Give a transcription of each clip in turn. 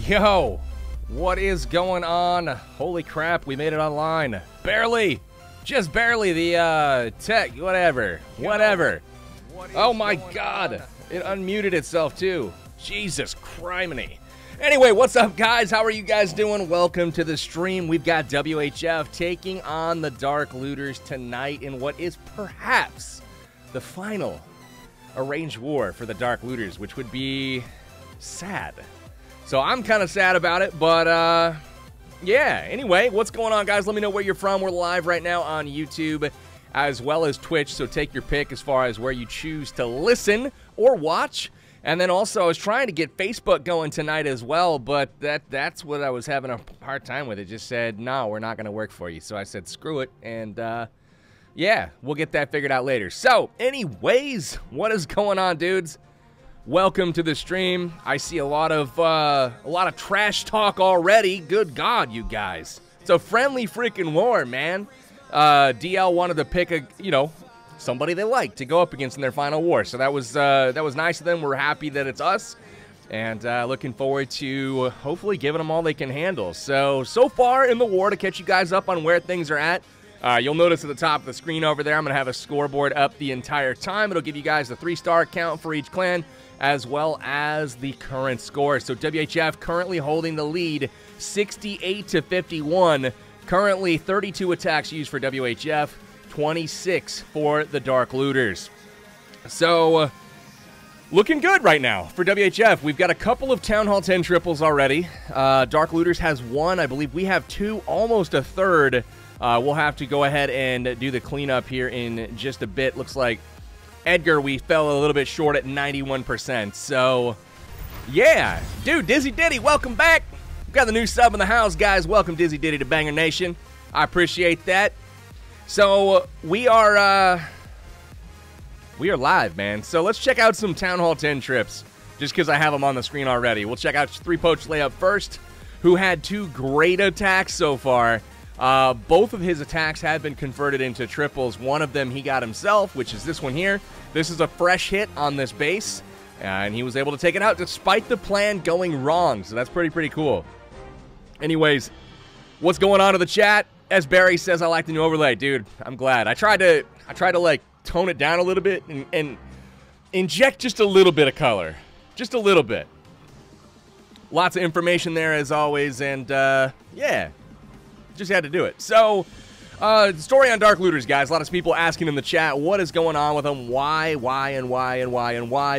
Yo, what is going on? Holy crap, we made it online. Barely. Just barely. The tech, whatever. Oh my god. It unmuted itself too. Jesus criminy. Anyway, what's up, guys? How are you guys doing? Welcome to the stream. We've got WHF taking on the Dark Looters tonight in what is perhaps the final arranged war for the Dark Looters, which would be sad. So I'm kind of sad about it, but yeah. Anyway, what's going on, guys? Let me know where you're from. We're live right now on YouTube as well as Twitch, so take your pick as far as where you choose to listen or watch. And then also, I was trying to get Facebook going tonight as well, but that's what I was having a hard time with. It just said, no, we're not going to work for you. So I said, screw it, and yeah, we'll get that figured out later. So, anyways, what is going on, dudes? Welcome to the stream. I see a lot of trash talk already. Good God, you guys. It's a friendly freaking war, man. DL wanted to pick a, somebody they like to go up against in their final war. So that was nice of them. We're happy that it's us, and looking forward to hopefully giving them all they can handle. So far in the war, to catch you guys up on where things are at, you'll notice at the top of the screen over there, I'm going to have a scoreboard up the entire time. It'll give you guys the 3-star count for each clan, as well as the current score. So WHF currently holding the lead, 68-51. Currently 32 attacks used for WHF, 26 for the Dark Looters. So, looking good right now for WHF. We've got a couple of Town Hall 10 triples already. Dark Looters has one. I believe we have two, almost a third. We'll have to go ahead and do the cleanup here in just a bit. Looks like Edgar, we fell a little bit short at 91%. So, yeah. Dude, Dizzy Diddy, welcome back. We've got the new sub in the house, guys. Welcome, Dizzy Diddy, to Banger Nation. I appreciate that. So, we are live, man. So, let's check out some Town Hall 10 trips, just because I have them on the screen already. We'll check out 3-Poach Layup first, who had two great attacks so far. Both of his attacks have been converted into triples. One of them he got himself, which is this one here. This is a fresh hit on this base, and he was able to take it out despite the plan going wrong. So that's pretty cool. Anyways, what's going on in the chat? As Barry says, I like the new overlay. Dude, I'm glad. I tried to like tone it down a little bit and inject just a little bit of color. Just a little bit. Lots of information there as always, and yeah. Just had to do it. So, story on Dark Looters, guys. A lot of people asking in the chat, what is going on with them? Why?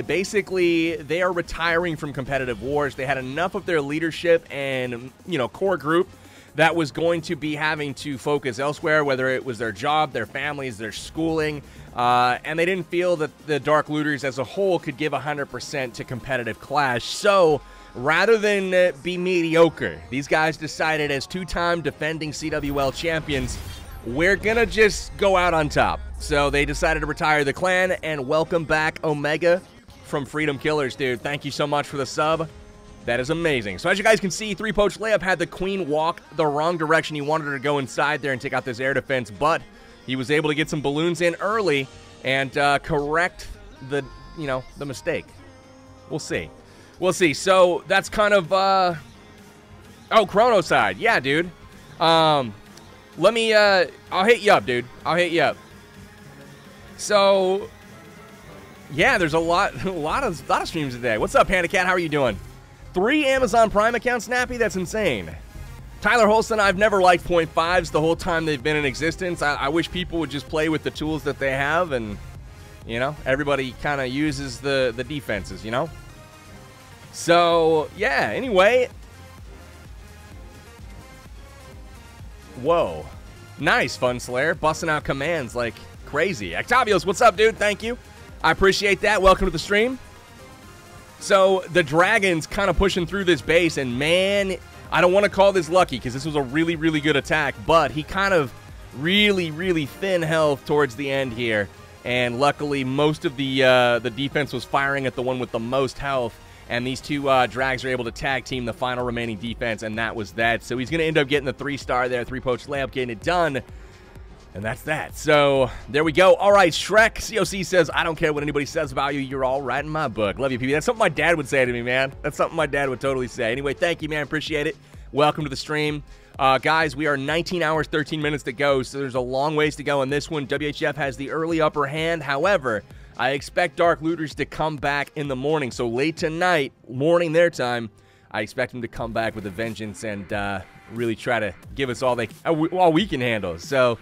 Basically, they are retiring from competitive wars. They had enough of their leadership and, core group that was going to be having to focus elsewhere, whether it was their job, their families, their schooling, and they didn't feel that the Dark Looters as a whole could give 100% to competitive clash. So, rather than be mediocre, these guys decided as two-time defending CWL champions, we're gonna just go out on top. So they decided to retire the clan and welcome back Omega from Freedom Killers, dude. Thank you so much for the sub. That is amazing. So as you guys can see, 3-Poach Layup had the queen walk the wrong direction. He wanted her to go inside there and take out this air defense, but he was able to get some balloons in early and correct the, the mistake. We'll see. We'll see. So that's kind of, oh, Chrono side. Yeah, dude. Let me, I'll hit you up, dude. I'll hit you up. So, yeah, there's a lot of streams today. What's up, Panda Cat? How are you doing? 3 Amazon Prime accounts, Snappy? That's insane. Tyler Holston, I've never liked .5s the whole time they've been in existence. I wish people would just play with the tools that they have and, everybody kind of uses the defenses, So, yeah, anyway. Whoa. Nice, Fun Slayer. Busting out commands like crazy. Octavios, what's up, dude? Thank you. I appreciate that. Welcome to the stream. So, the Dragon's kind of pushing through this base, and man, I don't want to call this lucky because this was a really, really good attack, but he kind of really thin health towards the end here, and luckily most of the defense was firing at the one with the most health. And these two drags are able to tag team the final remaining defense, and that was that. So he's going to end up getting the 3-star there. 3-Poach Layup getting it done. And that's that. So, there we go. All right, Shrek COC says, I don't care what anybody says about you. You're all right in my book. Love you, PB. That's something my dad would say to me, man. That's something my dad would totally say. Anyway, thank you, man. Appreciate it. Welcome to the stream. Guys, we are 19 hours, 13 minutes to go, so there's a long ways to go in this one. WHF has the early upper hand. However, I expect Dark Looters to come back in the morning. So, late tonight, morning their time, I expect them to come back with a vengeance and really try to give us all we can handle. So,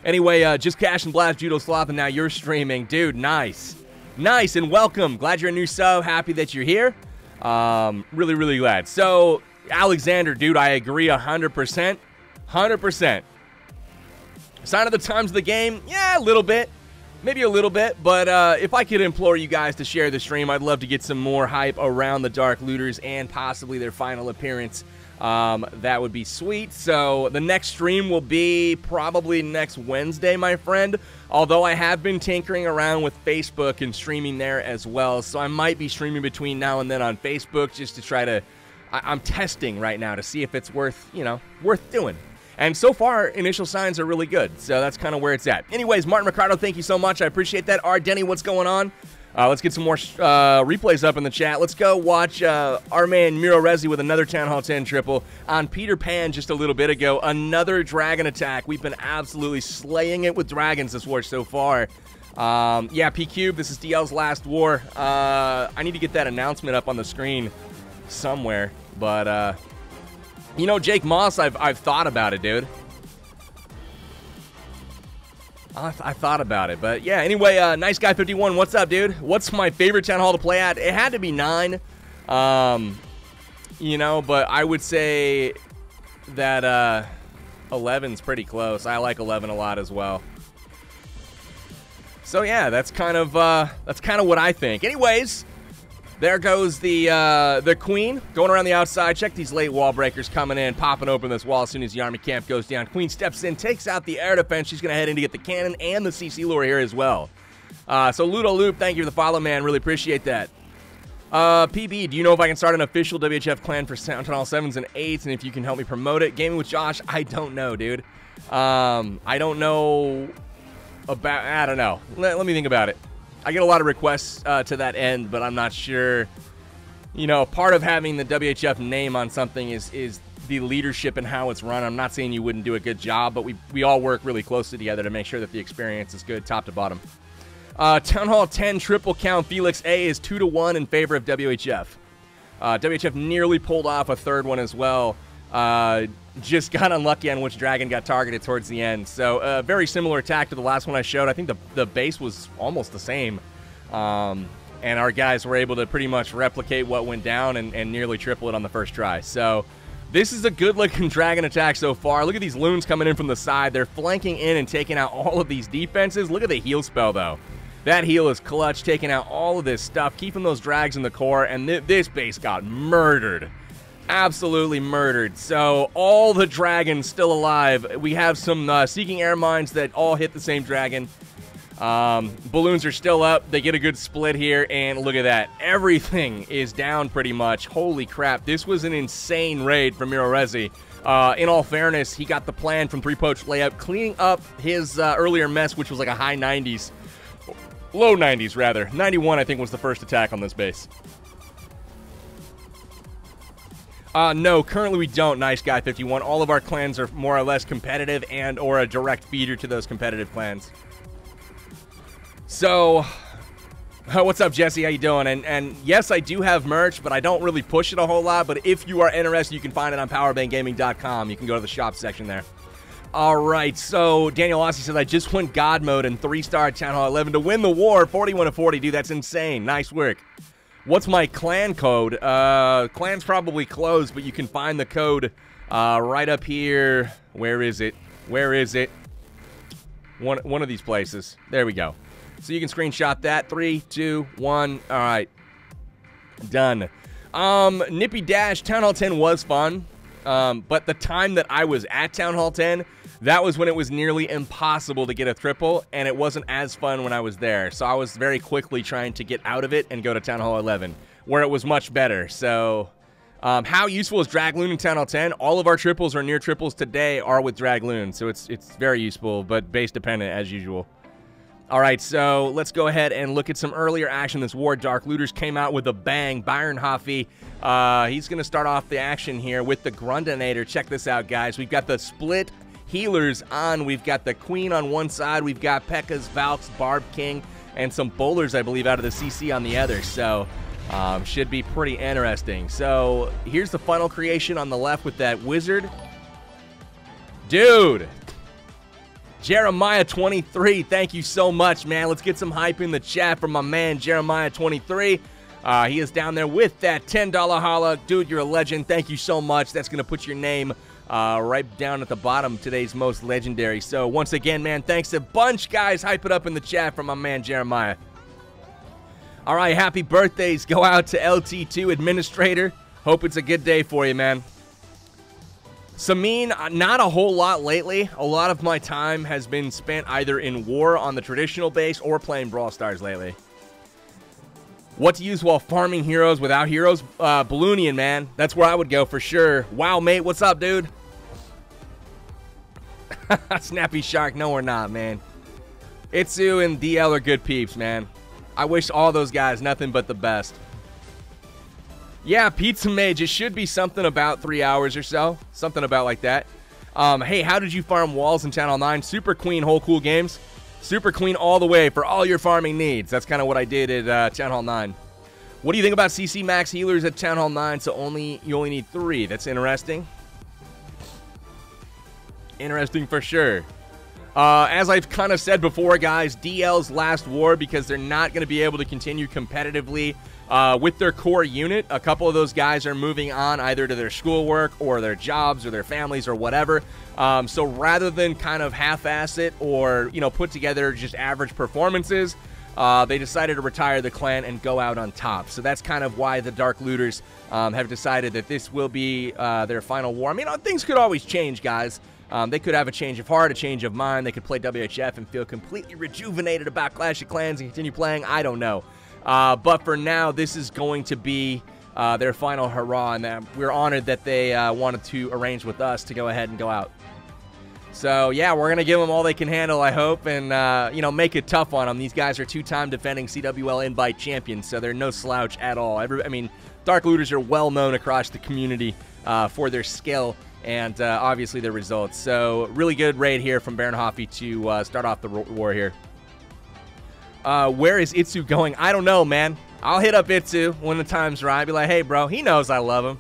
anyway, just Cash and Blast, Judo Sloth, and now you're streaming. Dude, nice. Nice, and welcome. Glad you're a new sub. Happy that you're here. Really, really glad. So, Alexander, dude, I agree 100%. 100%. Sign of the times of the game? Yeah, a little bit. Maybe a little bit, but if I could implore you guys to share the stream, I'd love to get some more hype around the Dark Looters and possibly their final appearance. That would be sweet. So the next stream will be probably next Wednesday, my friend, although I have been tinkering around with Facebook and streaming there as well, so I might be streaming between now and then on Facebook just to try to, I'm testing right now to see if it's worth, worth doing. And so far, initial signs are really good, so that's kind of where it's at. Anyways, Martin Ricardo, thank you so much. I appreciate that. R. Denny, what's going on? Let's get some more replays up in the chat. Let's go watch our man Miro Rezi with another Town Hall 10 triple on Peter Pan just a little bit ago. Another dragon attack. We've been absolutely slaying it with dragons this war so far. Yeah, P-Cube, this is DL's last war. I need to get that announcement up on the screen somewhere, but... Jake Moss, I've thought about it, dude. I thought about it, but yeah, anyway, Nice Guy 51, what's up, dude? What's my favorite Town Hall to play at? It had to be 9, but I would say that 11's pretty close. I like 11 a lot as well. So yeah, that's kind of what I think. Anyways, there goes the Queen going around the outside. Check these late wall breakers coming in, popping open this wall as soon as the army camp goes down. Queen steps in, takes out the air defense. She's going to head in to get the cannon and the CC lure here as well. So Ludo Loop, thank you for the follow, man. Really appreciate that. PB, do you know if I can start an official WHF clan for Town Hall 7s and 8s, and if you can help me promote it? Gaming with Josh, I don't know, dude. I don't know about, I don't know. Let me think about it. I get a lot of requests to that end, but I'm not sure. Part of having the WHF name on something is the leadership and how it's run. I'm not saying you wouldn't do a good job, but we all work really closely together to make sure that the experience is good top to bottom. Town Hall 10 triple count Felix A is 2-1 in favor of WHF. WHF nearly pulled off a third one as well. Just got unlucky on which dragon got targeted towards the end. So a very similar attack to the last one I showed. I think the base was almost the same. And our guys were able to pretty much replicate what went down and nearly triple it on the first try. So this is a good-looking dragon attack so far. Look at these loons coming in from the side. They're flanking in and taking out all of these defenses. Look at the heal spell, though. That heal is clutch, taking out all of this stuff, keeping those drags in the core, and this base got murdered. Absolutely murdered. So all the dragons still alive. We have some seeking air mines that all hit the same dragon. Balloons are still up. They get a good split here, and look at that. Everything is down pretty much. Holy crap. This was an insane raid from Miro Rezi. In all fairness, he got the plan from 3-poach layout, cleaning up his earlier mess, which was like a high 90s. Low 90s, rather. 91, I think, was the first attack on this base. No, currently we don't, Nice Guy 51. All of our clans are more or less competitive and or a direct feeder to those competitive clans. So, what's up, Jesse? How you doing? And yes, I do have merch, but I don't really push it a whole lot. But if you are interested, you can find it on powerbanggaming.com. You can go to the shop section there. All right, so Daniel Ossie says, I just went God mode in 3-star Town Hall 11 to win the war. 41-40, dude, that's insane. Nice work. What's my clan code? Clan's probably closed, but you can find the code right up here. Where is it? Where is it? One of these places. There we go. So you can screenshot that. 3, 2, 1. All right. Done. Nippy Dash, Town Hall 10 was fun. But the time that I was at Town Hall 10, that was when it was nearly impossible to get a triple, and it wasn't as fun when I was there. So I was very quickly trying to get out of it and go to Town Hall 11, where it was much better. So How useful is Dragloon in Town Hall 10? All of our triples or near triples today are with Dragloon, so it's very useful, but base dependent as usual. All right, so let's go ahead and look at some earlier action this war. Dark Looters came out with a bang. Byron Hoffey, he's going to start off the action here with the Grundinator. Check this out, guys. We've got the split healers on. We've got the Queen on one side. We've got P.E.K.K.A.'s, Valk's, Barb King, and some bowlers, I believe, out of the CC on the other. So should be pretty interesting. So here's the final creation on the left with that wizard. Dude, Jeremiah 23, thank you so much, man. Let's get some hype in the chat from my man Jeremiah 23. He is down there with that $10 holla. Dude, you're a legend. Thank you so much. That's going to put your name right down at the bottom, today's most legendary. So once again, man, thanks a bunch, guys. Hype it up in the chat from my man Jeremiah. All right, happy birthdays go out to LT2 Administrator. Hope it's a good day for you, man. Samin, not a whole lot lately. A lot of my time has been spent either in war on the traditional base or playing Brawl Stars lately. What to use while farming heroes without heroes? Balloonian, man. That's where I would go for sure. Wow, mate, what's up, dude? Snappy Shark, no we're not, man. Itsu and DL are good peeps, man. I wish all those guys nothing but the best. Yeah, Pizza Mage, it should be something about 3 hours or so. Something about like that. Hey, how did you farm walls in Town Hall 9? Super Queen, whole cool games. Super Queen all the way for all your farming needs. That's kind of what I did at Town Hall 9. What do you think about CC Max healers at Town Hall 9? So you only need 3. That's interesting. Interesting for sure. As I've kind of said before, guys, DL's last war because they're not going to be able to continue competitively with their core unit. A couple of those guys are moving on either to their schoolwork or their jobs or their families or whatever. So rather than kind of half-ass it or, you know, put together just average performances, they decided to retire the clan and go out on top. So that's kind of why the Dark Looters have decided that this will be their final war. I mean, things could always change, guys. They could have a change of heart, a change of mind. They could play WHF and feel completely rejuvenated about Clash of Clans and continue playing. I don't know. But for now, this is going to be their final hurrah, and we're honored that they wanted to arrange with us to go ahead and go out. So, yeah, we're going to give them all they can handle, I hope, and, you know, make it tough on them. These guys are two-time defending CWL Invite champions, so they're no slouch at all. I mean, Dark Looters are well-known across the community for their skill and obviously their results. So really good raid here from Baron Hoffey to start off the war here. Where is Itsu going? I don't know, man. I'll hit up Itsu when the time's right. Be like, hey, bro, he knows I love him.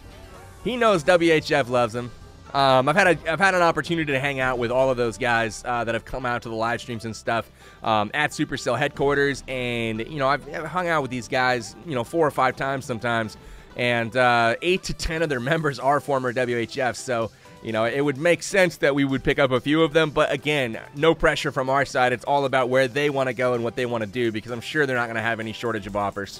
He knows WHF loves him. I've had an opportunity to hang out with all of those guys that have come out to the live streams and stuff at Supercell headquarters, and you know I've hung out with these guys 4 or 5 times sometimes. And 8 to 10 of their members are former WHF, so, you know, it would make sense that we would pick up a few of them. But, again, no pressure from our side. It's all about where they want to go and what they want to do, because I'm sure they're not going to have any shortage of offers.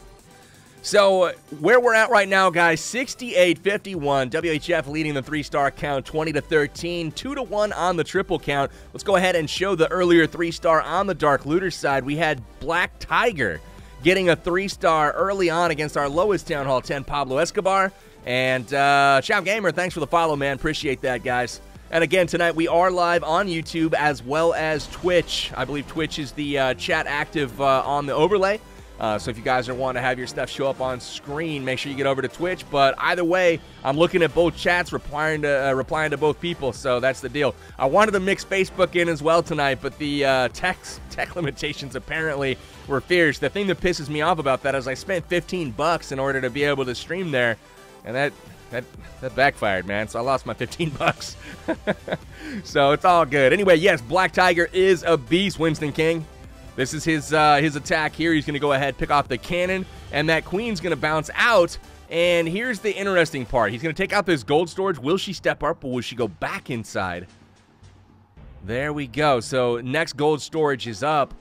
So, where we're at right now, guys, 68-51. WHF leading the 3-star count 20-13, 2-1 on the triple count. Let's go ahead and show the earlier 3-star on the Dark Looter side. We had Black Tiger getting a 3-star early on against our lowest Town Hall 10, Pablo Escobar. And Chow Gamer, thanks for the follow, man. Appreciate that, guys. And again, tonight we are live on YouTube as well as Twitch. I believe Twitch is the chat active on the overlay. So if you guys are wanting to have your stuff show up on screen, make sure you get over to Twitch. But either way, I'm looking at both chats, replying to both people. So that's the deal. I wanted to mix Facebook in as well tonight, but the tech limitations apparently were fierce. The thing that pisses me off about that is I spent $15 in order to be able to stream there, and that backfired, man. So I lost my $15. So it's all good. Anyway, yes, Black Tiger is a beast, Winston King. This is his attack here. He's going to go ahead, pick off the cannon, and that queen's going to bounce out. And here's the interesting part. He's going to take out this gold storage. Will she step up, or will she go back inside? There we go. So next gold storage is up.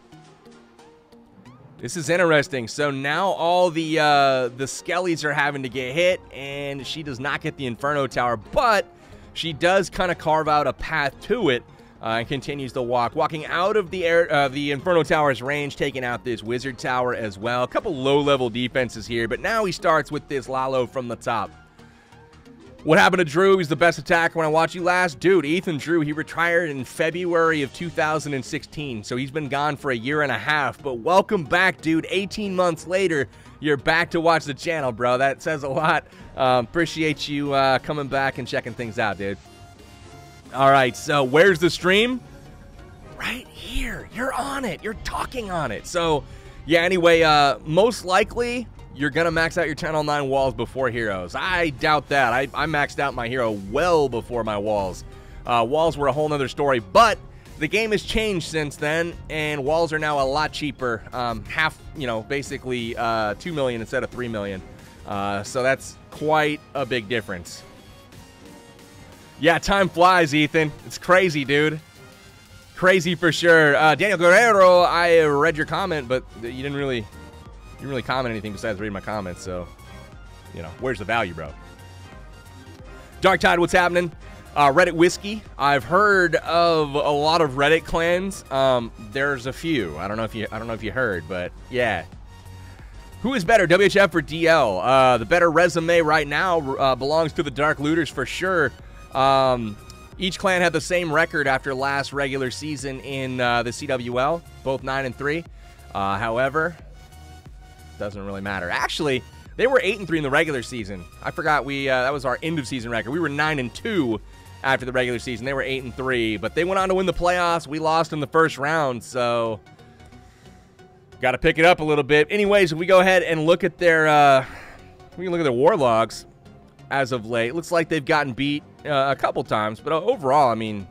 This is interesting. So now all the skellies are having to get hit, and she does not get the Inferno Tower, but she does kind of carve out a path to it. And continues to walking out of the Inferno Tower's range, taking out this Wizard Tower as well. A couple low-level defenses here, but now he starts with this Lalo from the top. What happened to Drew? He's the best attacker when I watched you last. Dude, Ethan Drew, he retired in February of 2016, so he's been gone for a year and a half. But welcome back, dude. 18 months later, you're back to watch the channel, bro. That says a lot. Appreciate you coming back and checking things out, dude. All right, so where's the stream? Right here. You're on it. You're talking on it. So, yeah, anyway, most likely you're going to max out your 10 on 9 walls before heroes. I doubt that. I maxed out my hero well before my walls. Walls were a whole nother story, but the game has changed since then, and walls are now a lot cheaper. Half, you know, basically 2 million instead of 3 million. So that's quite a big difference. Yeah, time flies, Ethan. It's crazy, dude. Crazy for sure. Daniel Guerrero, I read your comment, but you didn't really comment anything besides reading my comments, so, you know, where's the value, bro? Dark Tide, what's happening? Reddit Whiskey, I've heard of a lot of Reddit clans. There's a few. I don't know if you heard, but yeah. Who is better, WHF or DL? The better resume right now belongs to the Dark Looters for sure. Each clan had the same record after last regular season in the CWL, both 9-3. However, doesn't really matter. Actually, they were 8-3 in the regular season. I forgot that was our end of season record. We were 9-2 after the regular season. They were 8-3, but they went on to win the playoffs. We lost in the first round, so got to pick it up a little bit. Anyways, if we go ahead and look at their, we can look at their war logs as of late. Looks like they've gotten beat a couple times, but overall, I mean,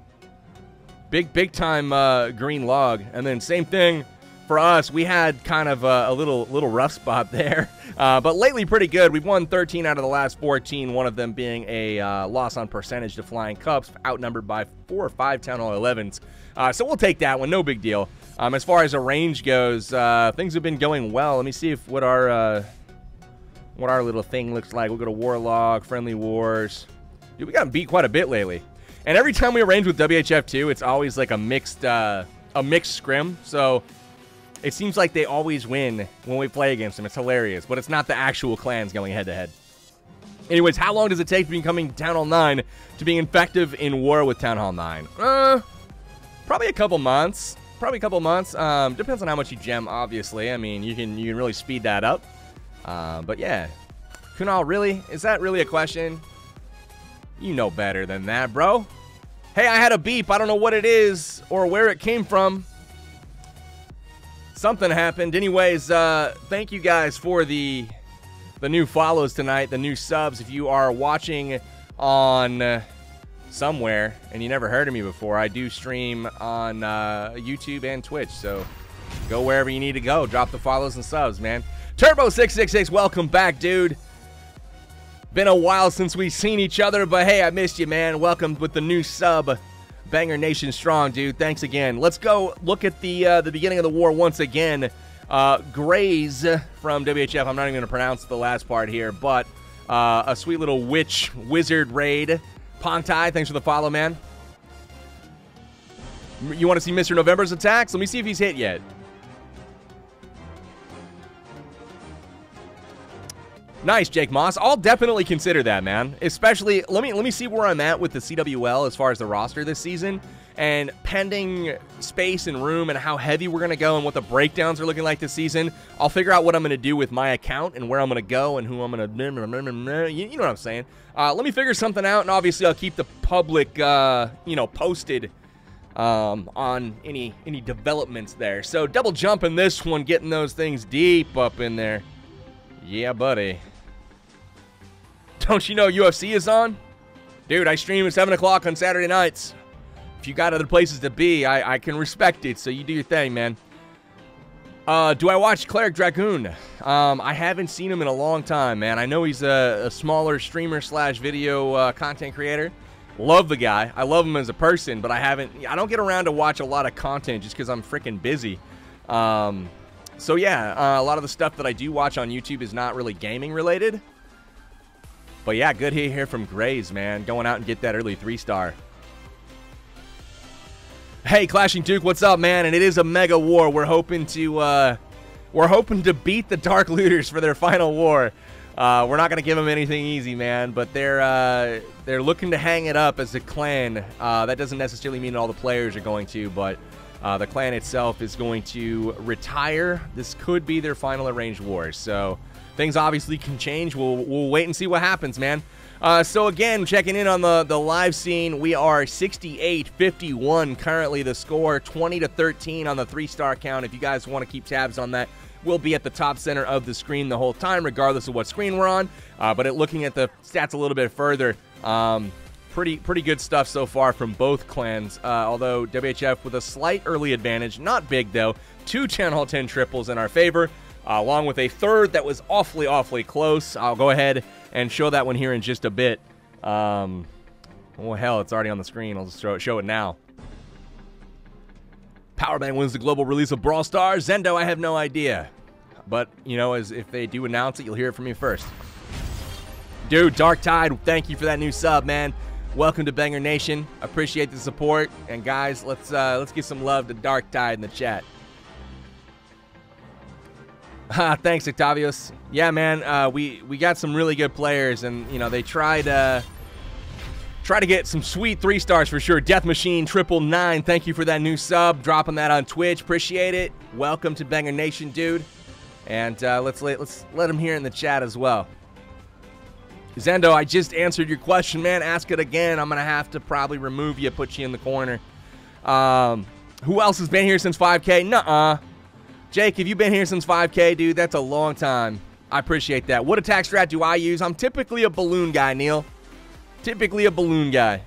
big time green log. And then same thing for us. We had kind of a little rough spot there, but lately pretty good. We've won 13 out of the last 14, one of them being a loss on percentage to Flying Cups, outnumbered by 4 or 5 Town Hall 11s. So we'll take that one, no big deal. As far as a range goes, things have been going well. Let me see if what our little thing looks like. We'll go to Warlog, Friendly Wars. Dude, we got beat quite a bit lately. And every time we arrange with WHF2, it's always like a mixed scrim. So it seems like they always win when we play against them. It's hilarious, but it's not the actual clans going head-to-head. Anyways, how long does it take from becoming Town Hall 9 to being effective in war with Town Hall 9? Probably a couple months. Depends on how much you gem, obviously. I mean, you can really speed that up. But yeah. Kunal, really? Is that really a question? You know better than that, bro. Hey, I had a beep. I don't know what it is or where it came from. Something happened. Anyways, thank you guys for the new follows tonight, the new subs. If you are watching on somewhere and you never heard of me before, I do stream on YouTube and Twitch, so go wherever you need to go. Drop the follows and subs, man. Turbo666, welcome back, dude. Been a while since we've seen each other, but hey, I missed you, man. Welcome with the new sub. Banger Nation strong, dude. Thanks again. Let's go look at the beginning of the war once again. Graze from WHF. I'm not even going to pronounce the last part here, but a sweet little wizard raid. Pongtai, thanks for the follow, man. You want to see Mr. November's attacks? Let me see if he's hit yet. Nice, Jake Moss. I'll definitely consider that, man. Especially, let me see where I'm at with the CWL as far as the roster this season. And pending space and room and how heavy we're going to go and what the breakdowns are looking like this season, I'll figure out what I'm going to do with my account and where I'm going to go and who I'm going to... You know what I'm saying. Let me figure something out, and obviously I'll keep the public, posted on any developments there. So double jumping this one, getting those things deep up in there. Yeah, buddy. Don't you know UFC is on? Dude, I stream at 7 o'clock on Saturday nights. If you got other places to be, I can respect it, so you do your thing, man. Do I watch Cleric Dragoon? I haven't seen him in a long time, man. I know he's a smaller streamer slash video content creator. Love the guy. I love him as a person, but I don't get around to watch a lot of content just because I'm freaking busy. So yeah, a lot of the stuff that I do watch on YouTube is not really gaming related. But yeah, good to hear from Graze, man. Going out and get that early 3-star. Hey, Clashing Duke, what's up, man? And it is a mega war. We're hoping to beat the Dark Looters for their final war. We're not going to give them anything easy, man, but they're looking to hang it up as a clan. That doesn't necessarily mean all the players are going to, but the clan itself is going to retire. This could be their final arranged wars, so things obviously can change. We'll wait and see what happens, man. So again, checking in on the live scene, we are 68-51 currently the score, 20-13 on the 3-star count. If you guys want to keep tabs on that, we'll be at the top center of the screen the whole time, regardless of what screen we're on. But looking at the stats a little bit further, pretty good stuff so far from both clans. Although WHF with a slight early advantage, not big though. 2 Town Hall 10 triples in our favor, along with a third that was awfully close. I'll go ahead and show that one here in just a bit. Oh hell, it's already on the screen. I'll just show it now. Powerbang wins the global release of Brawl Stars. Zendo, I have no idea. But, you know, if they do announce it, you'll hear it from me first. Dude, Dark Tide, thank you for that new sub, man. Welcome to Banger Nation. Appreciate the support. And guys, let's give some love to Dark Tide in the chat. Thanks, Octavius. Yeah, man, we got some really good players, and you know they try to get some sweet 3 stars for sure. Death Machine 999, thank you for that new sub, dropping that on Twitch. Appreciate it. Welcome to Banger Nation, dude. And let's let him hear in the chat as well. Zendo, I just answered your question, man. Ask it again. I'm gonna have to probably remove you, put you in the corner. Who else has been here since 5K? Nuh-uh. Jake, have you been here since 5K, dude? That's a long time. I appreciate that. What attack strat do I use? I'm typically a balloon guy, Neil. Typically a balloon guy.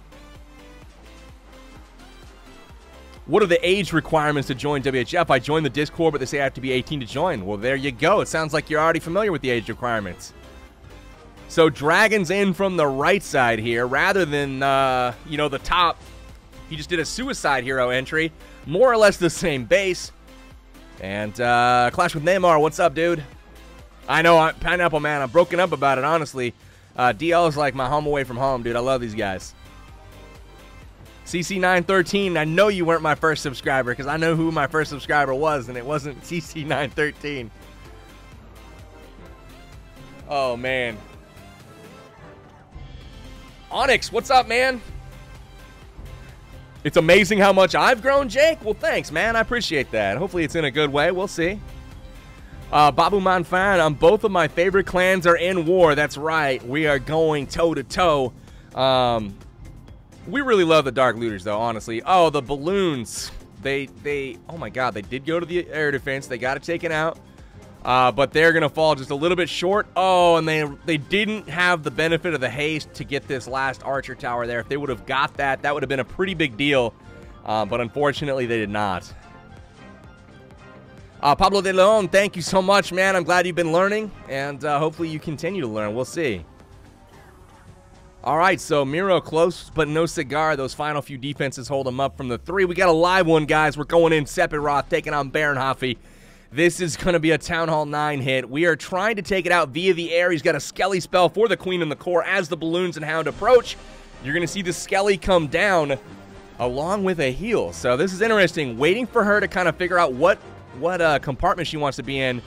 What are the age requirements to join WHF? I joined the Discord, but they say I have to be 18 to join. Well, there you go. It sounds like you're already familiar with the age requirements. So Dragon's in from the right side here, rather than, you know, the top. He just did a Suicide Hero entry. More or less the same base. And Clash with Neymar, what's up, dude? I know, Pineapple Man, I'm broken up about it, honestly. DL is like my home away from home, dude. I love these guys. CC913, I know you weren't my first subscriber, because I know who my first subscriber was, and it wasn't CC913. Oh, man. Onyx, what's up, man? It's amazing how much I've grown, Jake. Well, thanks, man. I appreciate that. Hopefully it's in a good way. We'll see. Babu Manfan, both of my favorite clans are in war. That's right. We are going toe-to-toe. We really love the Dark Looters, though, honestly. Oh, the balloons. Oh, my God. They did go to the air defense. They got it taken out. But they're going to fall just a little bit short. Oh, and they didn't have the benefit of the haste to get this last archer tower there. If they would have got that, that would have been a pretty big deal. But unfortunately, they did not. Pablo de Leon, thank you so much, man. I'm glad you've been learning, and hopefully you continue to learn. We'll see. All right, so Miro close, but no cigar. Those final few defenses hold him up from the 3. We got a live one, guys. We're going in Sephiroth, taking on Baronhoffy. This is going to be a Town Hall 9 hit. We are trying to take it out via the air. He's got a Skelly spell for the Queen in the core as the balloons and Hound approach. You're going to see the Skelly come down along with a heal. So this is interesting. Waiting for her to kind of figure out what compartment she wants to be in.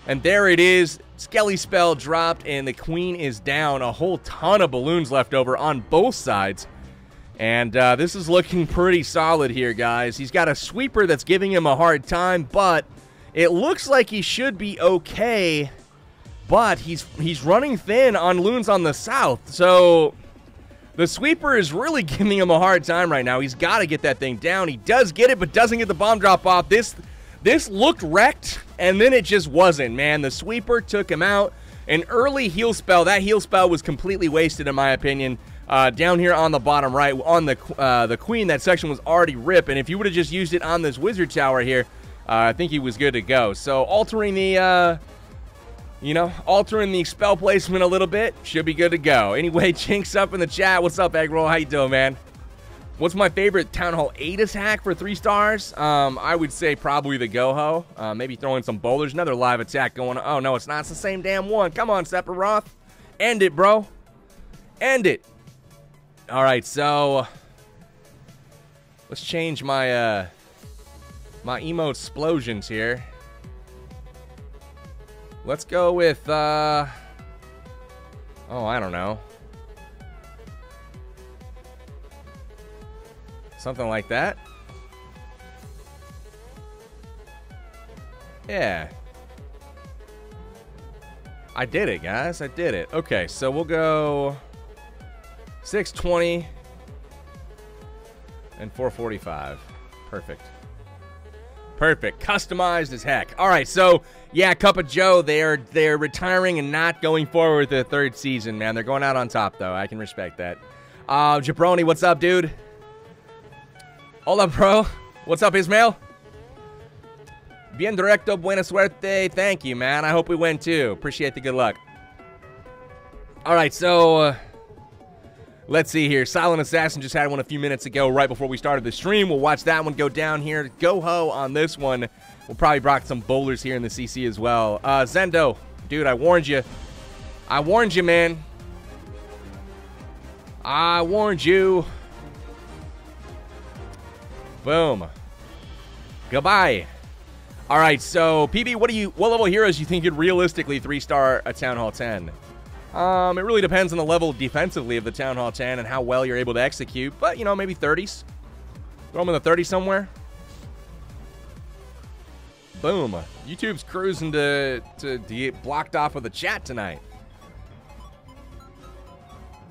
And there it is. Skelly spell dropped, and the Queen is down. A whole ton of balloons left over on both sides. And this is looking pretty solid here, guys. He's got a sweeper that's giving him a hard time, but it looks like he should be okay. But he's running thin on loons on the south. So the sweeper is really giving him a hard time right now. He's got to get that thing down. He does get it, but doesn't get the bomb drop off. This looked wrecked, and then it just wasn't, man. The sweeper took him out. An early heal spell. That heal spell was completely wasted, in my opinion. Down here on the bottom right, on the Queen, that section was already ripped. And if you would have just used it on this wizard tower here, I think he was good to go. So altering the, altering the spell placement a little bit should be good to go. Anyway, Jinx up in the chat. What's up, Eggroll? How you doing, man? What's my favorite Town Hall 8 attack for 3 stars? I would say probably the Go-Ho. Maybe throw in some boulders. Another live attack going on. Oh, no, it's not. It's the same damn one. Come on, Sephiroth. End it, bro. End it. All right, so let's change my my emote explosions here. Let's go with Oh, I don't know. Something like that. Yeah. I did it, guys. I did it. Okay, so we'll go 620 and 445. Perfect. Perfect. Customized as heck. All right, so yeah, Cup of Joe, they're retiring and not going forward with the third season, man. They're going out on top, though. I can respect that. Jabroni, what's up, dude? Hola, bro. What's up, Ismail? Bien directo, buena suerte. Thank you, man. I hope we win, too. Appreciate the good luck. All right, so let's see here. Silent Assassin just had one a few minutes ago right before we started the stream. We'll watch that one go down here. Go-ho on this one. We'll probably rock some bowlers here in the CC as well. Zendo, dude, I warned you. I warned you, man. I warned you. Boom. Goodbye. All right, so PB, what level heroes do you think could realistically 3-star a Town Hall 10? It really depends on the level defensively of the Town Hall 10 and how well you're able to execute, but you know, maybe 30s. Throw them in the 30s somewhere. Boom. YouTube's cruising to get blocked off of the chat tonight.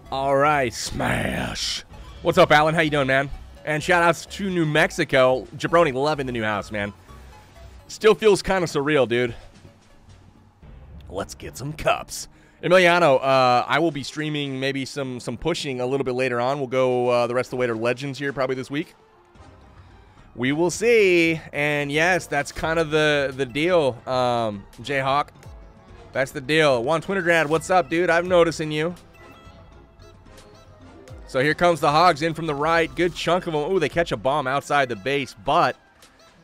All right, smash. What's up, Alan? How you doing, man? And shout outs to New Mexico. Jabroni, loving the new house, man. Still feels kind of surreal, dude. Let's get some cups. Emiliano, I will be streaming maybe some pushing a little bit later on. We'll go the rest of the way to Legends here probably this week. We will see. And yes, that's kind of the deal, Jayhawk. That's the deal. Juan Twintergrad, what's up, dude? I'm noticing you. So here comes the Hogs in from the right. Good chunk of them. Ooh, they catch a bomb outside the base, but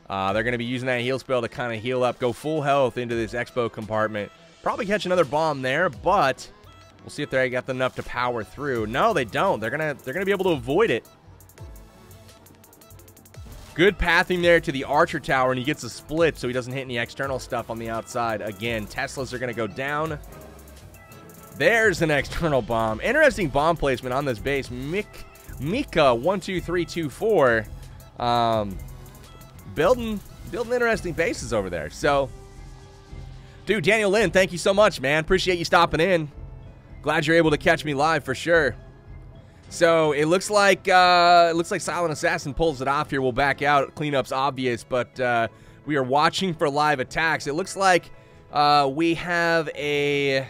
they're going to be using that heal spell to kind of heal up, go full health into this expo compartment. Probably catch another bomb there, but we'll see if they got enough to power through. No, they don't. They're gonna be able to avoid it. Good pathing there to the Archer Tower, and he gets a split so he doesn't hit any external stuff on the outside. Again, Teslas are going to go down. There's an external bomb. Interesting bomb placement on this base. Mika12324 building interesting bases over there. So, dude, Daniel Lynn, thank you so much, man. Appreciate you stopping in. Glad you're able to catch me live for sure. So it looks like Silent Assassin pulls it off here. We'll back out. Cleanup's obvious, but we are watching for live attacks. It looks like we have a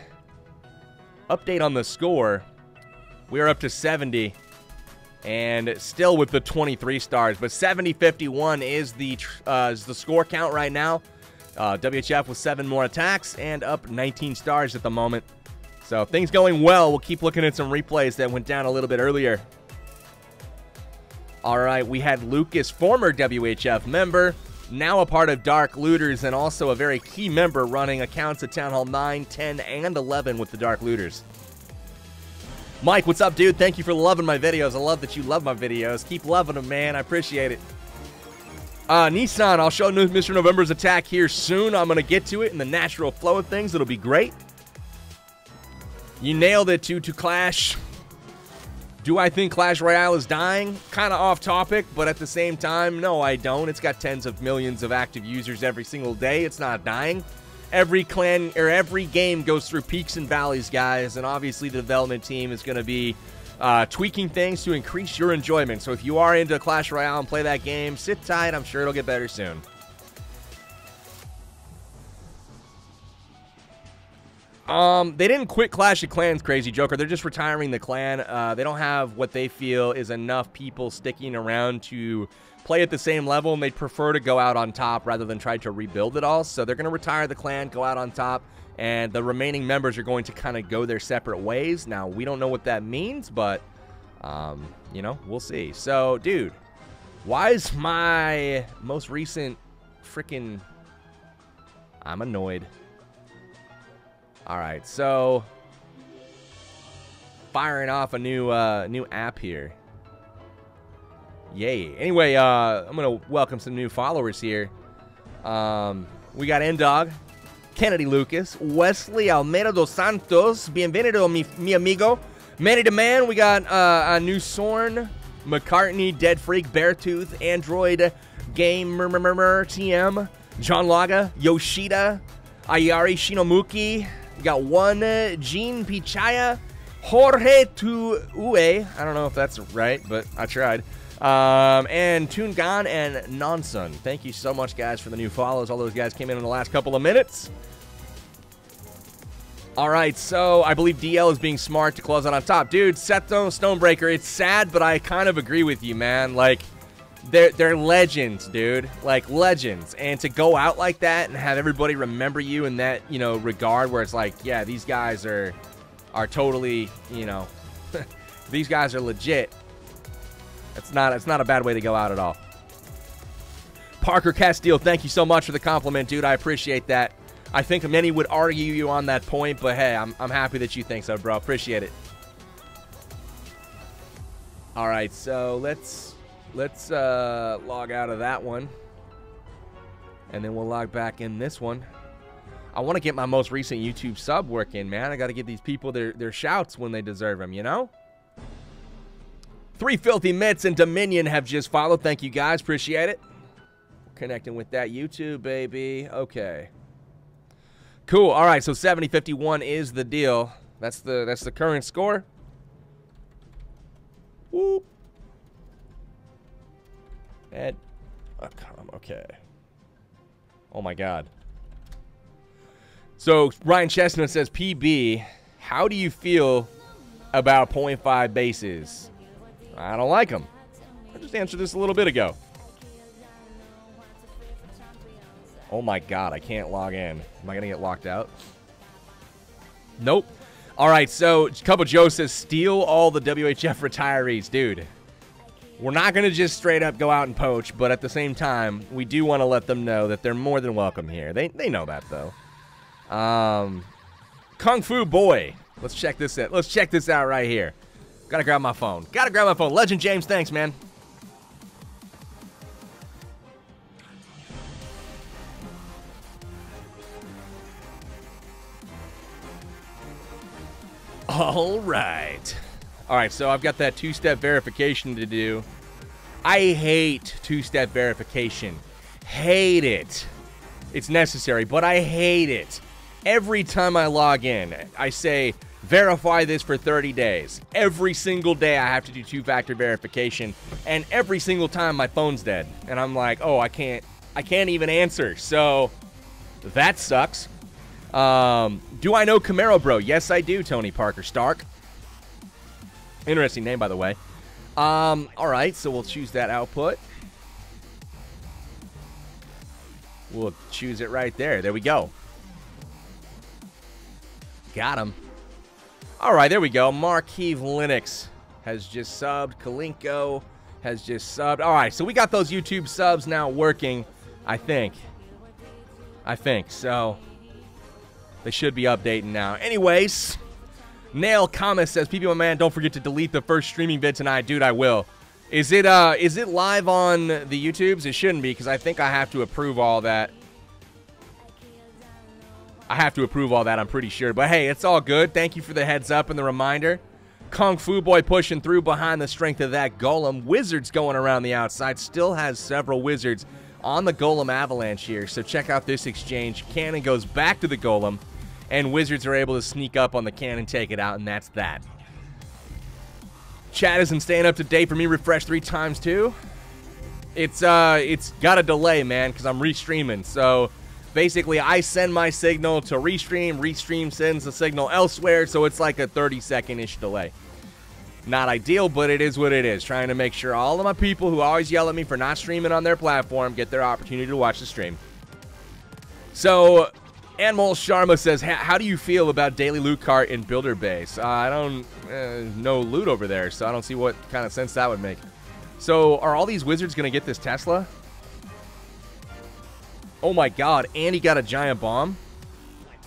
update on the score. We are up to 70, and still with the 23 stars. But 70-51 is the score count right now. WHF with 7 more attacks and up 19 stars at the moment. So things going well. We'll keep looking at some replays that went down a little bit earlier. All right, we had Lucas, former WHF member, now a part of Dark Looters, and also a very key member running accounts at Town Hall 9, 10, and 11 with the Dark Looters. Mike, what's up, dude? Thank you for loving my videos. I love that you love my videos. Keep loving them, man. I appreciate it. Nissan, I'll show Mr. November's attack here soon. I'm going to get to it in the natural flow of things. It'll be great. You nailed it to Clash. Do I think Clash Royale is dying? Kind of off topic, but at the same time, no, I don't. It's got tens of millions of active users every single day. It's not dying. Every clan or every game goes through peaks and valleys, guys, and obviously the development team is going to be tweaking things to increase your enjoyment. So if you are into Clash Royale and play that game, sit tight. I'm sure it'll get better soon. They didn't quit Clash of Clans, Crazy Joker. They're just retiring the clan. They don't have what they feel is enough people sticking around to play at the same level, and they'd prefer to go out on top rather than try to rebuild it all. So they're going to retire the clan, go out on top, and the remaining members are going to kind of go their separate ways. Now, we don't know what that means, but, you know, we'll see. So, dude, why is my most recent freaking... I'm annoyed. All right, so firing off a new app here. Yay. Anyway, I'm going to welcome some new followers here. We got N-Dog. Kennedy Lucas, Wesley Almeida dos Santos, bienvenido mi amigo. Manny the Man, we got a new Sorn, McCartney, Dead Freak, Beartooth, Android, Gamer TM, John Laga, Yoshida, Ayari Shinomuki, we got one, Gene Pichaya, Jorge Tuue, I don't know if that's right, but I tried. And Toongan and Nonsun. Thank you so much, guys, for the new follows. All those guys came in the last couple of minutes. All right, so I believe DL is being smart to close out on top. Dude, Stonebreaker, it's sad, but I kind of agree with you, man. Like, they're legends, dude. Like, legends. And to go out like that and have everybody remember you in that, you know, regard where it's like, yeah, these guys are totally, you know, these guys are legit. It's not a bad way to go out at all. Parker Castile, thank you so much for the compliment, dude. I appreciate that. I think many would argue you on that point, but hey, I'm happy that you think so, bro. Appreciate it. All right, so let's log out of that one, and then we'll log back in this one. I want to get my most recent YouTube sub work in, man. I got to give these people their shouts when they deserve them, you know? 3 Filthy Mitts and Dominion have just followed. Thank you, guys. Appreciate it. Connecting with that YouTube, baby. Okay. Cool. All right, so 70-51 is the deal. That's the current score. Whoop. Ed. Okay. Oh, my God. So, Ryan Chestnut says, PB, how do you feel about 0.5 bases? I don't like them. I just answered this a little bit ago. Oh my God, I can't log in. Am I going to get locked out? Nope. All right, so Couple Joe says, steal all the WHF retirees. Dude, we're not going to just straight up go out and poach, but at the same time, we do want to let them know that they're more than welcome here. They know that, though. Kung Fu Boy. Let's check this out. Let's check this out right here. Gotta grab my phone. Gotta grab my phone. Legend James, thanks, man. All right. All right, so I've got that 2-step verification to do. I hate 2-step verification. Hate it. It's necessary, but I hate it. Every time I log in, I say, verify this for 30 days. Every single day I have to do 2-factor verification, and every single time my phone's dead. And I'm like, oh, I can't even answer. So that sucks. Do I know Camaro Bro? Yes, I do, Tony Parker Stark. Interesting name, by the way. All right, so we'll choose that output. We'll choose it right there. There we go. Got him. All right, there we go. Marquise Linux has just subbed. Kalinko has just subbed. All right, so we got those YouTube subs now working, I think. So they should be updating now. Anyways, Nail Comment says, PB, my man, don't forget to delete the first streaming vid tonight. Dude, I will. Is it live on the YouTubes? It shouldn't be, because I think I have to approve all that. I'm pretty sure. But hey, it's all good. Thank you for the heads up and the reminder. Kung Fu Boy pushing through behind the strength of that Golem. Wizards going around the outside. Still has several Wizards on the Golem avalanche here. So check out this exchange. Cannon goes back to the Golem, and Wizards are able to sneak up on the Cannon, take it out, and that's that. Chat isn't staying up to date for me. Refresh 3 times too. It's got a delay, man, because I'm restreaming. So basically, I send my signal to Restream. Restream sends the signal elsewhere, so it's like a 30-second-ish delay. Not ideal, but it is what it is. Trying to make sure all of my people who always yell at me for not streaming on their platform get their opportunity to watch the stream. So, Anmol Sharma says, how do you feel about daily loot cart in Builder Base? I don't know loot over there, so I don't see what kind of sense that would make. So, are all these Wizards going to get this Tesla? Oh my God, and he got a giant bomb.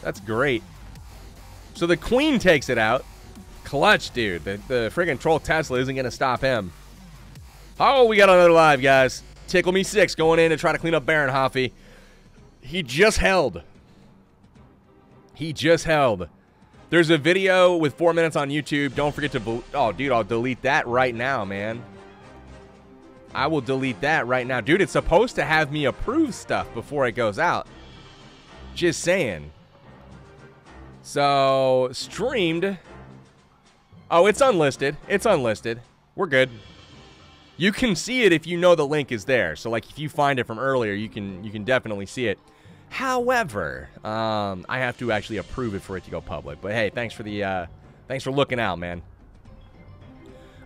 That's great. So the Queen takes it out. Clutch, dude. The friggin' Troll Tesla isn't going to stop him. Oh, we got another live, guys. Tickle Me 6 going in to try to clean up Baron Hoffy. He just held. He just held. There's a video with 4 minutes on YouTube. Don't forget to... Oh, dude, I'll delete that right now, man. I will delete that right now. Dude, it's supposed to have me approve stuff before it goes out. Just saying. So, streamed. Oh, it's unlisted. It's unlisted. We're good. You can see it if you know the link is there. So, like, if you find it from earlier, you can definitely see it. However, I have to actually approve it for it to go public. But hey, thanks for looking out, man.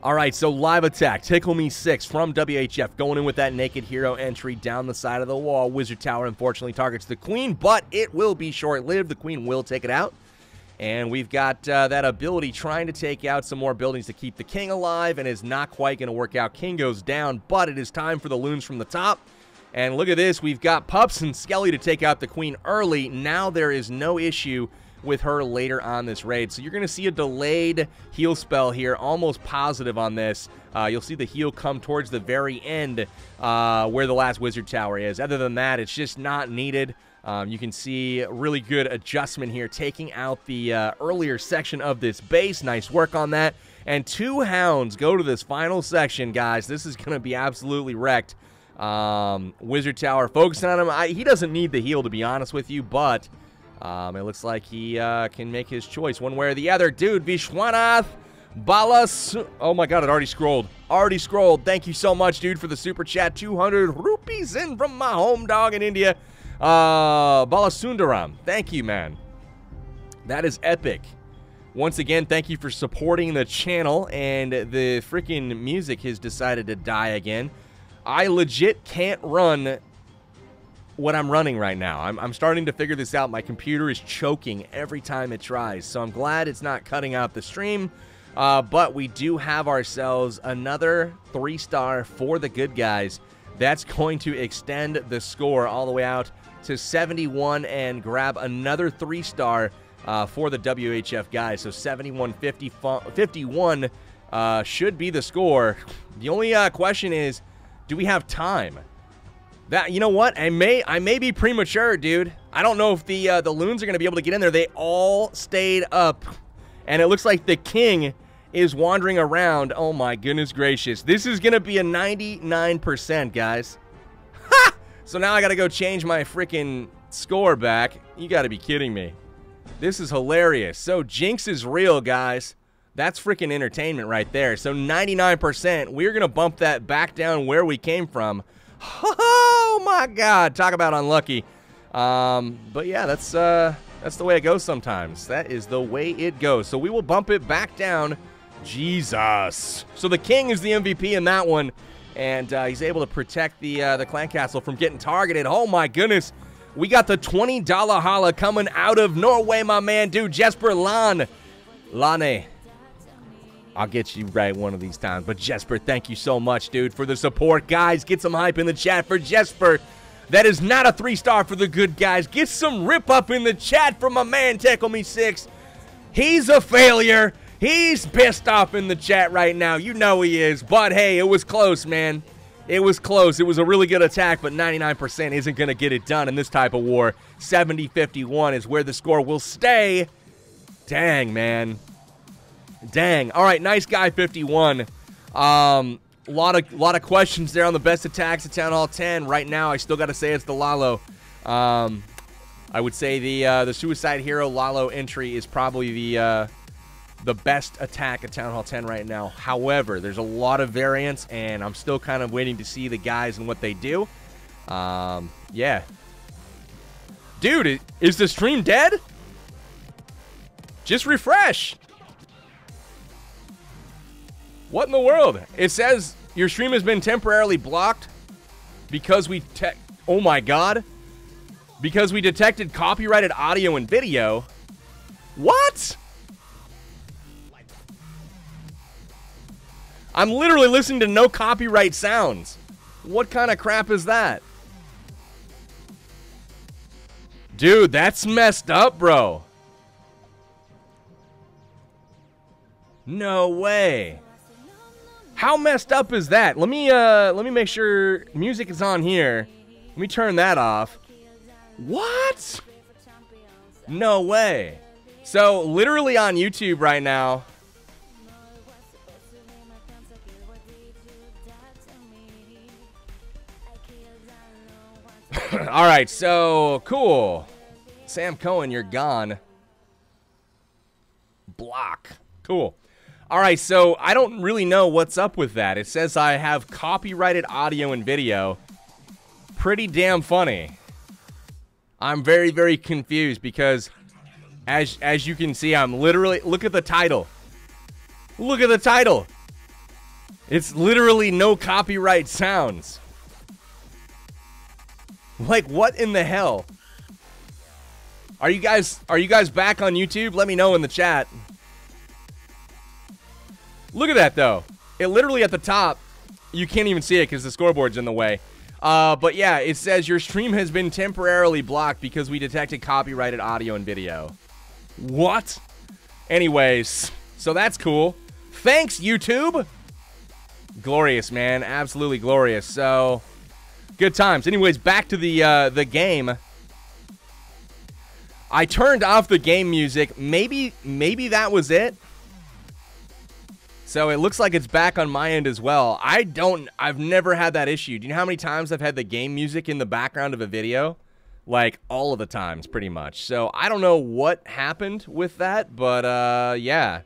All right, so live attack. Tickle Me 6 from WHF. Going in with that naked hero entry down the side of the wall. Wizard Tower unfortunately targets the queen, but it will be short-lived. The queen will take it out. And we've got that ability trying to take out some more buildings to keep the king alive, and is not quite going to work out. King goes down, but it is time for the loons from the top. And look at this. We've got Pups and Skelly to take out the queen early. Now there is no issue with her later on this raid. So you're going to see a delayed heal spell here, almost positive on this. You'll see the heal come towards the very end where the last wizard tower is. Other than that, it's just not needed. You can see really good adjustment here, taking out the earlier section of this base. Nice work on that. And 2 hounds go to this final section, guys. This is going to be absolutely wrecked. Wizard Tower focusing on him. He doesn't need the heal, to be honest with you, but it looks like he can make his choice one way or the other. Dude, Vishwanath Balas. Oh my god, it already scrolled. Already scrolled. Thank you so much, dude, for the super chat. 200 rupees in from my home dog in India. Balasundaram. Thank you, man. That is epic. Once again, thank you for supporting the channel, and the freaking music has decided to die again. I legit can't run what I'm running right now. I'm starting to figure this out. My computer is choking every time it tries, so I'm glad it's not cutting out the stream. But we do have ourselves another 3-star for the good guys. That's going to extend the score all the way out to 71 and grab another 3-star for the WHF guys. So 71-51 should be the score. The only question is, do we have time? That, you know what? I may be premature, dude. I don't know if the loons are going to be able to get in there. They all stayed up, and it looks like the king is wandering around. Oh my goodness gracious. This is going to be a 99%, guys. Ha! So now I got to go change my freaking score back. You got to be kidding me. This is hilarious. So Jinx is real, guys. That's freaking entertainment right there. So 99%. We're going to bump that back down where we came from. Oh my god. Talk about unlucky. But yeah, that's the way it goes sometimes. That is the way it goes. So we will bump it back down. Jesus. So the king is the MVP in that one, and he's able to protect the clan castle from getting targeted. Oh my goodness. We got the $20 holla coming out of Norway, my man, dude. Jesper Lane. I'll get you right one of these times. But Jesper, thank you so much, dude, for the support. Guys, get some hype in the chat for Jesper. That is not a 3-star for the good guys. Get some rip up in the chat for my man, Tickle Me 6. He's a failure. He's pissed off in the chat right now. You know he is. But, hey, it was close, man. It was close. It was a really good attack, but 99% isn't going to get it done in this type of war. 70-51 is where the score will stay. Dang, man. Dang. All right, nice guy, 51. Lot of questions there on the best attacks at Town Hall 10. Right now, I still got to say it's the Lalo. I would say the Suicide Hero Lalo entry is probably the best attack at Town Hall 10 right now. However, there's a lot of variants, and I'm still kind of waiting to see the guys and what they do. Yeah. Dude, is the stream dead? Just refresh. What in the world? It says your stream has been temporarily blocked because we oh my god. Because we detected copyrighted audio and video. What? I'm literally listening to no copyright sounds. What kind of crap is that? Dude, that's messed up, bro. No way. How messed up is that? Let me make sure music is on here. Let me turn that off. What? No way. So, literally on YouTube right now. All right, so cool. Sam Cohen, you're gone. Block. Cool. All right, so I don't really know what's up with that. It says I have copyrighted audio and video. Pretty damn funny. I'm very, very confused because as you can see, I'm literally, look at the title. Look at the title. It's literally no copyright sounds. Like, what in the hell? Are you guys back on YouTube? Let me know in the chat. Look at that, though. It literally at the top, you can't even see it because the scoreboard's in the way. But yeah, it says your stream has been temporarily blocked because we detected copyrighted audio and video. What? Anyways, so that's cool. Thanks, YouTube. Glorious, man. Absolutely glorious. So, good times. Anyways, back to the game. I turned off the game music. Maybe that was it. So it looks like it's back on my end as well. I've never had that issue. Do you know how many times I've had the game music in the background of a video? Like, all of the times, pretty much. So I don't know what happened with that, but yeah.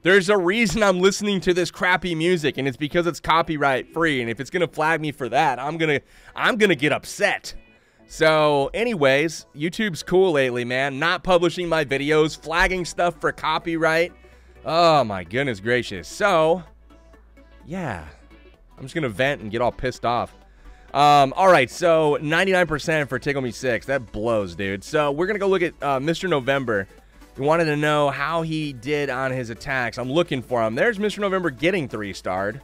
There's a reason I'm listening to this crappy music, and it's because it's copyright free. And if it's gonna flag me for that, I'm gonna get upset. So, anyways, YouTube's cool lately, man. Not publishing my videos, flagging stuff for copyright. Oh my goodness gracious. So, yeah. I'm just gonna vent and get all pissed off. Alright, so 99% for Tickle Me 6. That blows, dude. So, we're gonna go look at Mr. November. We wanted to know how he did on his attacks. I'm looking for him. There's Mr. November getting 3-starred.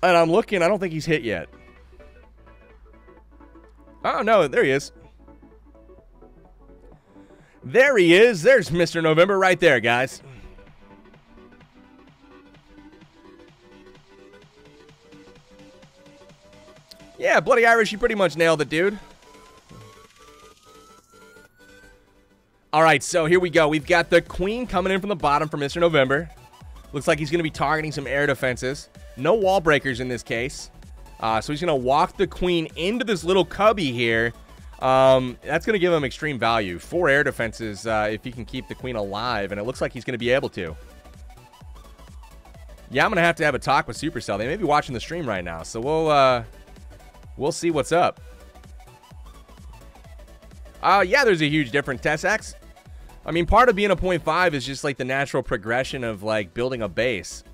And I'm looking, I don't think he's hit yet. Oh, no, there he is. There he is. There's Mr. November right there, guys. Yeah, Bloody Irish, you pretty much nailed it, dude. All right, so here we go. We've got the Queen coming in from the bottom for Mr. November. Looks like he's going to be targeting some air defenses. No wall breakers in this case. So he's going to walk the Queen into this little cubby here. That's going to give him extreme value. 4 air defenses if he can keep the Queen alive, and it looks like he's going to be able to. Yeah, I'm going to have a talk with Supercell. They may be watching the stream right now, so we'll see what's up. Yeah, there's a huge difference, Tessex. I mean, part of being a 0.5 is just like the natural progression of like building a base.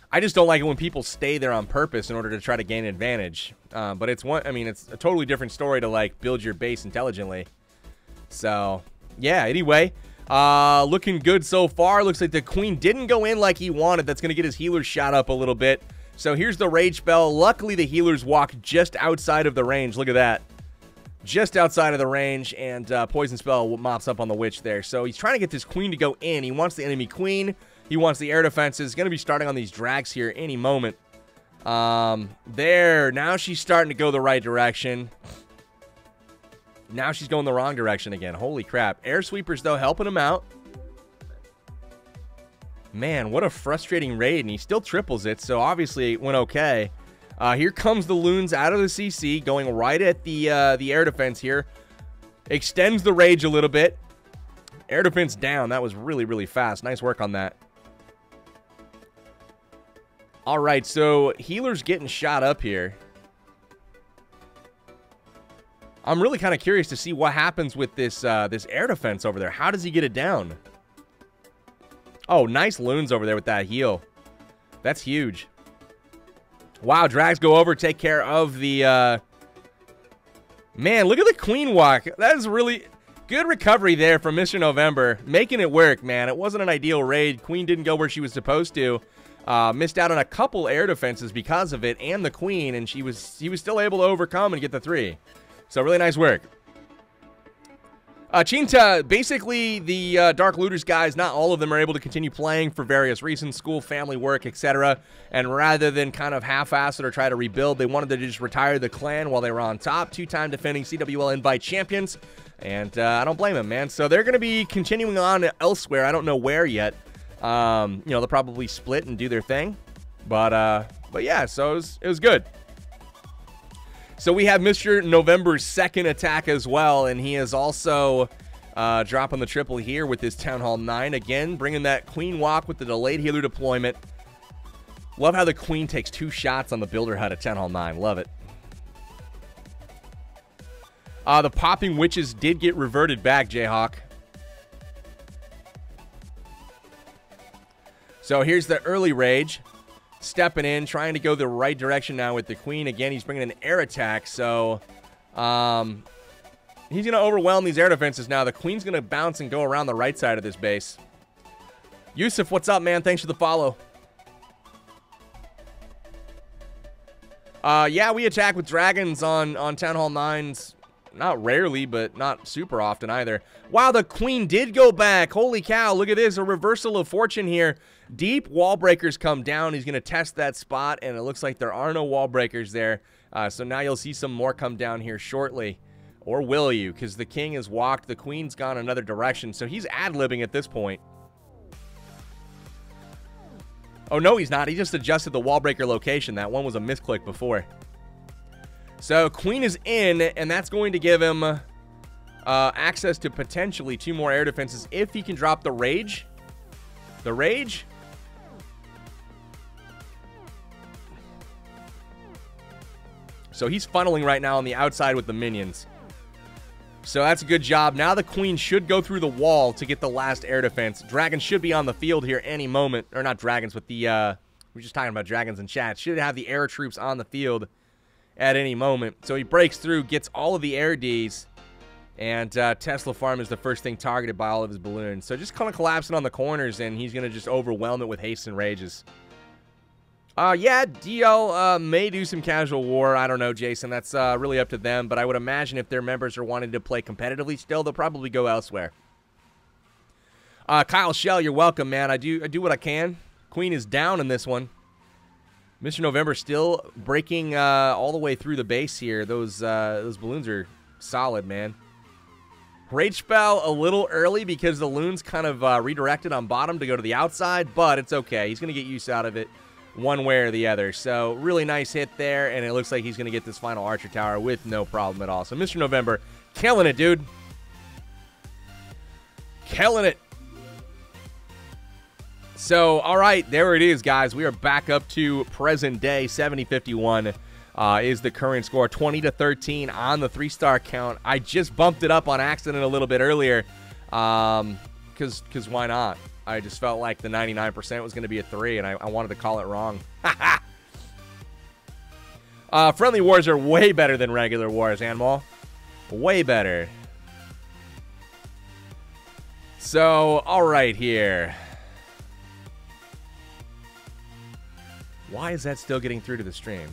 I just don't like it when people stay there on purpose in order to try to gain an advantage. But it's it's a totally different story to like build your base intelligently. So, yeah, anyway, looking good so far. Looks like the Queen didn't go in like he wanted. That's going to get his healers shot up a little bit. So here's the Rage Spell. Luckily, the healers walk just outside of the range. Look at that. Just outside of the range, and Poison Spell mops up on the Witch there. So he's trying to get this Queen to go in. He wants the enemy Queen. He wants the air defenses. Going to be starting on these drags here any moment. There. Now she's starting to go the right direction. Now she's going the wrong direction again. Holy crap. Air Sweepers, though, helping him out. Man, what a frustrating raid, and he still triples it, so obviously it went okay. Here comes the Loons out of the CC, going right at the air defense here. Extends the rage a little bit. Air defense down. That was really, really fast. Nice work on that. All right, so healer's getting shot up here. I'm really kind of curious to see what happens with this this air defense over there. How does he get it down? Oh, nice Loons over there with that heal. That's huge. Wow, drags go over, take care of the, man, look at the Queen walk. That is really good recovery there from Mr. November. Making it work, man. It wasn't an ideal raid. Queen didn't go where she was supposed to. Missed out on a couple air defenses because of it, and the Queen, and he was still able to overcome and get the 3. So really nice work. Chinta, basically the Dark Looters guys, not all of them are able to continue playing for various reasons, school, family, work, etc. And rather than kind of half-ass it or try to rebuild, they wanted to just retire the clan while they were on top. 2-time defending CWL Invite champions. And I don't blame them, man. So they're going to be continuing on elsewhere. I don't know where yet. You know, they'll probably split and do their thing. But yeah, so it was good. So we have Mr. November's second attack as well, and he is also dropping the triple here with his Town Hall 9. Again, bringing that Queen Walk with the delayed healer deployment. Love how the Queen takes 2 shots on the Builder Hut at Town Hall 9. Love it. The Popping Witches did get reverted back, Jayhawk. So here's the early Rage. Stepping in, trying to go the right direction now with the Queen. Again, he's bringing an air attack, so he's going to overwhelm these air defenses now. The Queen's going to bounce and go around the right side of this base. Yusuf, what's up, man? Thanks for the follow. Yeah, we attack with dragons on Town Hall 9s. Not rarely, but not super often either. Wow, the Queen did go back. Holy cow, look at this. A reversal of fortune here. Deep wall breakers come down. He's going to test that spot, and it looks like there are no wall breakers there. So now you'll see some more come down here shortly. Or will you? Because the King has walked. The Queen's gone another direction. So he's ad-libbing at this point. Oh, no, he's not. He just adjusted the wall breaker location. That one was a misclick before. So Queen is in, and that's going to give him access to potentially 2 more air defenses if he can drop the Rage. The Rage? So he's funneling right now on the outside with the minions. So that's a good job. Now the Queen should go through the wall to get the last air defense. Dragons should be on the field here any moment. Or not dragons, but the... we're just talking about dragons in chat. Should have the air troops on the field at any moment. So he breaks through, gets all of the air Ds, and Tesla Farm is the first thing targeted by all of his balloons. So just kind of collapsing on the corners, and he's going to just overwhelm it with haste and rages. Yeah, DL may do some casual war. I don't know, Jason. That's really up to them, but I would imagine if their members are wanting to play competitively still, they'll probably go elsewhere. Kyle Shell, you're welcome, man. I do what I can. Queen is down in this one. Mr. November still breaking all the way through the base here. Those balloons are solid, man. Rage spell a little early because the loon's kind of redirected on bottom to go to the outside, but it's okay. He's going to get use out of it one way or the other. So really nice hit there, and it looks like he's going to get this final Archer Tower with no problem at all. So Mr. November, killing it, dude. Killing it. So, all right, there it is, guys. We are back up to present day. 70-51 is the current score. 20-13 on the 3-star count. I just bumped it up on accident a little bit earlier because why not? I just felt like the 99% was going to be a 3, and I wanted to call it wrong. Friendly wars are way better than regular wars, Animal. Way better. So, all right here. Why is that still getting through to the stream?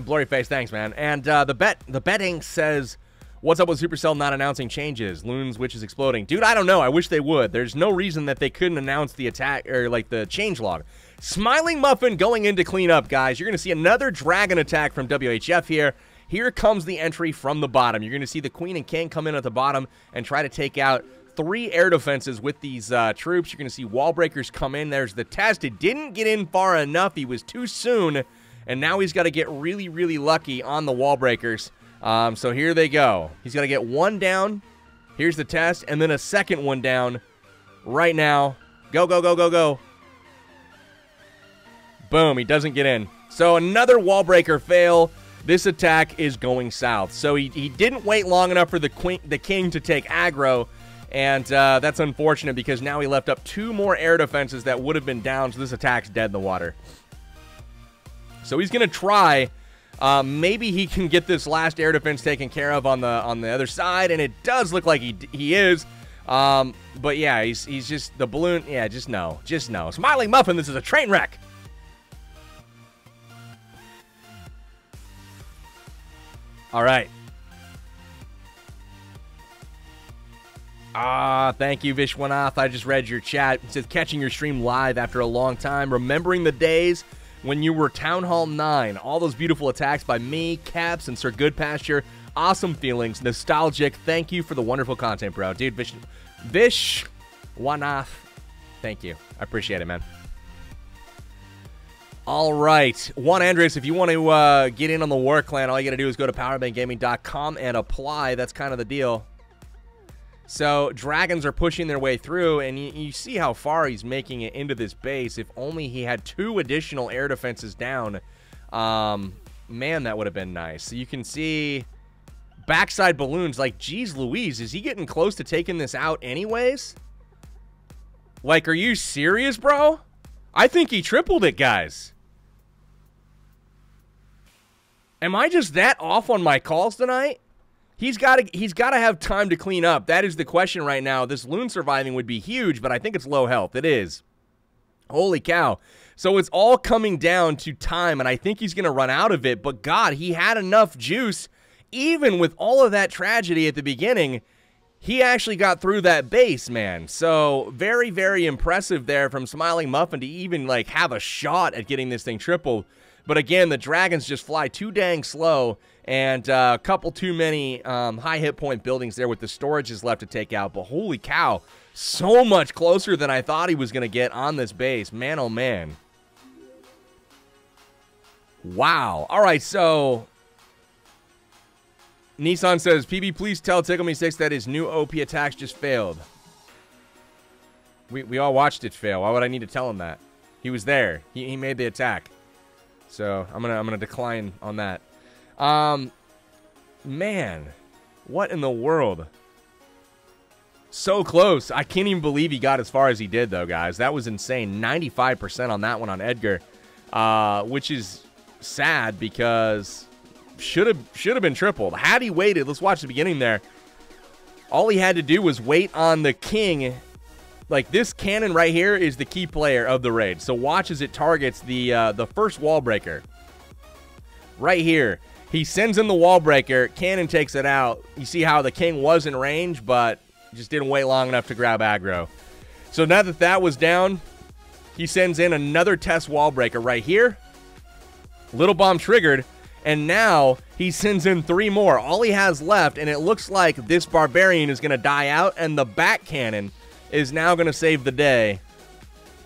Blurry face, thanks, man. And the betting says, what's up with Supercell not announcing changes? Loons, Witches exploding. Dude, I don't know. I wish they would. There's no reason that they couldn't announce the attack, or like the change log. Smiling Muffin going in to clean up, guys. You're going to see another dragon attack from WHF here. Here comes the entry from the bottom. You're going to see the Queen and King come in at the bottom and try to take out 3 air defenses with these troops. You're going to see wall breakers come in. There's the test. It didn't get in far enough. He was too soon, and now he's got to get really, really lucky on the wall breakers. So here they go. He's got to get 1 down. Here's the test, and then a second one down right now. Go, go, go, go, go. Boom, he doesn't get in. So another wall breaker fail. This attack is going south. So he didn't wait long enough for the King to take aggro. And that's unfortunate because now he left up 2 more air defenses that would have been down, so this attack's dead in the water. So he's going to try. Maybe he can get this last air defense taken care of on the other side, and it does look like he is. But yeah, he's just the balloon. Yeah, just no. Just no. Smiling Muffin, this is a train wreck. All right. Ah, thank you, Vishwanath. I just read your chat. It says, catching your stream live after a long time. Remembering the days when you were Town Hall 9. All those beautiful attacks by me, Caps, and Sir Goodpasture. Awesome feelings. Nostalgic. Thank you for the wonderful content, bro. Dude, Vishwanath. Thank you. I appreciate it, man. All right. Juan Andres, if you want to get in on the War Clan, all you got to do is go to powerbanggaming.com and apply. That's kind of the deal. So, dragons are pushing their way through, and you see how far he's making it into this base. If only he had 2 additional air defenses down, man, that would have been nice. So, you can see backside balloons. Like, geez Louise, is he getting close to taking this out anyways? Like, are you serious, bro? I think he tripled it, guys. Am I just that off on my calls tonight? He's got to have time to clean up. That is the question right now. This loon surviving would be huge, but I think it's low health. It is. Holy cow. So it's all coming down to time, and I think he's going to run out of it. But God, he had enough juice. Even with all of that tragedy at the beginning, he actually got through that base, man. So very, very impressive there from Smiling Muffin to even like have a shot at getting this thing tripled. But again, the dragons just fly too dang slow, and a couple too many high hit point buildings there with the storages left to take out. But holy cow, so much closer than I thought he was going to get on this base. Man, oh man. Wow. All right, so Nissan says, PB, please tell Tickle Me 6 that his new OP attacks just failed. We all watched it fail. Why would I need to tell him that? He was there. He made the attack. So I'm gonna decline on that. Man, what in the world? So close. I can't even believe he got as far as he did, though, guys. That was insane. 95% on that one on Edgar, which is sad because should have been tripled. Had he waited, let's watch the beginning there. All he had to do was wait on the king. Like, this cannon right here is the key player of the raid. So watch as it targets the first wall breaker. Right here. He sends in the wall breaker. Cannon takes it out. You see how the king was in range, but just didn't wait long enough to grab aggro. So now that that was down, he sends in another test wall breaker right here. Little bomb triggered. And now he sends in 3 more. All he has left, and it looks like this barbarian is going to die out, and the back cannon is now going to save the day.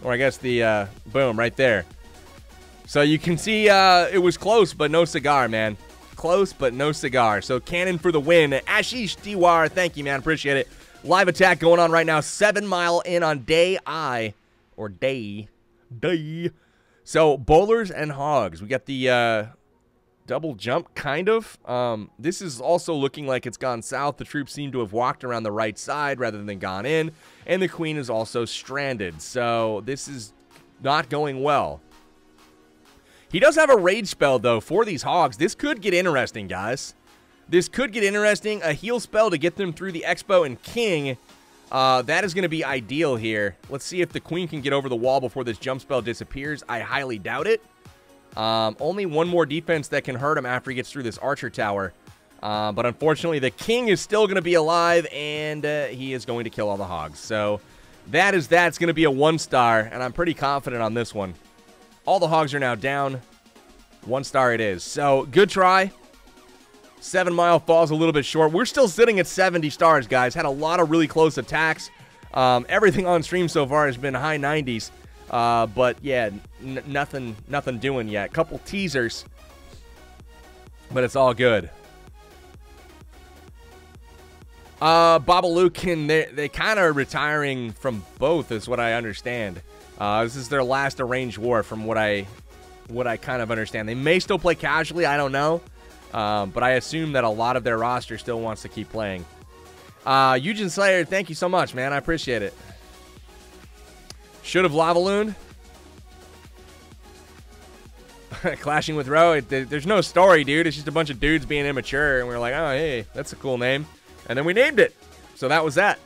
Or I guess the, boom, right there. So you can see it was close, but no cigar, man. Close, but no cigar. So cannon for the win. Ashish Diwar, thank you, man. Appreciate it. Live attack going on right now. 7 Mile in on day I. Or day. So bowlers and hogs. We got the double jump, kind of. This is also looking like it's gone south. The troops seem to have walked around the right side rather than gone in. And the queen is also stranded. So this is not going well. He does have a rage spell, though, for these hogs. This could get interesting, guys. This could get interesting. A heal spell to get them through the Expo and King. That is going to be ideal here. Let's see if the queen can get over the wall before this jump spell disappears. I highly doubt it. Only one more defense that can hurt him after he gets through this archer tower. But unfortunately, the king is still going to be alive, and he is going to kill all the hogs. So that is that. It's going to be a 1-star, and I'm pretty confident on this one. All the hogs are now down. 1-star it is. So good try. 7 Mile falls a little bit short. We're still sitting at 70 stars, guys. Had a lot of really close attacks. Everything on stream so far has been high 90s. But yeah, nothing doing yet. Couple teasers, but it's all good. Babalukin, they kind of retiring from both, is what I understand. This is their last arranged war, from what I kind of understand. They may still play casually, I don't know, but I assume that a lot of their roster still wants to keep playing. Eugen Slayer, thank you so much, man. I appreciate it. Should have Lavaloon. Clashing with Ro. There's no story, dude. It's just a bunch of dudes being immature, and we're like, oh, hey, that's a cool name. And then we named it. So that was that.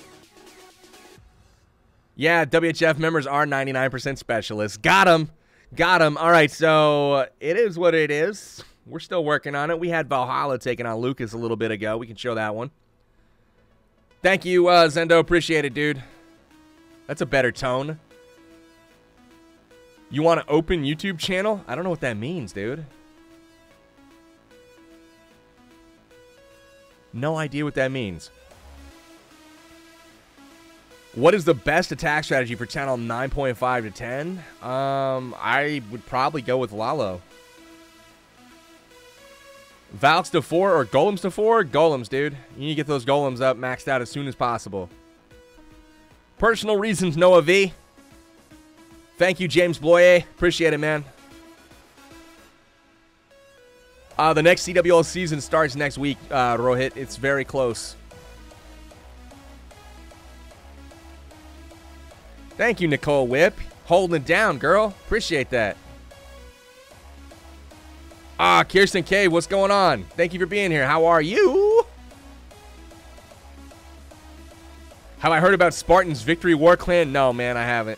Yeah, WHF members are 99% specialists. Got him. Got him. All right, so it is what it is. We're still working on it. We had Valhalla taking on Lucas a little bit ago. We can show that one. Thank you, Zendo. Appreciate it, dude. That's a better tone. You want to open YouTube channel? I don't know what that means, dude. No idea what that means. What is the best attack strategy for channel 9.5 to 10? I would probably go with Lalo. Valks to 4 or Golems to 4? Golems, dude. You need to get those Golems up maxed out as soon as possible. Personal reasons, Noah V. Thank you, James Bloyer. Appreciate it, man. The next CWL season starts next week, Rohit. It's very close. Thank you, Nicole Whip. Holding it down, girl. Appreciate that. Kirsten K, what's going on? Thank you for being here. How are you? Have I heard about Spartan's Victory War Clan? No, man, I haven't.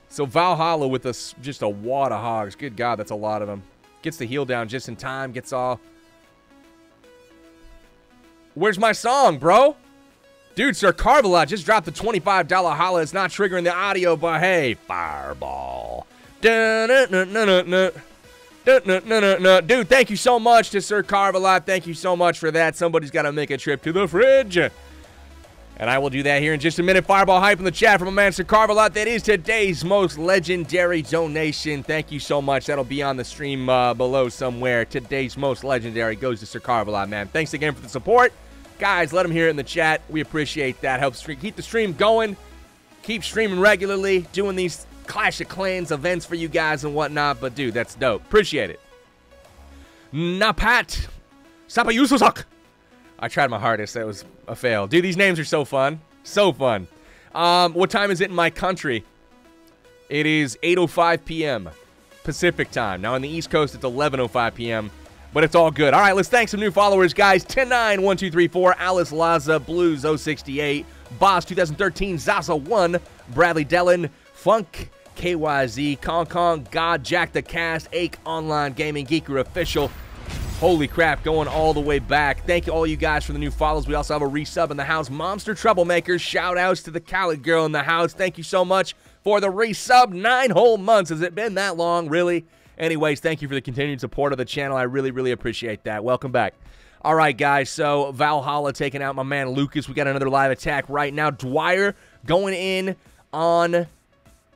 So Valhalla with just a wad of hogs. Good God, that's a lot of them. Gets the heal down just in time. Gets all... Where's my song, bro? Dude, Sir Carvelot just dropped the $25 holla. It's not triggering the audio, but hey, fireball. Dude, thank you so much to Sir Carvelot. Thank you so much for that. Somebody's got to make a trip to the fridge. And I will do that here in just a minute. Fireball hype in the chat from my man Sir Carvelot. That is today's most legendary donation. Thank you so much. That'll be on the stream below somewhere. Today's most legendary goes to Sir Carvelot, man. Thanks again for the support. Guys, let him hear it in the chat. We appreciate that. Helps keep the stream going. Keep streaming regularly. Doing these Clash of Clans events for you guys and whatnot. But, dude, that's dope. Appreciate it. Napat. Sapayususak. I tried my hardest. That was a fail. Dude, these names are so fun. So fun. What time is it in my country? It is 8:05 p.m. Pacific time. Now, on the East Coast, it's 11:05 p.m., but it's all good. All right, let's thank some new followers, guys. 1091234, Alice Laza, Blues 068, Boss 2013, Zaza 1, Bradley Dellin, Funk, KYZ, Kong Kong, God, Jack the Cast, Ake Online Gaming, Geeker Official. Holy crap, going all the way back. Thank you all you guys for the new follows. We also have a resub in the house. Monster Troublemakers, shout-outs to the Khaled girl in the house. Thank you so much for the resub. 9 whole months. Has it been that long, really? Anyways, thank you for the continued support of the channel. I really, really appreciate that. Welcome back. All right, guys, so Valhalla taking out my man Lucas. We got another live attack right now. Dwyer going in on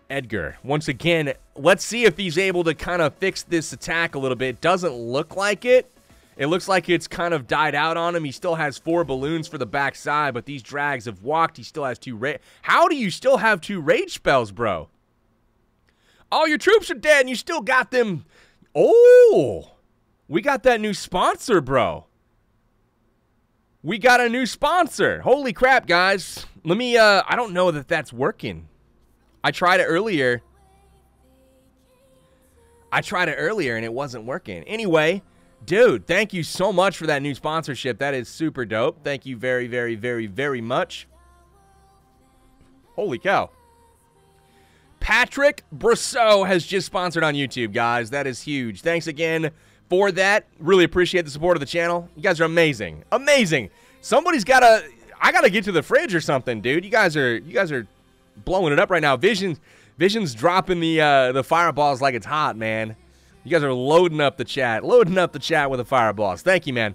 Edgar. Once again, let's see if he's able to kind of fix this attack a little bit. Doesn't look like it. It looks like it's kind of died out on him. He still has 4 balloons for the backside, but these drags have walked. He still has 2 rage. How do you still have 2 rage spells, bro? All your troops are dead and you still got them. Oh, we got that new sponsor, bro. We got a new sponsor. Holy crap, guys. Let me, I don't know that that's working. I tried it earlier. And it wasn't working. Anyway, dude, thank you so much for that new sponsorship. That is super dope. Thank you very, very, very, very much. Holy cow. Patrick Brousseau has just sponsored on YouTube, guys. That is huge. Thanks again for that. Really appreciate the support of the channel. You guys are amazing. Amazing. Somebody's got to... I got to get to the fridge or something, dude. You guys are blowing it up right now. Vision's dropping the fireballs like it's hot, man. You guys are loading up the chat. Loading up the chat with the fireballs. Thank you, man.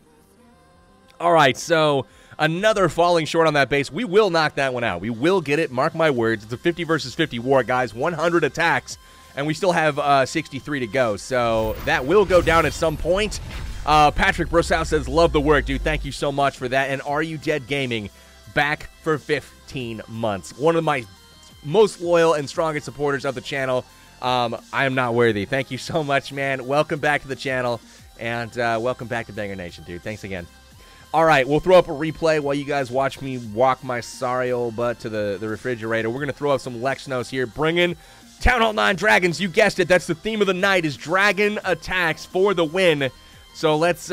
All right, so another falling short on that base. We will knock that one out. We will get it. Mark my words. It's a 50 versus 50 war, guys. 100 attacks, and we still have 63 to go. So that will go down at some point. Patrick Brousseau says, love the work, dude. Thank you so much for that. And Are You Dead Gaming, back for 15 months. One of my most loyal and strongest supporters of the channel. I am not worthy. Thank you so much, man. Welcome back to the channel, and welcome back to Banger Nation, dude. Thanks again. All right, we'll throw up a replay while you guys watch me walk my sorry old butt to the refrigerator. We're going to throw up some Lexnos here, bringing Town Hall 9 Dragons. You guessed it. That's the theme of the night, is Dragon Attacks for the win. So let's,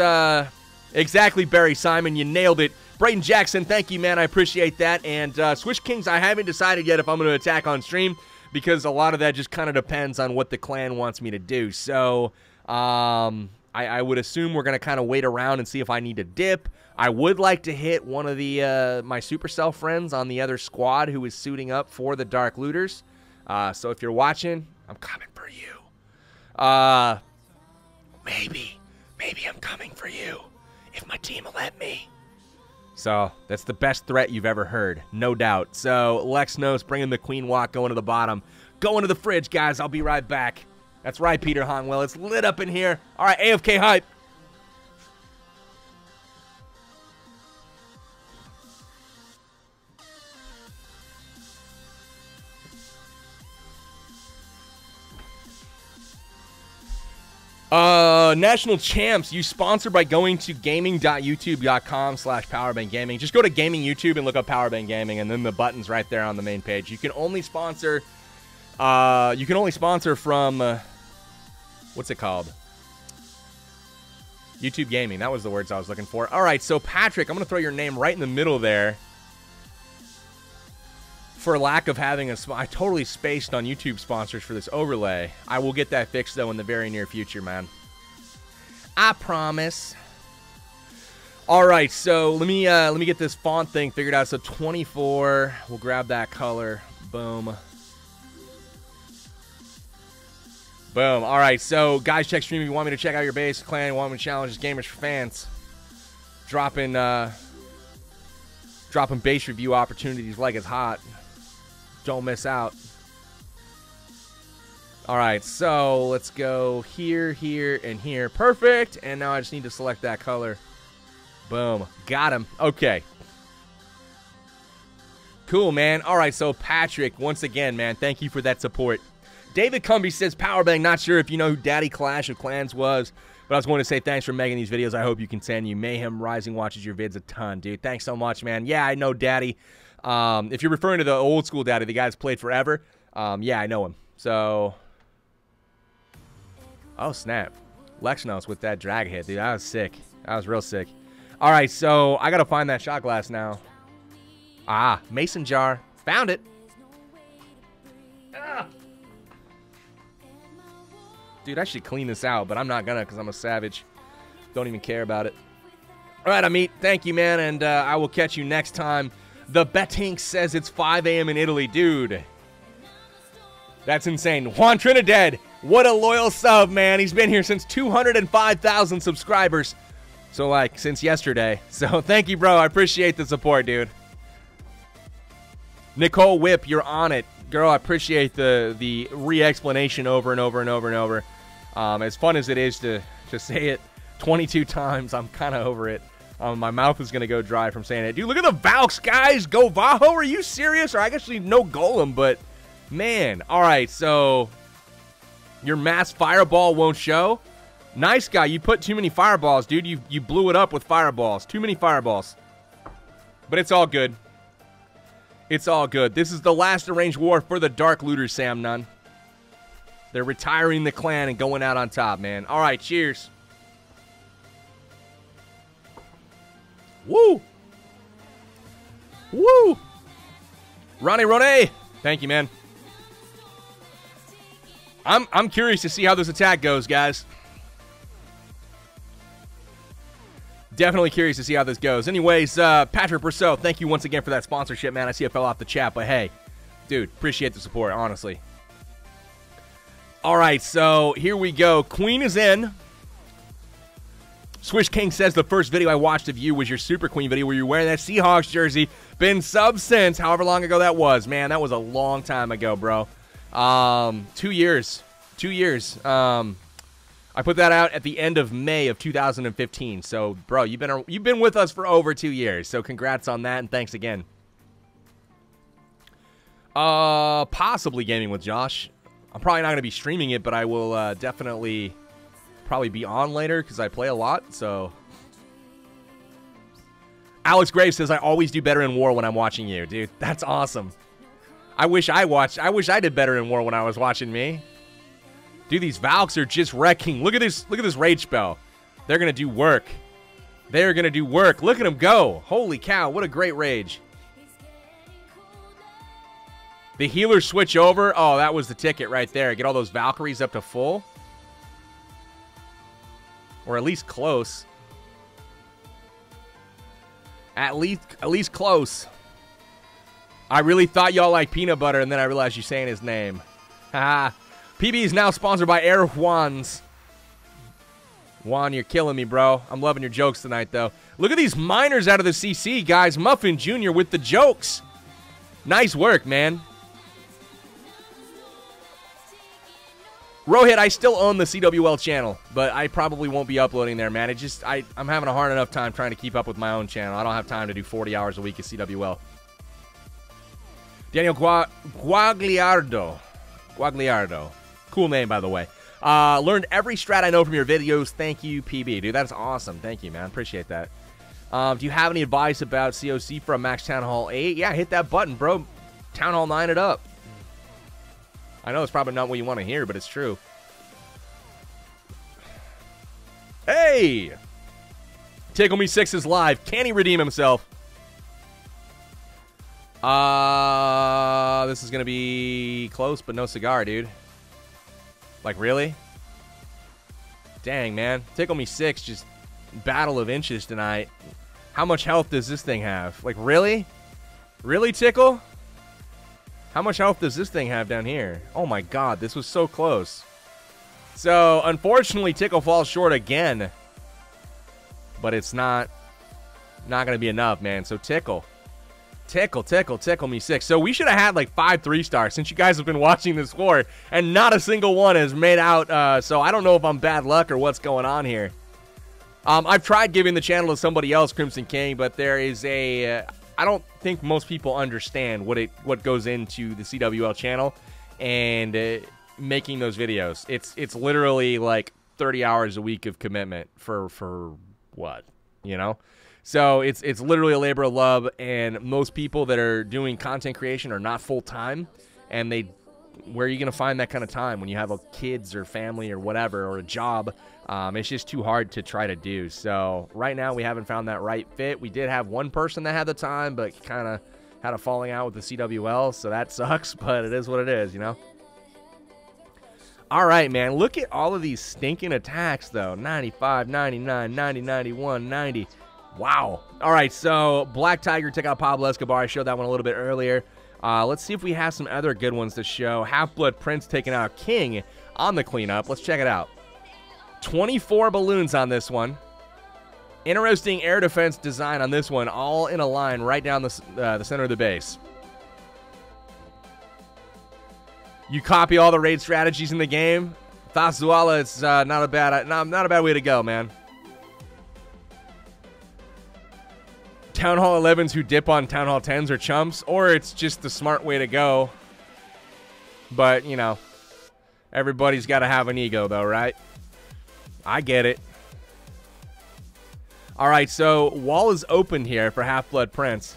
exactly, Barry Simon, you nailed it. Brayden Jackson, thank you, man. I appreciate that. And Swish Kings, I haven't decided yet if I'm going to attack on stream, because a lot of that just kind of depends on what the clan wants me to do. So I would assume we're going to kind of wait around and see if I need to dip, I would like to hit one of the my Supercell friends on the other squad who is suiting up for the Dark Looters. So if you're watching, I'm coming for you. Maybe I'm coming for you if my team will let me. So that's the best threat you've ever heard, no doubt. So Lex knows, bringing the Queen Walk, going to the bottom. Going to the fridge, guys. I'll be right back. That's right, Peter Honwell. It's lit up in here. All right, AFK hype. National Champs, you sponsor by going to gaming.youtube.com/Powerbang Gaming. Just go to Gaming YouTube and look up Powerbang Gaming, and then the button's right there on the main page. You can only sponsor, from, what's it called? YouTube Gaming. That was the words I was looking for. All right, so Patrick, I'm going to throw your name right in the middle there. For lack of having I totally spaced on YouTube sponsors for this overlay. I will get that fixed, though, in the very near future, man. I promise. All right, so let me get this font thing figured out. So 24, we'll grab that color. Boom. Boom. All right, so guys, check stream if you want me to check out your base clan. You want me to challenge gamers for fans. Dropping base review opportunities like it's hot. Don't miss out. All right, so let's go here, here, and here. Perfect. And now I just need to select that color. Boom. Got him. Okay. Cool, man. All right, so Patrick, once again, man, thank you for that support. David Cumby says, Powerbang, not sure if you know who Daddy Clash of Clans was, but I was going to say thanks for making these videos. I hope you continue. Mayhem Rising watches your vids a ton, dude. Thanks so much, man. Yeah, I know Daddy. If you're referring to the old school Daddy, the guy that's played forever, yeah, I know him. So, oh, snap. Lex knows with that drag hit, dude. I was sick. I was real sick. All right, so I got to find that shot glass now. Ah, mason jar. Found it. Ah. Dude, I should clean this out, but I'm not gonna because I'm a savage. Don't even care about it. All right, Amit, thank you, man, and I will catch you next time. The Betink says it's 5 a.m. in Italy. Dude, that's insane. Juan Trinidad, what a loyal sub, man. He's been here since 205,000 subscribers. So, like, since yesterday. So, thank you, bro. I appreciate the support, dude. Nicole Whip, you're on it. Girl, I appreciate the re-explanation over and over and over and over. As fun as it is to say it 22 times, I'm kind of over it. My mouth is going to go dry from saying it. Dude, look at the Valks, guys. Go Vaho. Are you serious? Or I actually no Golem, but man. All right, so your mass fireball won't show. Nice guy. You put too many fireballs, dude. You blew it up with fireballs. Too many fireballs. But it's all good. It's all good. This is the last arranged war for the Dark Looters, Sam Nunn. They're retiring the clan and going out on top, man. All right, cheers. Woo! Woo! Ronnie Ronnie! Thank you, man. I'm curious to see how this attack goes, guys. Definitely curious to see how this goes. Anyways, Patrick Brousseau, thank you once again for that sponsorship, man. I see I fell off the chat, but hey, dude, appreciate the support, honestly. All right, so here we go. Queen is in. Swish King says the first video I watched of you was your Super Queen video where you were wearing that Seahawks jersey. Been sub since, however long ago that was. Man, that was a long time ago, bro. 2 years. 2 years. I put that out at the end of May of 2015. So, bro, you've been with us for over 2 years. So, congrats on that, and thanks again. Possibly gaming with Josh. I'm probably not going to be streaming it, but I will definitely probably be on later because I play a lot. So, Alex Graves says I always do better in war when I'm watching you, dude. That's awesome. I wish I did better in war when I was watching me. Dude, these Valks are just wrecking. Look at this rage spell. They're gonna do work. They're gonna do work. Look at them go. Holy cow, what a great rage. The healers switch over. Oh, that was the ticket right there. Get all those Valkyries up to full. Or at least close. At least close. I really thought y'all liked peanut butter, and then I realized you're saying his name. Haha. PB is now sponsored by Air Juan's. Juan, you're killing me, bro. I'm loving your jokes tonight, though. Look at these miners out of the CC, guys. Muffin Jr. with the jokes. Nice work, man. Rohit, I still own the CWL channel, but I probably won't be uploading there, man. I'm having a hard enough time trying to keep up with my own channel. I don't have time to do 40 hours a week at CWL. Daniel Guagliardo. Cool name, by the way. Learned every strat I know from your videos. Thank you, PB. Dude, that's awesome. Thank you, man. Appreciate that. Do you have any advice about COC from Max Town Hall 8? Yeah, hit that button, bro. Town Hall 9 it up. I know it's probably not what you want to hear, but it's true. Hey! Tickle Me 6 is live. Can he redeem himself? This is going to be close, but no cigar, dude. Like, really? Dang, man. Tickle Me 6, just battle of inches tonight. How much health does this thing have? Like, really? Really, Tickle? How much health does this thing have down here? Oh my god, this was so close. So, unfortunately, Tickle falls short again. But it's not going to be enough, man. So, Tickle Me 6. So, we should have had like 5 3-stars since you guys have been watching this war. And not a single one has made out. So, I don't know if I'm bad luck or what's going on here. I've tried giving the channel to somebody else, Crimson King, but there is a... I don't think most people understand what goes into the CWL channel and making those videos. It's literally like 30 hours a week of commitment for what, you know? So it's literally a labor of love, and most people that are doing content creation are not full time, and where are you going to find that kind of time when you have kids or family or whatever or a job? It's just too hard to try to do. So right now we haven't found that right fit. We did have one person that had the time, but kind of had a falling out with the CWL, so that sucks, but it is what it is, you know? All right, man. Look at all of these stinking attacks, though. 95, 99, 90, 91, 90. Wow. All right, so Black Tiger took out Pablo Escobar. I showed that one a little bit earlier. Let's see if we have some other good ones to show. Half-Blood Prince taking out King on the cleanup. Let's check it out. 24 balloons on this one. Interesting air defense design on this one, all in a line right down the center of the base. You copy all the raid strategies in the game. Thasuala, it's not a bad way to go, man. Town Hall 11s who dip on Town Hall 10s are chumps, or it's just the smart way to go. But, you know, everybody's got to have an ego, though, right? I get it. All right, so wall is open here for Half-Blood Prince.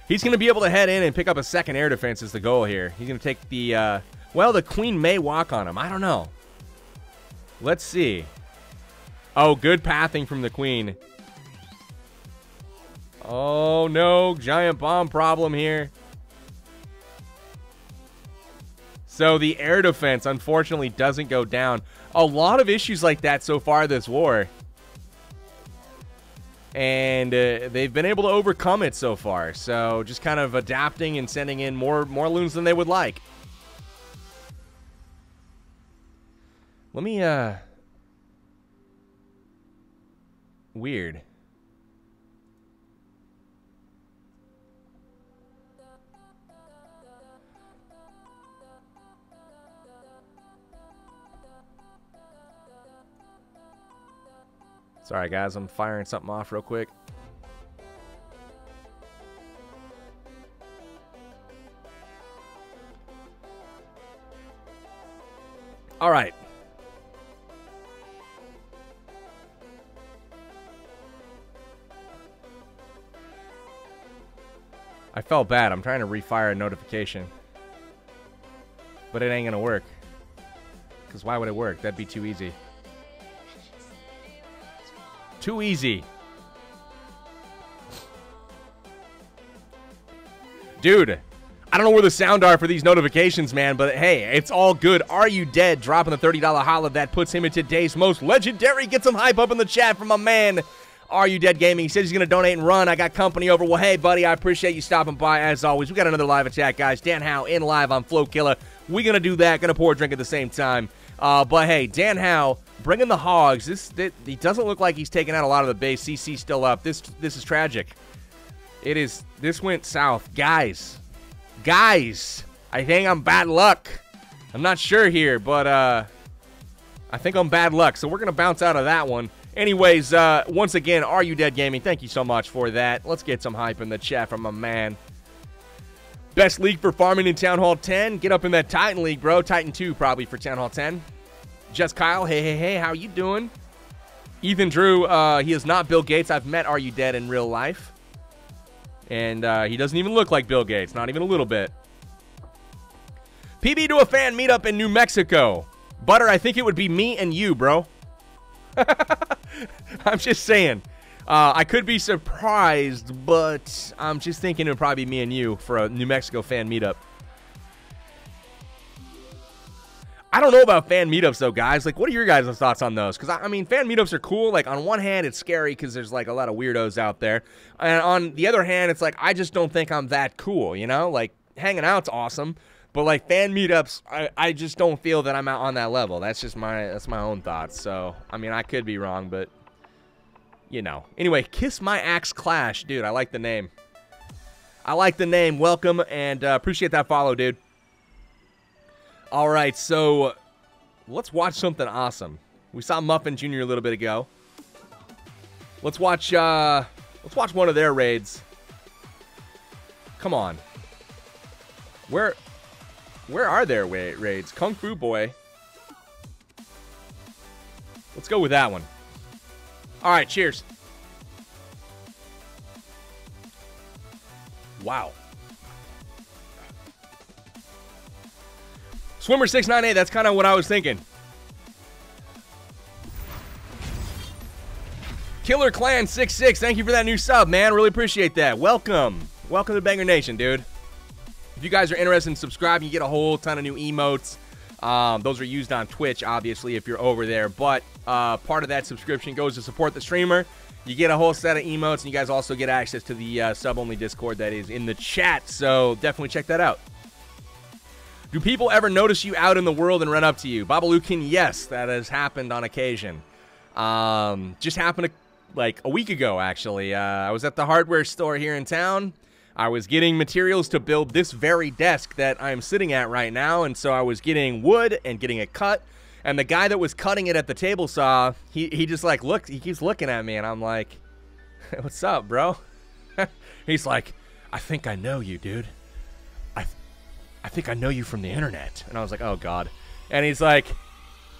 He's going to be able to head in and pick up a second air defense is the goal here. He's going to take the, well, the Queen may walk on him. I don't know. Let's see. Oh, good pathing from the Queen. Oh, no. Giant bomb problem here. So the air defense, unfortunately, doesn't go down. A lot of issues like that so far this war. And they've been able to overcome it so far. So just kind of adapting and sending in more loons than they would like. Let me, weird. Sorry, guys. I'm firing something off real quick. All right. I felt bad. I'm trying to refire a notification. But it ain't gonna work. Because why would it work? That'd be too easy. Too easy. Dude, I don't know where the sound are for these notifications, man, but hey, it's all good. Are You Dead? Dropping the $30 holla that puts him in today's most legendary. Get some hype up in the chat from my man, Are You Dead Gaming? He said he's going to donate and run. I got company over. Well, hey, buddy, I appreciate you stopping by as always. We got another live attack, guys. Dan Howe in live on Flow Killer. We're going to do that. Going to pour a drink at the same time. But, hey, Dan Howe bringing the hogs. He doesn't look like he's taking out a lot of the base. CC still up. This is tragic. It is. This went south. Guys, I think I'm bad luck. I'm not sure here, but I think I'm bad luck. So we're going to bounce out of that one. Anyways, once again, Are You Dead Gaming? Thank you so much for that. Let's get some hype in the chat from my man. Best league for farming in Town Hall 10. Get up in that Titan League, bro. Titan 2 probably for Town Hall 10. Just Kyle, hey, how you doing? Ethan Drew, he is not Bill Gates. I've met Are You Dead in real life. And he doesn't even look like Bill Gates, not even a little bit. PB to a fan meetup in New Mexico. Butter, I think it would be me and you, bro. I'm just saying. I could be surprised, but I'm just thinking it would probably be me and you for a New Mexico fan meetup. I don't know about fan meetups, though, guys. Like, what are your guys' thoughts on those? Because, I mean, fan meetups are cool. Like, on one hand, it's scary because there's, like, a lot of weirdos out there. And on the other hand, it's like, I just don't think I'm that cool, you know? Like, hanging out's awesome. But, like, fan meetups, I just don't feel that I'm out on that level. That's just my own thoughts. So, I mean, I could be wrong, but, you know. Anyway, Kiss My Axe Clash. Dude, I like the name. I like the name. Welcome, and appreciate that follow, dude. All right, so let's watch something awesome. We saw Muffin Jr. a little bit ago. Let's watch one of their raids. Come on. Where are their raids? Kung Fu Boy. Let's go with that one. All right, cheers. Wow. Swimmer 698, that's kind of what I was thinking. Killer Clan 66, thank you for that new sub, man. Really appreciate that. Welcome. Welcome to Banger Nation, dude. If you guys are interested in subscribing, you get a whole ton of new emotes. Those are used on Twitch, obviously, if you're over there. But part of that subscription goes to support the streamer. You get a whole set of emotes, and you guys also get access to the sub-only Discord that is in the chat. So definitely check that out. Do people ever notice you out in the world and run up to you? Babalukin, yes, that has happened on occasion. Just happened like a week ago, actually. I was at the hardware store here in town. I was getting materials to build this very desk that I'm sitting at right now, and so I was getting wood and getting it cut. And the guy that was cutting it at the table saw, he just like looked, he keeps looking at me, and I'm like, what's up, bro? He's like, I think I know you, dude. I think I know you from the internet. And I was like, oh, God. And he's like,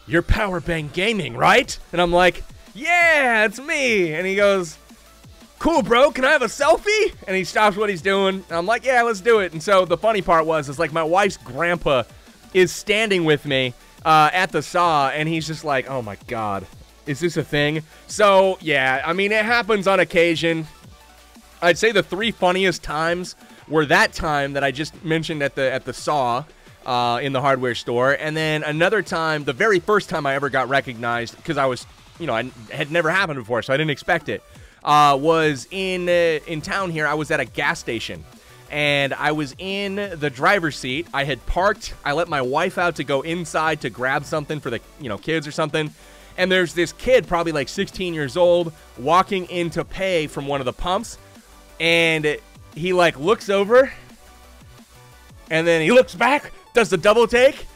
you're Powerbang Gaming, right? And I'm like, yeah, it's me. And he goes, cool, bro, can I have a selfie? And he stops what he's doing. And I'm like, yeah, let's do it. And so the funny part is like my wife's grandpa is standing with me at the saw. And he's just like, oh, my God, is this a thing? So, yeah, I mean, it happens on occasion. I'd say the 3 funniest times were that time that I just mentioned at the saw in the hardware store, and then another time, the very first time I ever got recognized, because I was, you know, it had never happened before, so I didn't expect it, was in town here. I was at a gas station, and I was in the driver's seat. I had parked. I let my wife out to go inside to grab something for the, you know, kids or something, and there's this kid, probably like 16 years old, walking in to pay from one of the pumps, and he, like, looks over, and then he looks back, does the double take,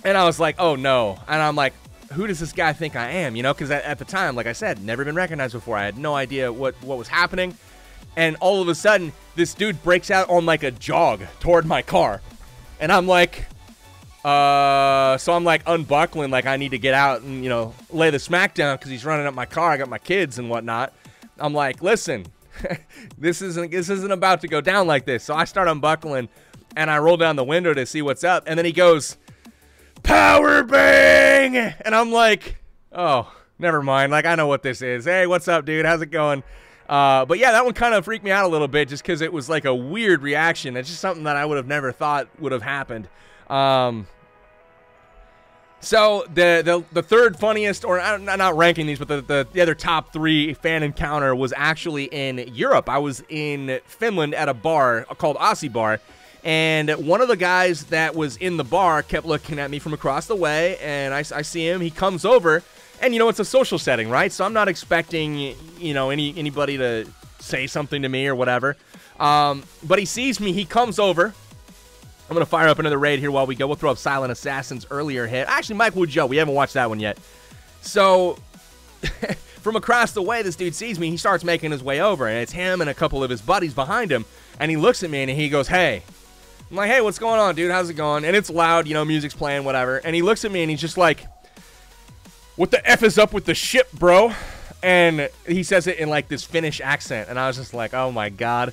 and I was like, oh, no. And I'm like, who does this guy think I am, you know? Because at the time, like I said, never been recognized before. I had no idea what was happening, and all of a sudden, this dude breaks out on, like, a jog toward my car, and I'm like, so I'm, like, unbuckling, like, I need to get out and, you know, lay the smack down because he's running up my car. I got my kids and whatnot. I'm like, listen, this isn't about to go down like this. So I start unbuckling, and I roll down the window to see what's up, and then he goes, Powerbang! And I'm like, oh, never mind. Like, I know what this is. Hey, what's up, dude? How's it going? But yeah, that one kind of freaked me out a little bit just because it was like a weird reaction. It's just something that I would have never thought would have happened. So the third funniest, or I'm not ranking these, but the other top 3 fan encounter was actually in Europe. I was in Finland at a bar called Aussie Bar, and one of the guys that was in the bar kept looking at me from across the way, and I see him. He comes over, and, you know, it's a social setting, right? So I'm not expecting, you know, anybody to say something to me or whatever. But he sees me. He comes over. I'm going to fire up another raid here while we go. We'll throw up Silent Assassin's earlier hit. Actually, Mike Wu Joe. We haven't watched that one yet. So, from across the way, this dude sees me. He starts making his way over, and it's him and a couple of his buddies behind him. And he looks at me, and he goes, hey. I'm like, hey, what's going on, dude? How's it going? And it's loud, you know, music's playing, whatever. And he looks at me, and he's just like, what the F is up with the ship, bro? And he says it in, like, this Finnish accent. And I was just like, oh, my God.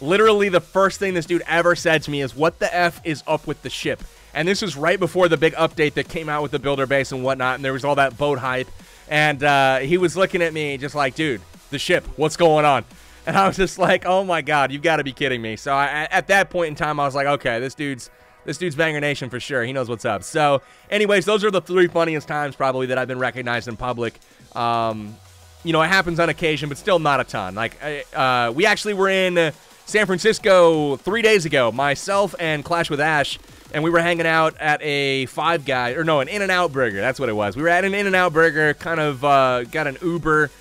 Literally, the first thing this dude ever said to me is, what the F is up with the ship? And this was right before the big update that came out with the builder base and whatnot, and there was all that boat hype. And he was looking at me just like, dude, the ship, what's going on? And I was just like, oh, my God, you've got to be kidding me. So at that point in time, I was like, okay, this dude's Banger Nation for sure. He knows what's up. So, anyways, those are the 3 funniest times probably that I've been recognized in public. You know, it happens on occasion, but still not a ton. Like, we actually were in San Francisco 3 days ago, myself and Clash with Ash, and we were hanging out at a an In-N-Out Burger. That's what it was. We were at an In-N-Out Burger, kind of got an Uber,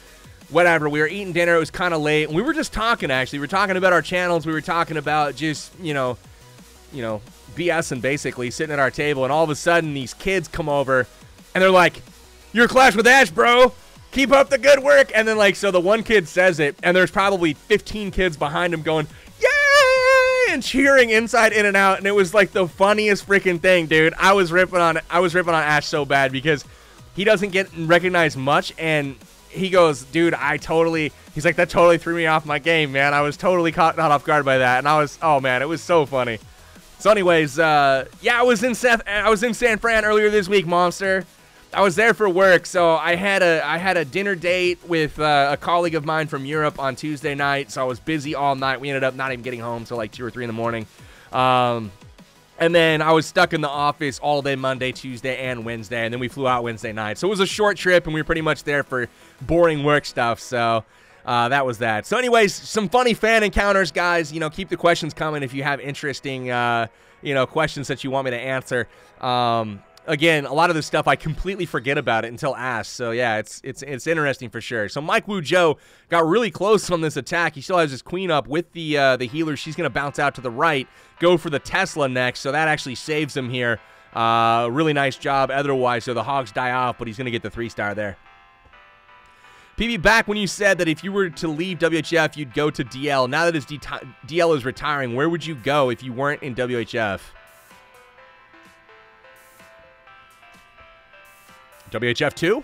whatever. We were eating dinner. It was kind of late, and we were just talking, actually. We were talking about our channels. We were talking about just, you know, BSing basically, sitting at our table, and all of a sudden, these kids come over, and they're like, you're Clash with Ash, bro. Keep up the good work. And then, like, so the one kid says it, and there's probably 15 kids behind him going, yay, and cheering inside In-N-Out, and it was like the funniest freaking thing, dude. I was ripping on Ash so bad because he doesn't get recognized much, and he goes, dude, he's like, that totally threw me off my game, man. I was totally caught off guard by that, and oh man, it was so funny. So anyways, yeah, I was in San Fran earlier this week, Monster. I was there for work, so I had a dinner date with a colleague of mine from Europe on Tuesday night, so I was busy all night. We ended up not even getting home till like 2 or 3 in the morning. And then I was stuck in the office all day Monday, Tuesday, and Wednesday, and then we flew out Wednesday night. So it was a short trip, and we were pretty much there for boring work stuff, so that was that. So anyways, some funny fan encounters, guys. You know, keep the questions coming if you have interesting, you know, questions that you want me to answer. Again, a lot of this stuff, I completely forget about it until asked. So, yeah, it's interesting for sure. So, Mike Wu Joe got really close on this attack. He still has his queen up with the healer. She's going to bounce out to the right, go for the Tesla next. So, that actually saves him here. Really nice job otherwise. So, the Hogs die off, but he's going to get the 3-star there. PB, back when you said that if you were to leave WHF, you'd go to DL. Now that his DL is retiring, where would you go if you weren't in WHF? WHF 2?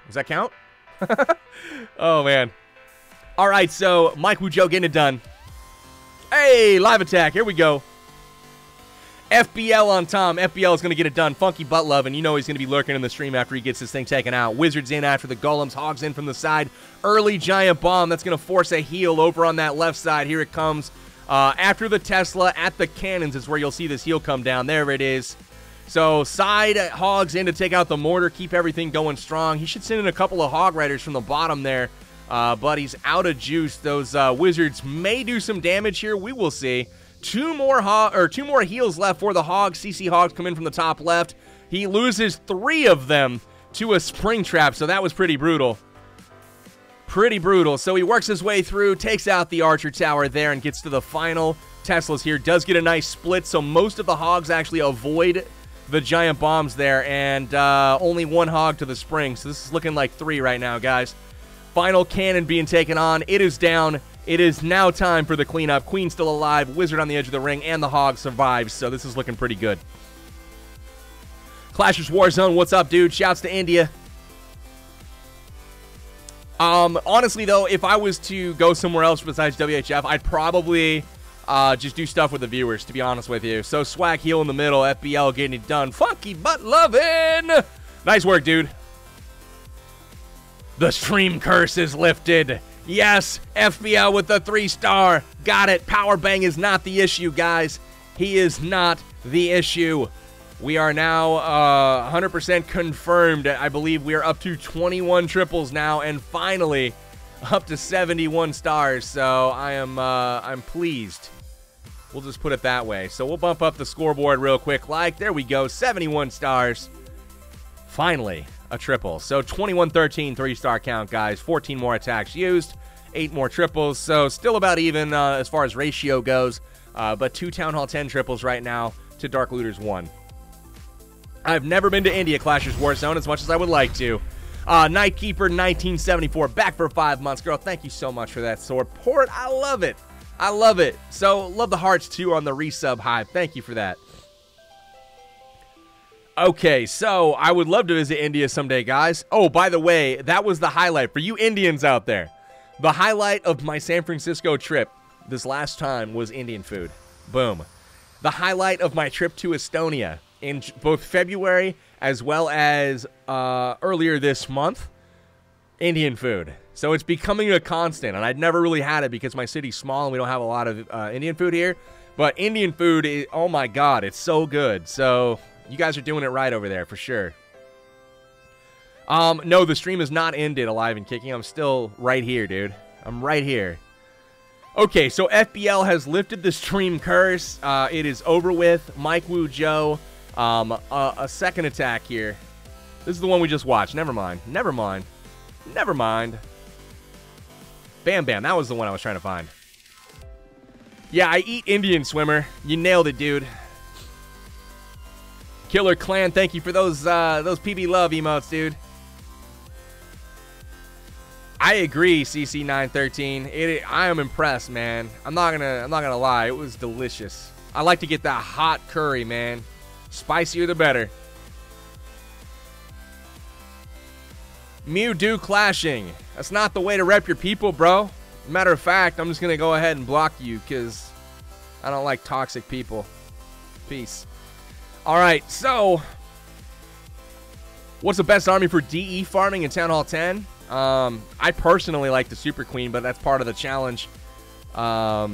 Does that count? Oh, man. All right, so Mike Wu Joe getting it done. Hey, live attack. Here we go. FBL on Tom. FBL is going to get it done. Funky Butt Love, and you know he's going to be lurking in the stream after he gets this thing taken out. Wizards in after the Golems. Hogs in from the side. Early Giant Bomb. That's going to force a heal over on that left side. Here it comes. After the Tesla, at the cannons is where you'll see this heal come down. There it is. So, side Hogs in to take out the mortar, keep everything going strong. He should send in a couple of Hog Riders from the bottom there, but he's out of juice. Those Wizards may do some damage here. We will see. Two more heals left for the Hogs. CC Hogs come in from the top left. He loses 3 of them to a Spring Trap, so that was pretty brutal. Pretty brutal. So, he works his way through, takes out the Archer Tower there, and gets to the final Teslas here. Does get a nice split, so most of the Hogs actually avoid the Giant Bombs there, and only 1 Hog to the Spring, so this is looking like 3 right now, guys. Final cannon being taken on. It is down. It is now time for the cleanup. Queen still alive, Wizard on the edge of the ring, and the Hog survives, so this is looking pretty good. Clashers Warzone, what's up, dude? Shouts to India. Honestly, though, if I was to go somewhere else besides WHF, I'd probably just do stuff with the viewers, to be honest with you. So, Swag Heal in the middle, FBL getting it done. Funky Butt Lovin'! Nice work, dude. The stream curse is lifted. Yes, FBL with the 3-star. Got it. Powerbang is not the issue, guys. He is not the issue. We are now 100% confirmed. I believe we are up to 21 triples now, and finally up to 71 stars. So I'm pleased. We'll just put it that way. So we'll bump up the scoreboard real quick. Like, there we go, 71 stars. Finally, a triple. So 21-13 3-star count, guys. 14 more attacks used, 8 more triples. So still about even as far as ratio goes. But 2 Town Hall 10 triples right now to Dark Looters 1. I've never been to India Clashers Warzone as much as I would like to. Nightkeeper 1974, back for 5 months. Girl, thank you so much for that support. I love it. I love it. So, love the hearts, too, on the resub hive. Thank you for that. Okay, so, I would love to visit India someday, guys. Oh, by the way, that was the highlight. For you Indians out there, the highlight of my San Francisco trip this last time was Indian food. Boom. The highlight of my trip to Estonia in both February as well as earlier this month, Indian food. So it's becoming a constant, and I'd never really had it because my city's small and we don't have a lot of Indian food here. But Indian food, oh my God, it's so good. So you guys are doing it right over there for sure. No, the stream is not ended, alive and kicking. I'm still right here, dude. I'm right here. Okay, so FBL has lifted the stream curse. It is over with. Mike Woo Joe. A second attack here. This is the one we just watched. Never mind. Never mind. Never mind. Bam Bam. That was the one I was trying to find. Yeah, I eat Indian, Swimmer. You nailed it, dude. Killer Clan, thank you for those PB love emotes, dude. I agree, CC913. I am impressed, man. I'm not gonna lie. It was delicious. I like to get that hot curry, man. Spicier the better. Mew do clashing. That's not the way to rep your people, bro. Matter of fact, I'm just gonna go ahead and block you because I don't like toxic people. Peace. Alright, so what's the best army for DE farming in Town Hall 10? I personally like the Super Queen, but that's part of the challenge. Yeah.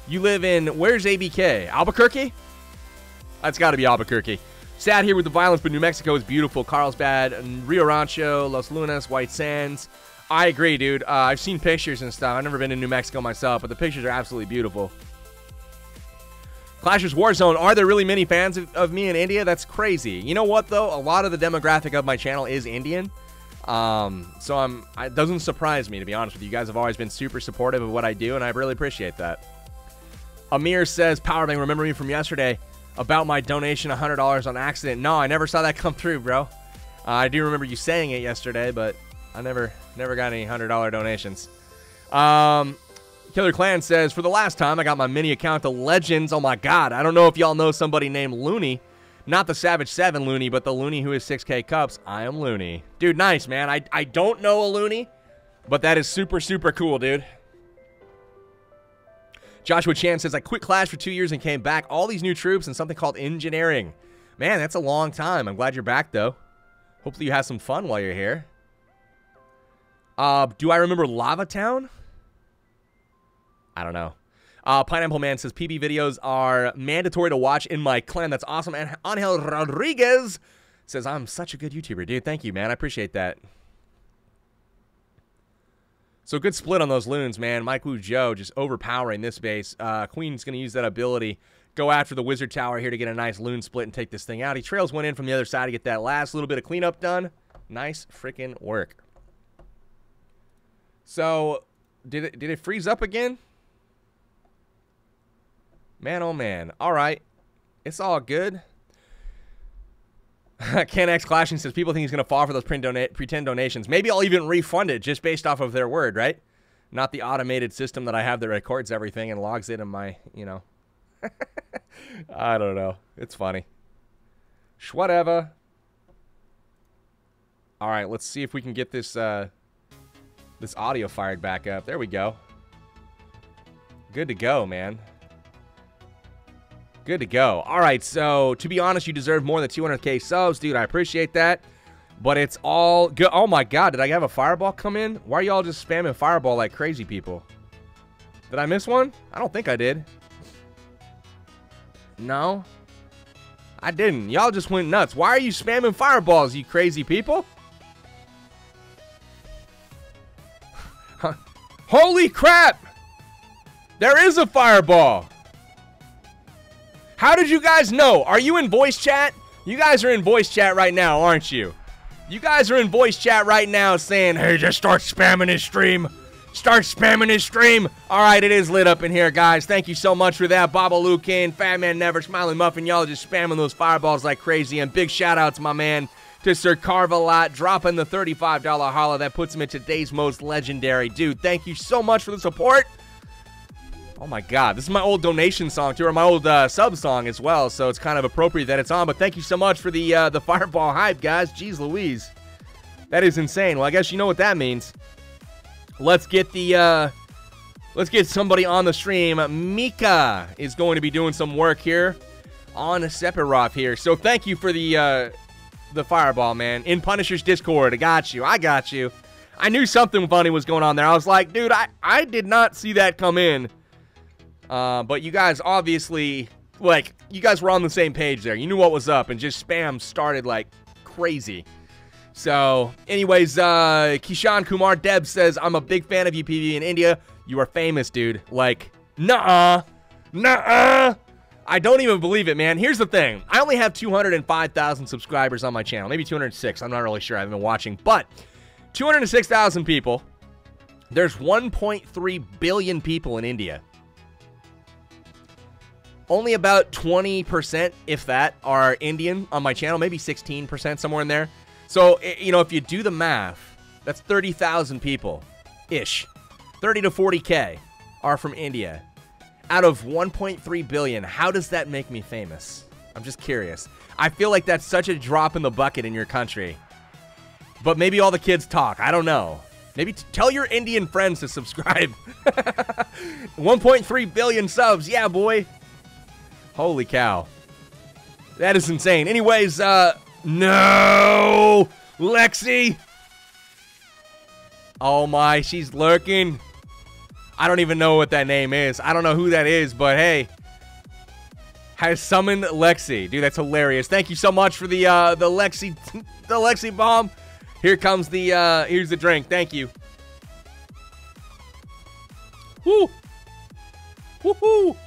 You live in, where's ABK? Albuquerque? That's got to be Albuquerque. Sad here with the violence, but New Mexico is beautiful. Carlsbad, Rio Rancho, Los Lunas, White Sands. I agree, dude. I've seen pictures and stuff. I've never been to New Mexico myself, but the pictures are absolutely beautiful. Clashers Warzone, are there really many fans of me in India? That's crazy. You know what, though? A lot of the demographic of my channel is Indian. So it doesn't surprise me, to be honest with you. You guys have always been super supportive of what I do, and I really appreciate that. Amir says, Powerbang, remember me from yesterday about my donation $100 on accident. No, I never saw that come through, bro. I do remember you saying it yesterday, but I never got any $100 donations. Killer Clan says, for the last time, I got my mini account to Legends. Oh, my God. I don't know if y'all know somebody named Looney. Not the Savage 7 Looney, but the Looney who is 6K Cups. I am Looney. Dude, nice, man. I don't know a Looney, but that is super, super cool, dude. Joshua Chan says, I quit Clash for 2 years and came back. All these new troops and something called engineering. Man, that's a long time. I'm glad you're back, though. Hopefully you have some fun while you're here. Do I remember Lava Town? I don't know. Pineapple Man says, PB videos are mandatory to watch in my clan. That's awesome. And Angel Rodriguez says, I'm such a good YouTuber, dude. Thank you, man. I appreciate that. So good split on those loons, man. Mike Woo Joe just overpowering this base. Queen's going to use that ability. Go after the Wizard Tower here to get a nice loon split and take this thing out. He trails one in from the other side to get that last little bit of cleanup done. Nice freaking work. So, did it freeze up again? Man, oh man. All right. It's all good. Ken X Clashing says, people think he's going to fall for those pretend donations. Maybe I'll even refund it just based off of their word, right? Not the automated system that I have that records everything and logs it in my, you know. I don't know. It's funny. Whatever. All right, let's see if we can get this this audio fired back up. There we go. Good to go, man. Good to go. All right, so to be honest, you deserve more than 200K subs, dude. I appreciate that, but it's all good. Oh my God, did I have a fireball come in? Why are y'all just spamming fireball like crazy people? Did I miss one? I don't think I did. No. I didn't. Y'all just went nuts. Why are you spamming fireballs, you crazy people? Holy crap! There is a fireball. How did you guys know? Are you in voice chat? You guys are in voice chat right now, aren't you? You guys are in voice chat right now saying, hey, just start spamming his stream. Start spamming his stream. All right, it is lit up in here, guys. Thank you so much for that. Babalu King, Fat Man Never, Smiling Muffin. Y'all are just spamming those fireballs like crazy. And big shout out to my man, to Sir Carvalot, dropping the $35 holla. That puts him in today's most legendary. Dude, thank you so much for the support. Oh my God, this is my old donation song too, or my old sub song as well, so it's kind of appropriate that it's on. But thank you so much for the fireball hype, guys. Jeez Louise, that is insane. Well, I guess you know what that means. Let's get somebody on the stream. Mika is going to be doing some work here on Sephiroth here. So thank you for the fireball, man. In Punisher's Discord, I got you. I knew something funny was going on there. I was like, dude, I did not see that come in. But you guys obviously, like, you guys were on the same page there. You knew what was up, and just spam started like crazy. So, anyways, Kishan Kumar Deb says, I'm a big fan of you, PV in India. You are famous, dude. Like, nuh-uh. Nuh-uh. I don't even believe it, man. Here's the thing. I only have 205,000 subscribers on my channel. Maybe 206. I'm not really sure. I haven't been watching. But 206,000 people. There's 1.3 billion people in India. Only about 20%, if that, are Indian on my channel. Maybe 16%, somewhere in there. So, you know, if you do the math, that's 30,000 people-ish. 30 to 40K are from India. Out of 1.3 billion, how does that make me famous? I'm just curious. I feel like that's such a drop in the bucket in your country. But maybe all the kids talk. I don't know. Maybe tell your Indian friends to subscribe. 1.3 billion subs. Yeah, boy. Holy cow. That is insane. Anyways, no! Lexi! Oh my, she's lurking. I don't even know what that name is. I don't know who that is, but hey. Has summoned Lexi. Dude, that's hilarious. Thank you so much for the Lexi the Lexi bomb. Here comes the here's the drink. Thank you. Woo! Woohoo!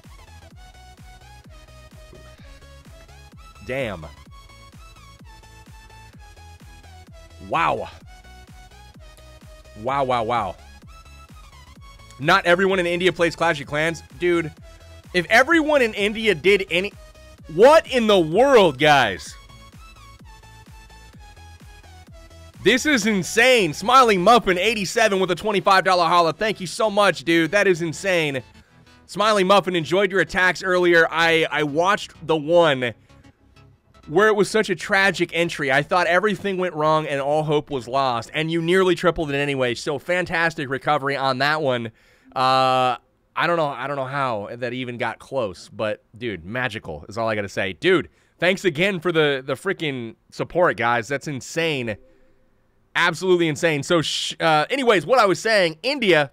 Damn. Wow. Wow, wow, wow. Not everyone in India plays Clash of Clans. Dude, if everyone in India did any... What in the world, guys? This is insane. Smiling Muffin 87 with a $25 holla. Thank you so much, dude. That is insane. Smiling Muffin, enjoyed your attacks earlier. I watched the one where it was such a tragic entry. I thought everything went wrong and all hope was lost, and you nearly tripled it anyway. So fantastic recovery on that one. I don't know how that even got close, but dude, magical is all I gotta say. Dude, thanks again for the freaking support, guys. That's insane. Absolutely insane. So anyways, what I was saying, India,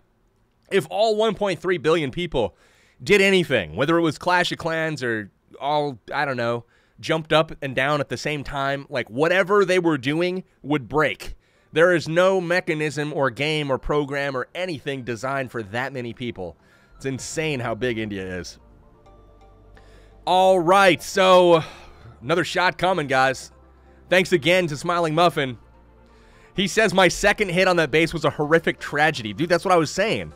if all 1.3 billion people did anything, whether it was Clash of Clans or all, I don't know, jumped up and down at the same time, like whatever they were doing would break. There is no mechanism or game or program or anything designed for that many people. It's insane how big India is. All right, so another shot coming, guys. Thanks again to Smiling Muffin. He says my second hit on that base was a horrific tragedy. Dude, that's what I was saying.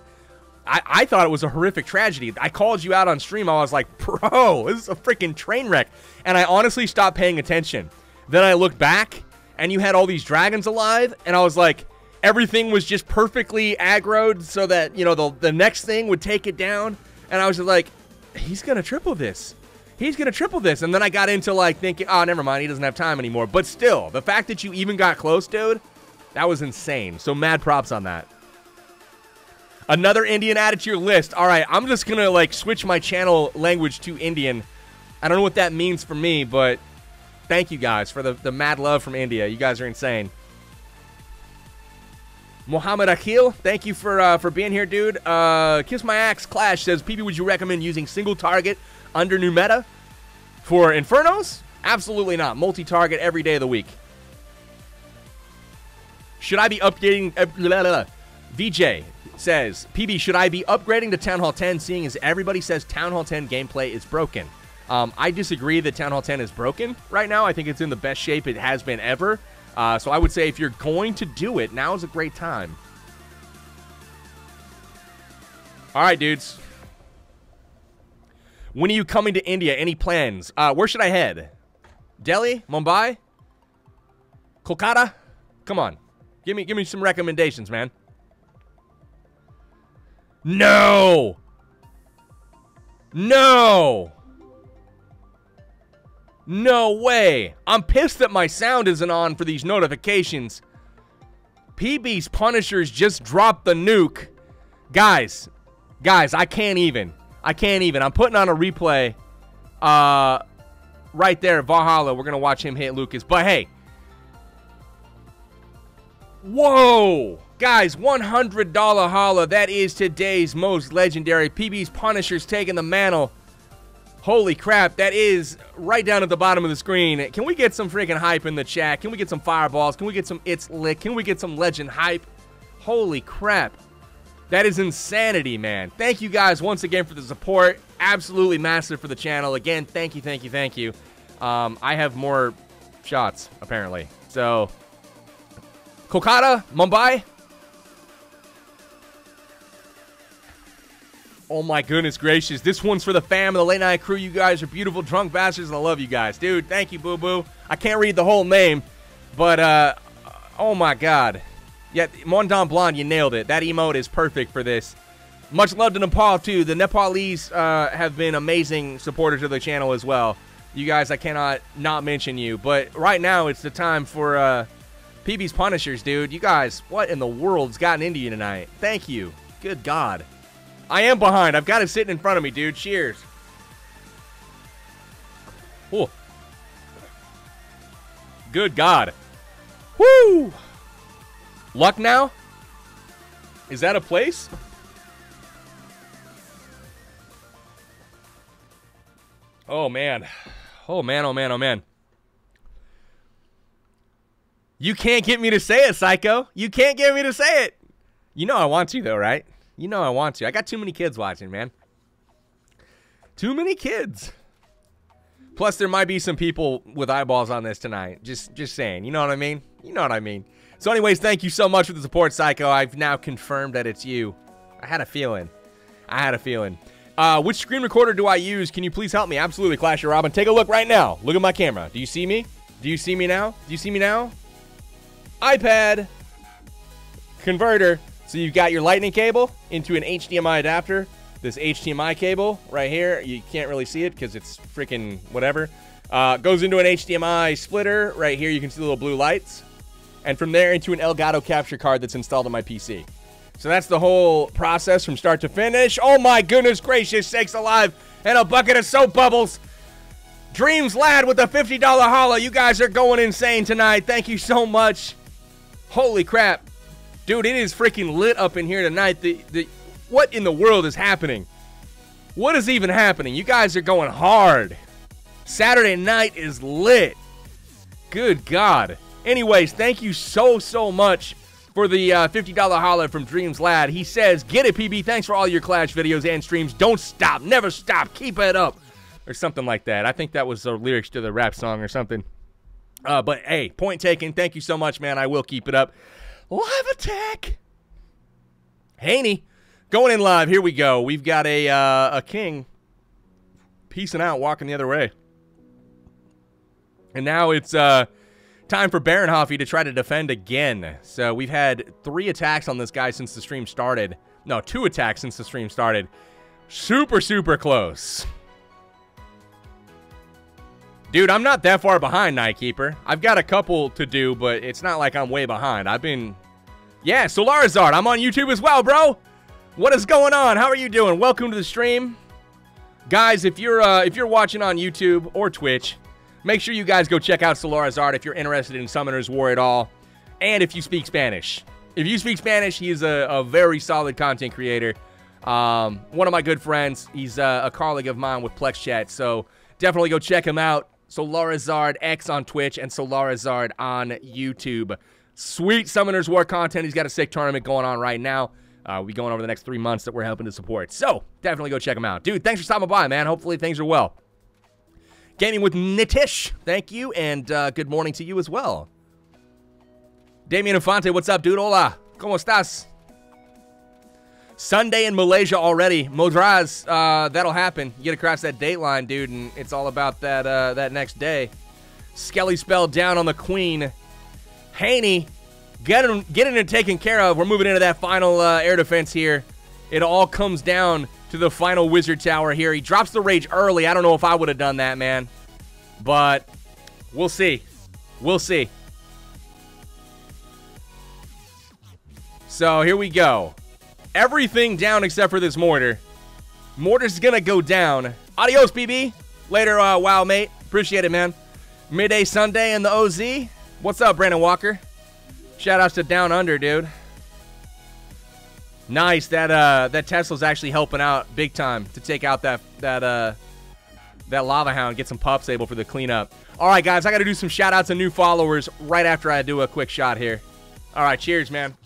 I thought it was a horrific tragedy. I called you out on stream. I was like, bro, this is a freaking train wreck. And I honestly stopped paying attention. Then I looked back, and you had all these dragons alive, and I was like, everything was just perfectly aggroed so that, you know, the next thing would take it down. And I was just like, he's going to triple this. He's going to triple this. And then I got into, like, thinking, oh, never mind, he doesn't have time anymore. But still, the fact that you even got close, dude, that was insane. So mad props on that. Another Indian added to your list. All right, I'm just going to, like, switch my channel language to Indian. I don't know what that means for me, but thank you guys for the mad love from India. You guys are insane. Mohammed Akhil, thank you for being here, dude. Kiss My Axe Clash says, PB, would you recommend using single target under new meta for Infernos? Absolutely not. Multi-target every day of the week. Should I be updating? VJ says, PB, should I be upgrading to Town Hall 10, seeing as everybody says Town Hall 10 gameplay is broken? I disagree that Town Hall 10 is broken right now. I think it's in the best shape it has been ever. So I would say if you're going to do it, now is a great time. All right, dudes. When are you coming to India? Any plans? Where should I head? Delhi? Mumbai? Kolkata? Come on. Give me some recommendations, man. No! No! No way. I'm pissed that my sound isn't on for these notifications. PB's Punishers just dropped the nuke. Guys, I can't even. I'm putting on a replay right there, Valhalla. We're going to watch him hit Lucas. But hey. Whoa. Guys, $100 holla. That is today's most legendary. PB's Punishers taking the mantle. Holy crap, that is right down at the bottom of the screen. Can we get some freaking hype in the chat? Can we get some fireballs? Can we get some it's lit? Can we get some legend hype? Holy crap. That is insanity, man. Thank you guys once again for the support. Absolutely massive for the channel. Again, thank you. I have more shots, apparently. So, Kolkata, Mumbai. Oh my goodness gracious. This one's for the fam and the late night crew. You guys are beautiful drunk bastards and I love you guys. Dude, thank you, boo-boo. I can't read the whole name, but, oh my god. Yeah, Mondon Blonde, you nailed it. That emote is perfect for this. Much love to Nepal, too. The Nepalese have been amazing supporters of the channel as well. You guys, I cannot not mention you. But right now, it's the time for PB's Punishers, dude. You guys, what in the world's gotten into you tonight? Thank you. Good God. I am behind. I've got it sitting in front of me, dude. Cheers. Ooh. Good God. Woo! Lucknow? Is that a place? Oh, man. Oh, man, oh, man, oh, man. You can't get me to say it, Psycho. You can't get me to say it. You know I want to, though, right? You know I want to. I got too many kids watching, man. Too many kids. Plus, there might be some people with eyeballs on this tonight. Just saying. You know what I mean? You know what I mean. So anyways, thank you so much for the support, Psycho. I've now confirmed that it's you. I had a feeling. Which screen recorder do I use? Can you please help me? Absolutely, Clash of Robin. Take a look right now. Look at my camera. Do you see me? Do you see me now? Do you see me now? iPad. Converter. So you've got your lightning cable into an HDMI adapter. This HDMI cable right here, you can't really see it because it's freaking whatever. Goes into an HDMI splitter. Right here, you can see the little blue lights. And from there into an Elgato capture card that's installed on my PC. So that's the whole process from start to finish. Oh my goodness gracious sakes alive. And a bucket of soap bubbles. Dreams Lad with a $50 holla. You guys are going insane tonight. Thank you so much. Holy crap. Dude, it is freaking lit up in here tonight. What in the world is happening? What is even happening? You guys are going hard. Saturday night is lit. Good God. Anyways, thank you so much for the $50 holla from Dreams Lad. He says, get it, PB. Thanks for all your Clash videos and streams. Don't stop. Never stop. Keep it up. Or something like that. I think that was the lyrics to the rap song or something. But, hey, point taken. Thank you so much, man. I will keep it up. Live attack. Haney. Going in live. Here we go. We've got a king peacing out, walking the other way. And now it's time for Baronhoffy to try to defend again. So we've had 3 attacks on this guy since the stream started. No, 2 attacks since the stream started. Super close. Dude, I'm not that far behind, Nightkeeper. I've got a couple to do, but it's not like I'm way behind. I've been... Yeah, Solarizard, I'm on YouTube as well, bro. What is going on? How are you doing? Welcome to the stream. Guys, if you're watching on YouTube or Twitch, make sure you guys go check out Solarizard if you're interested in Summoner's War at all, and if you speak Spanish. If you speak Spanish, he's a very solid content creator. One of my good friends. He's a colleague of mine with Plex Chat, so definitely go check him out. Solarizard X on Twitch and Solarizard on YouTube. Sweet Summoner's War content. He's got a sick tournament going on right now. We going over the next 3 months that we're helping to support. So, definitely go check him out. Dude, thanks for stopping by, man. Hopefully things are well. Gaming with Nitish, thank you, and good morning to you as well. Damien Infante, what's up, dude? Hola. ¿Cómo estás? Sunday in Malaysia already. Modraz, that'll happen. You get across that date line, dude, and it's all about that that next day. Skelly spell down on the queen. Haney, getting it taken care of. We're moving into that final air defense here. It all comes down to the final wizard tower here. He drops the rage early. I don't know if I would have done that, man. But we'll see. We'll see. So here we go. Everything down except for this mortar. Mortar's gonna go down. Adios, BB. Later, wow, mate. Appreciate it, man. Midday Sunday in the OZ. What's up, Brandon Walker? Shoutouts to Down Under, dude. Nice. That Tesla's actually helping out big time to take out that Lava Hound, get some pups able for the cleanup. All right, guys, I got to do some shoutouts and new followers right after I do a quick shot here. All right, cheers, man.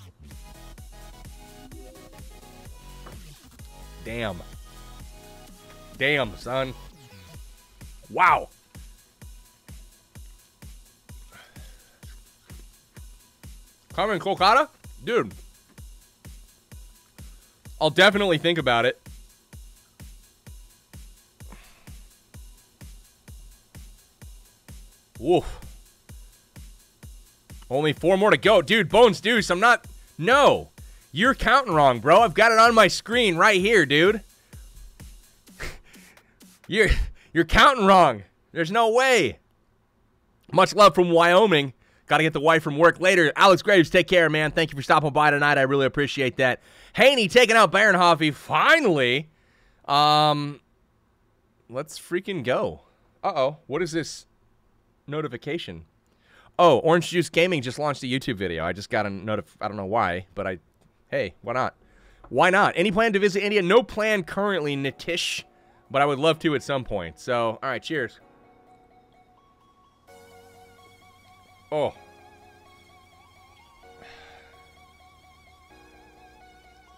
Damn. Damn, son. Wow. Carmen Kolkata? Dude. I'll definitely think about it. Woof. Only 4 more to go. Dude, Bones Deuce, I'm not... No. You're counting wrong, bro. I've got it on my screen right here, dude. You're counting wrong. There's no way. Much love from Wyoming. Got to get the wife from work later. Alex Graves, take care, man. Thank you for stopping by tonight. I really appreciate that. Haney taking out Baronhoffy. Finally. Let's freaking go. Uh-oh. What is this notification? Oh, Orange Juice Gaming just launched a YouTube video. I just got a I don't know why, but hey, why not? Why not? Any plan to visit India? No plan currently, Nitish, but I would love to at some point. So, all right, cheers. Oh.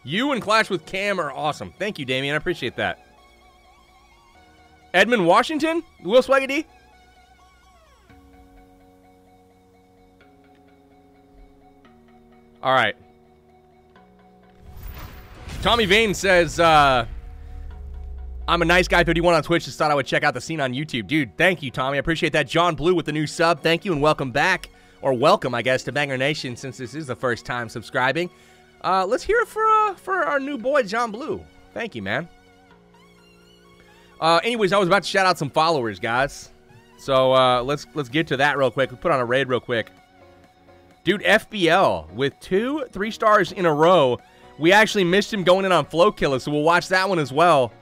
You and Clash with Cam are awesome. Thank you, Damien. I appreciate that. Edmund Washington? Will Swaggedy? All right. Tommy Vane says, I'm a nice guy, 51 on Twitch. Just thought I would check out the scene on YouTube. Dude, thank you, Tommy. I appreciate that. John Blue with the new sub. Thank you and welcome back. Or welcome, I guess, to Banger Nation since this is the first time subscribing. Let's hear it for our new boy, John Blue. Thank you, man. Anyways, I was about to shout out some followers, guys. So let's get to that real quick. We'll put on a raid real quick. Dude, FBL with 2 3-stars in a row. We actually missed him going in on Flow Killer, so we'll watch that one as well.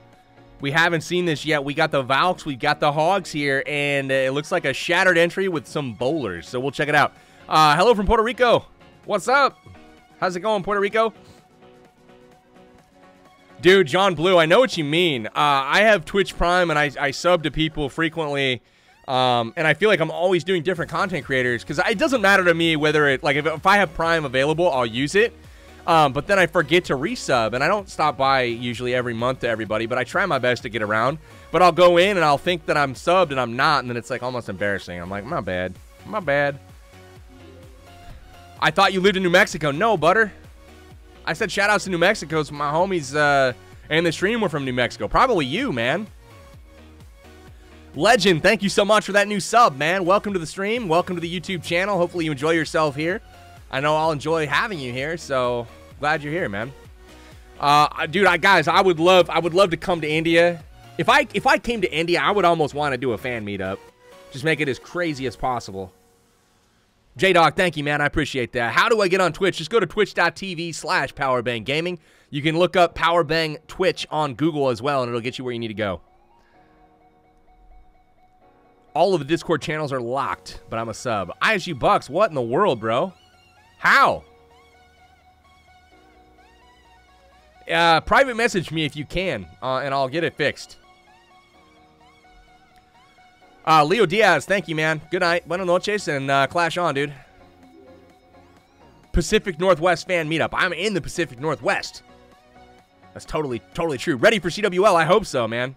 We haven't seen this yet. We got the Valks, we got the Hogs here, and it looks like a shattered entry with some bowlers, so we'll check it out. Hello from Puerto Rico. What's up? How's it going, Puerto Rico? Dude, John Blue, I know what you mean. I have Twitch Prime, and I sub to people frequently, and I feel like I'm always doing different content creators, because it doesn't matter to me whether it, like, if I have Prime available, I'll use it. But then I forget to resub, and I don't stop by usually every month to everybody, but I try my best to get around. But I'll go in, and I'll think that I'm subbed, and I'm not, and then it's, like, almost embarrassing. I'm like, my bad. My bad. I thought you lived in New Mexico. No, butter. I said shout-outs to New Mexico, so my homies and the stream were from New Mexico. Probably you, man. Legend, thank you so much for that new sub, man. Welcome to the stream. Welcome to the YouTube channel. Hopefully you enjoy yourself here. I know I'll enjoy having you here, so glad you're here, man. Dude, guys, I would love to come to India. If I came to India, I would almost want to do a fan meetup. Just make it as crazy as possible. J-Dog, thank you, man. I appreciate that. How do I get on Twitch? Just go to twitch.tv/Powerbang Gaming. You can look up Powerbang Twitch on Google as well, and it'll get you where you need to go. All of the Discord channels are locked, but I'm a sub. ISU Bucks, what in the world, bro? How? Private message me if you can, and I'll get it fixed. Leo Diaz, thank you, man. Good night. Buenas noches, and clash on, dude. Pacific Northwest fan meetup. I'm in the Pacific Northwest. That's totally true. Ready for CWL? I hope so, man.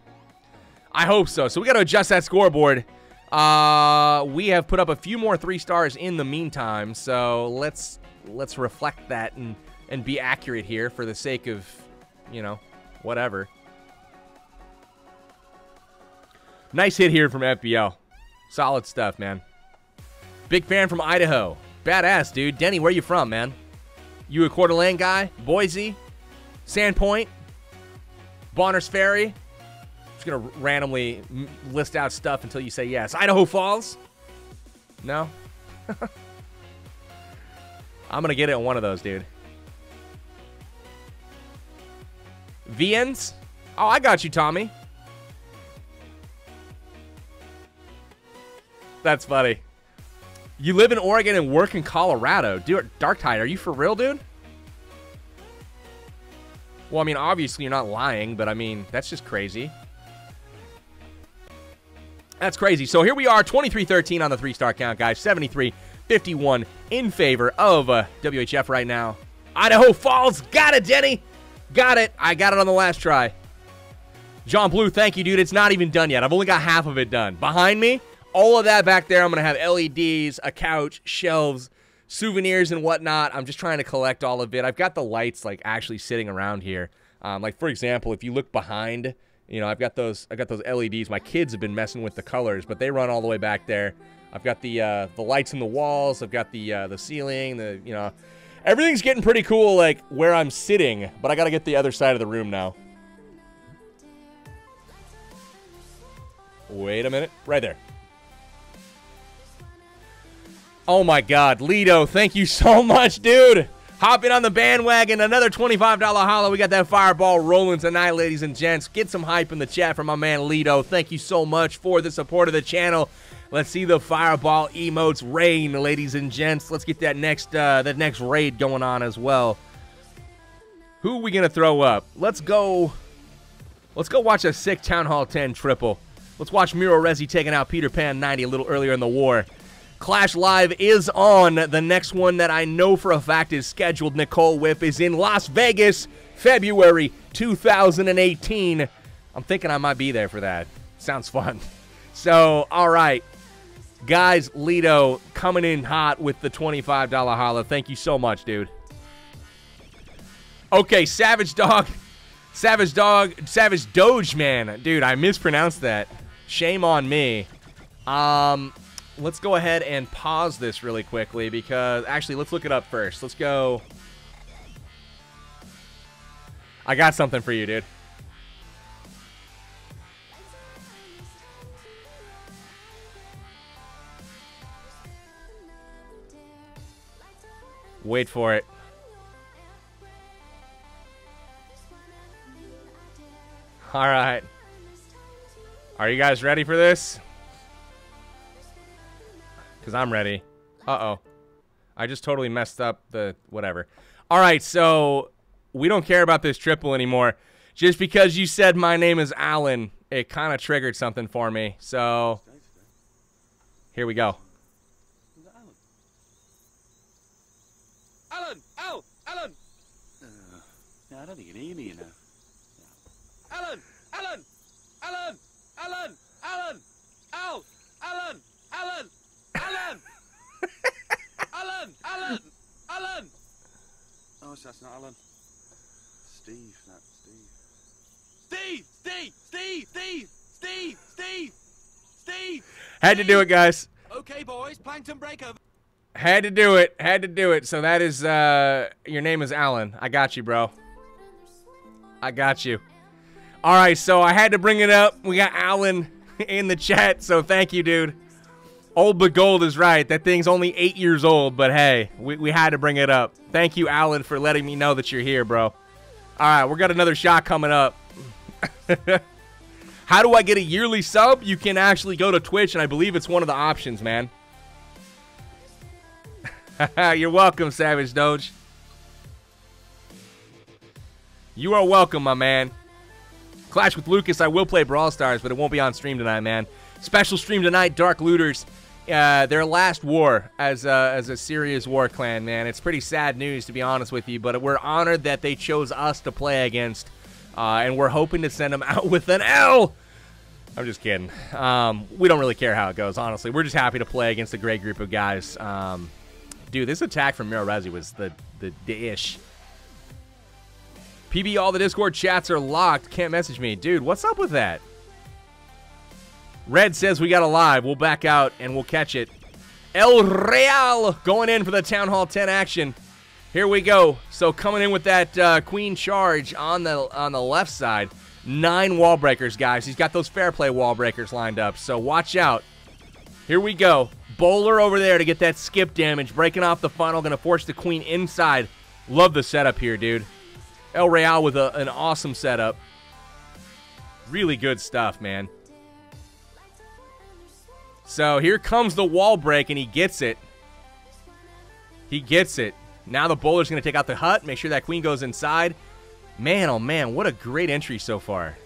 I hope so. So we got to adjust that scoreboard. We have put up a few more 3 stars in the meantime, so let's reflect that and be accurate here for the sake of, you know, whatever. Nice hit here from FBL. Solid stuff, man. Big fan from Idaho. Badass, dude. Denny, where you from, man? You a Coeur d'Alene guy? Boise? Sandpoint? Bonners Ferry? Just gonna randomly list out stuff until you say yes. Idaho Falls? No? I'm gonna get it on one of those, dude. Viens? Oh, I got you, Tommy. That's funny. You live in Oregon and work in Colorado. Dude, Darktide, are you for real, dude? Well, I mean, obviously you're not lying, but I mean, that's just crazy. That's crazy. So here we are, 23-13 on the 3-star count, guys. 73-51 in favor of WHF right now. Idaho Falls. Got it, Denny. Got it. I got it on the last try. John Blue, thank you, dude. It's not even done yet. I've only got half of it done. Behind me, all of that back there, I'm going to have LEDs, a couch, shelves, souvenirs, and whatnot. I'm just trying to collect all of it. I've got the lights, like, actually sitting around here. Like, for example, if you look behind, you know, I got those LEDs. My kids have been messing with the colors, but they run all the way back there. I've got the lights in the walls. I've got the ceiling, you know. Everything's getting pretty cool, like, where I'm sitting, but I got to get the other side of the room now. Wait a minute. Right there. Oh, my God. Lido, thank you so much, dude. Hopping on the bandwagon. Another $25 holla. We got that fireball rolling tonight, ladies and gents. Get some hype in the chat from my man Lido. Thank you so much for the support of the channel. Let's see the fireball emotes rain, ladies and gents. Let's get that next raid going on as well. Who are we going to throw up? Let's go watch a sick Town Hall 10 triple. Let's watch Miro Rezi taking out Peter Pan 90 a little earlier in the war. Clash Live is on. The next one that I know for a fact is scheduled, Nicole Whip, is in Las Vegas, February 2018. I'm thinking I might be there for that. Sounds fun. So, all right. Guys, Lido coming in hot with the $25 holla. Thank you so much, dude. Okay, Savage Doge, man. Dude, I mispronounced that. Shame on me. Let's go ahead and pause this really quickly because, actually, let's look it up first. Let's go. I got something for you, dude. Wait for it. All right. Are you guys ready for this? Because I'm ready. Uh-oh. I just totally messed up the whatever. All right, so we don't care about this triple anymore. Just because you said my name is Alan, it kind of triggered something for me. So here we go. Alan! Al! Alan! No, I don't think you need me, you know. Alan! Alan! Alan! Alan! Alan! Al! Alan! Alan! Alan! Alan! Alan! Alan! Oh, that's not Alan. Steve, that's Steve. Steve! Had to do it, guys. Okay, boys, plankton breakover. Had to do it. Had to do it. So that is, your name is Alan. I got you, bro. I got you. All right, so I had to bring it up. We got Alan in the chat, so thank you, dude. Old but gold is right. That thing's only 8 years old, but hey, we had to bring it up. Thank you, Alan, for letting me know that you're here, bro. All right, we got another shot coming up. How do I get a yearly sub? You can actually go to Twitch, and I believe it's one of the options, man. You're welcome, Savage Doge. You are welcome, my man. Clash with Lucas, I will play Brawl Stars, but it won't be on stream tonight, man. Special stream tonight, Dark Looters. Their last war as a serious war clan, man. It's pretty sad news, to be honest with you, but we're honored that they chose us to play against, and we're hoping to send them out with an L. I'm just kidding. We don't really care how it goes, honestly. We're just happy to play against a great group of guys. Dude, this attack from Miro Resi was the ish. PB, all the Discord chats are locked. Can't message me. Dude, what's up with that? Red says we got a live. We'll back out and we'll catch it. El Real going in for the Town Hall 10 action. Here we go. So coming in with that Queen charge on the left side. 9 wall breakers, guys. He's got those fair play wall breakers lined up. So watch out. Here we go. Bowler over there to get that skip damage. Breaking off the funnel. Going to force the Queen inside. Love the setup here, dude. El Real with an awesome setup. Really good stuff, man. So here comes the wall break, and he gets it. He gets it. Now the bowler's going to take out the hut, make sure that Queen goes inside. Man, oh man, what a great entry so far.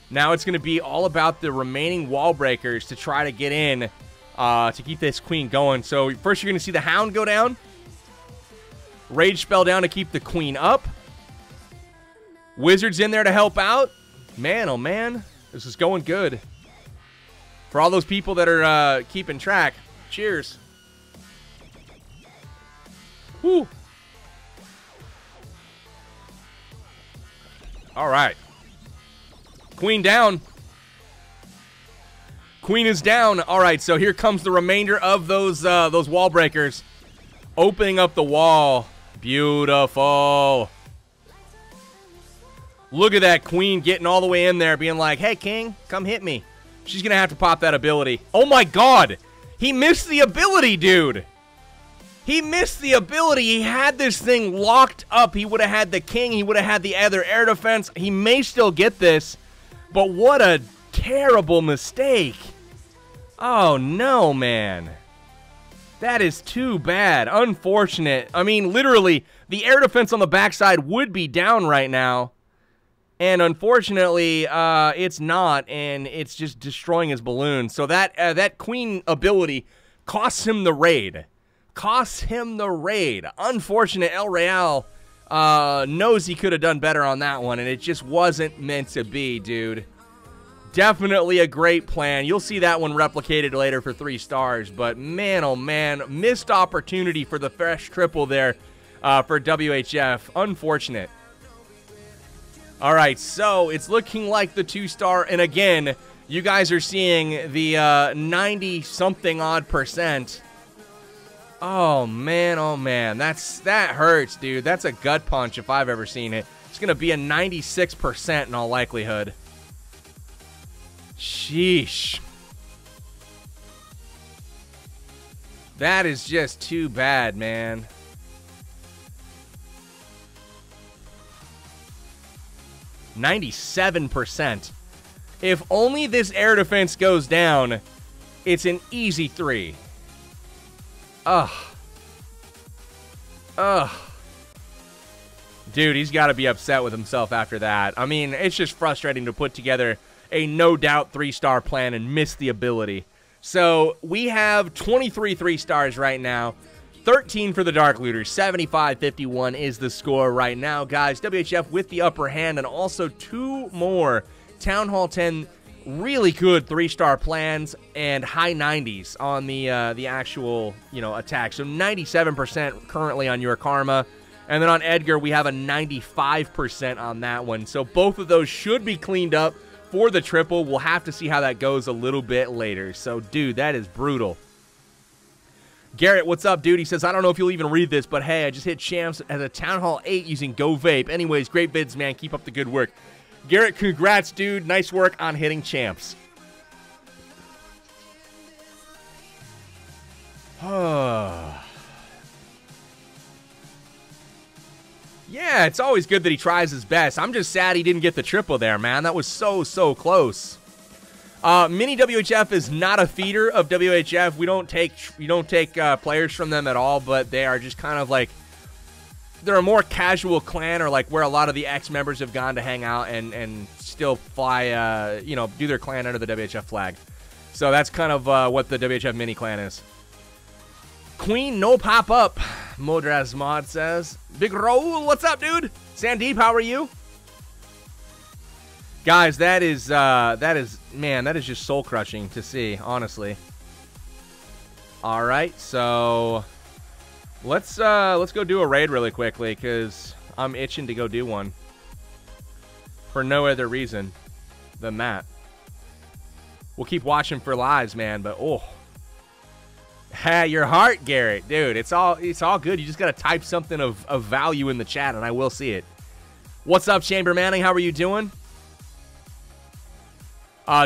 Now it's going to be all about the remaining wall breakers to try to get in to keep this Queen going. So first you're going to see the Hound go down. Rage spell down to keep the Queen up. Wizard's in there to help out. Man, oh man, this is going good. For all those people that are keeping track, cheers. Woo. All right. Queen down. Queen is down. All right, so here comes the remainder of those wall breakers. Opening up the wall. Beautiful. Look at that Queen getting all the way in there, being like, hey, King, come hit me. She's going to have to pop that ability. Oh, my God. He missed the ability, dude. He missed the ability. He had this thing locked up. He would have had the King. He would have had the other air defense. He may still get this, but what a terrible mistake. Oh, no, man. That is too bad. Unfortunate. I mean, literally, the air defense on the backside would be down right now. And unfortunately, it's not, and it's just destroying his balloon. So that Queen ability costs him the raid. Costs him the raid. Unfortunate. El Real knows he could have done better on that one, and it just wasn't meant to be, dude. Definitely a great plan. You'll see that one replicated later for 3 stars, but man, oh man, missed opportunity for the fresh triple there for WHF. Unfortunate. All right, so it's looking like the 2-star, and again, you guys are seeing the 90-something odd %. Oh man, that hurts, dude. That's a gut punch if I've ever seen it. It's gonna be a 96% in all likelihood. Sheesh. That is just too bad, man. %. If only this air defense goes down, it's an easy 3. Ugh. Dude, he's got to be upset with himself after that. I mean, it's just frustrating to put together a no-doubt 3-star plan and miss the ability. So we have 23 3-stars right now. 13 for the Dark Looters. 75-51 is the score right now, guys. WHF with the upper hand, and also 2 more Town Hall 10 really good 3-star plans and high 90s on the actual, attack. So 97% currently on your Karma. And then on Edgar, we have a 95% on that one. So both of those should be cleaned up for the triple. We'll have to see how that goes a little bit later. So, dude, that is brutal. Garrett, what's up, dude? He says, I don't know if you'll even read this, but hey, I just hit champs as a Town Hall 8 using Go Vape. Anyways, great vids, man. Keep up the good work. Garrett, congrats, dude. Nice work on hitting champs. Yeah, it's always good that he tries his best. I'm just sad he didn't get the triple there, man. That was so close. Mini WHF is not a feeder of WHF. We don't take players from them at all, but they are just kind of like they're a more casual clan, or like where a lot of the ex-members have gone to hang out and still fly, you know, do their clan under the WHF flag. So that's kind of what the WHF mini clan is. Queen no pop up, Modraz Mod says. Big Raul, what's up, dude? Sandeep, how are you? Guys, that is man, that is just soul crushing to see, honestly. All right, so let's go do a raid really quickly, because I'm itching to go do one for no other reason than that. We'll keep watching for lives, man, but oh. Ha, your heart, Garrett. Dude, it's all good. You just got to type something of value in the chat, and I will see it. What's up, Chamber Manning? How are you doing?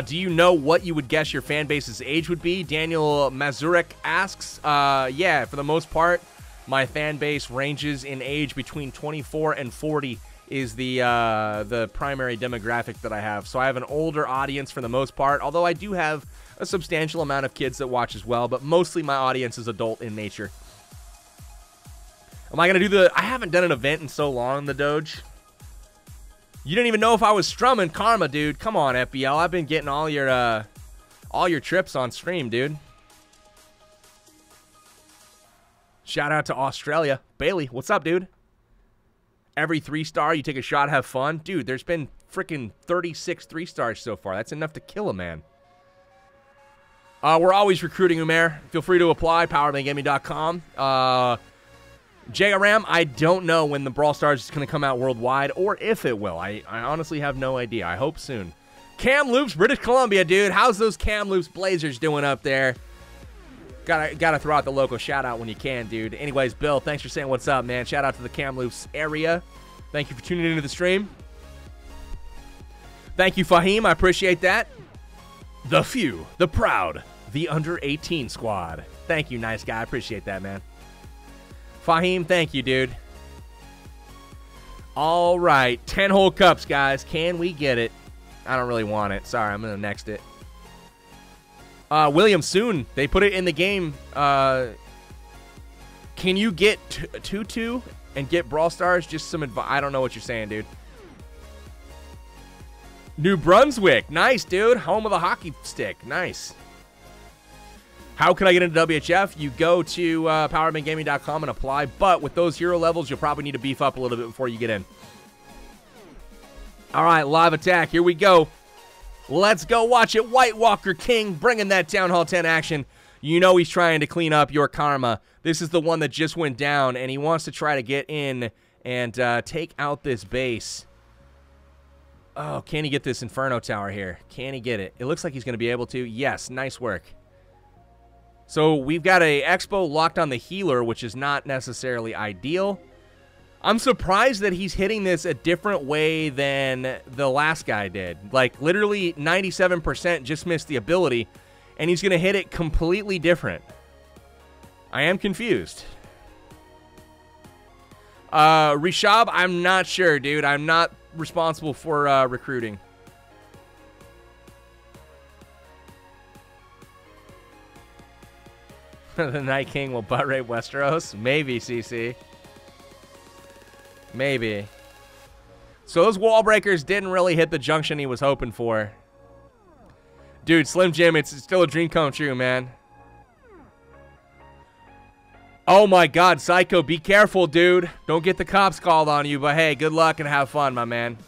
Do you know what you would guess your fan base's age would be? Daniel Mazurek asks. Yeah, for the most part, my fan base ranges in age between 24 and 40 is the primary demographic that I have. So I have an older audience for the most part, although I do have a substantial amount of kids that watch as well, but mostly my audience is adult in nature. Am I going to do I haven't done an event in so long, the Doge. You didn't even know if I was strumming Karma, dude. Come on, FBL. I've been getting all your trips on stream, dude. Shout out to Australia. Bailey, what's up, dude? Every 3-star, you take a shot, have fun. Dude, there's been freaking 36 3-stars so far. That's enough to kill a man. We're always recruiting, Umair. Feel free to apply, powerbanggaming.com. JRM, I don't know when the Brawl Stars is going to come out worldwide, or if it will. I honestly have no idea. I hope soon. Kamloops, British Columbia, dude. How's those Kamloops Blazers doing up there? Gotta throw out the local shout-out when you can, dude. Anyways, Bill, thanks for saying what's up, man. Shout out to the Kamloops area. Thank you for tuning into the stream. Thank you, Fahim. I appreciate that. The few, the proud, the under-18 squad. Thank you, nice guy. I appreciate that, man. Fahim, thank you, dude. All right, 10-hole cups, guys. Can we get it? I don't really want it. Sorry, I'm going to next it. William, soon. They put it in the game. Can you get 2-2 and get Brawl Stars? Just some advice. I don't know what you're saying, dude. New Brunswick. Nice, dude. Home of the hockey stick. Nice. How can I get into WHF? You go to powerbanggaming.com and apply. But with those hero levels, you'll probably need to beef up a little bit before you get in. All right, live attack. Here we go. Let's go watch it. White Walker King bringing that Town Hall 10 action. You know he's trying to clean up your karma. This is the one that just went down, and he wants to try to get in and take out this base. Oh, can he get this Inferno Tower here? Can he get it? It looks like he's going to be able to. Yes, nice work. So we've got a Expo locked on the healer, which is not necessarily ideal. I'm surprised that he's hitting this a different way than the last guy did. Like, literally 97% just missed the ability, and he's going to hit it completely different. I am confused. Rishab, I'm not sure, dude. I'm not responsible for recruiting. The Night King will butt rape Westeros? Maybe, CC. Maybe. So those wall breakers didn't really hit the junction he was hoping for. Dude, Slim Jim, it's still a dream come true, man. Oh my God, Psycho, be careful, dude. Don't get the cops called on you, but hey, good luck and have fun, my man.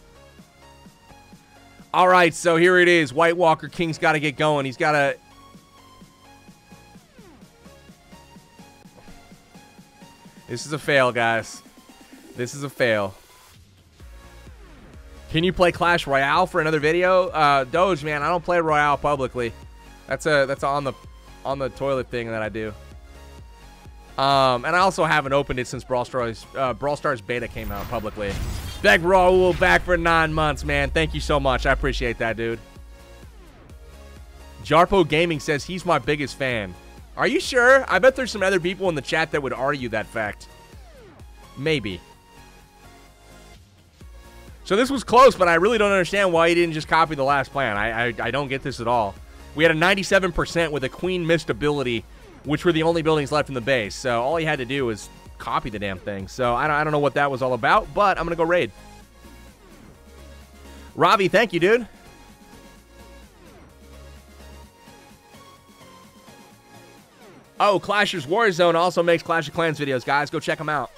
All right, so here it is. White Walker King's got to get going. He's got to... This is a fail, guys. This is a fail. Can you play Clash Royale for another video? Doge, man, I don't play Royale publicly. That's on the toilet thing that I do. And I also haven't opened it since Brawl Stars beta came out publicly. Beg Raul back for 9 months, man. Thank you so much. I appreciate that, dude. Jarpo Gaming says he's my biggest fan. Are you sure? I bet there's some other people in the chat that would argue that fact. Maybe. So this was close, but I really don't understand why he didn't just copy the last plan. I don't get this at all. We had a 97% with a queen missed ability, which were the only buildings left in the base. So all he had to do was copy the damn thing. So I don't know what that was all about, but I'm going to go raid. Ravi, thank you, dude. Oh, Clashers Warzone also makes Clash of Clans videos, guys. Go check them out.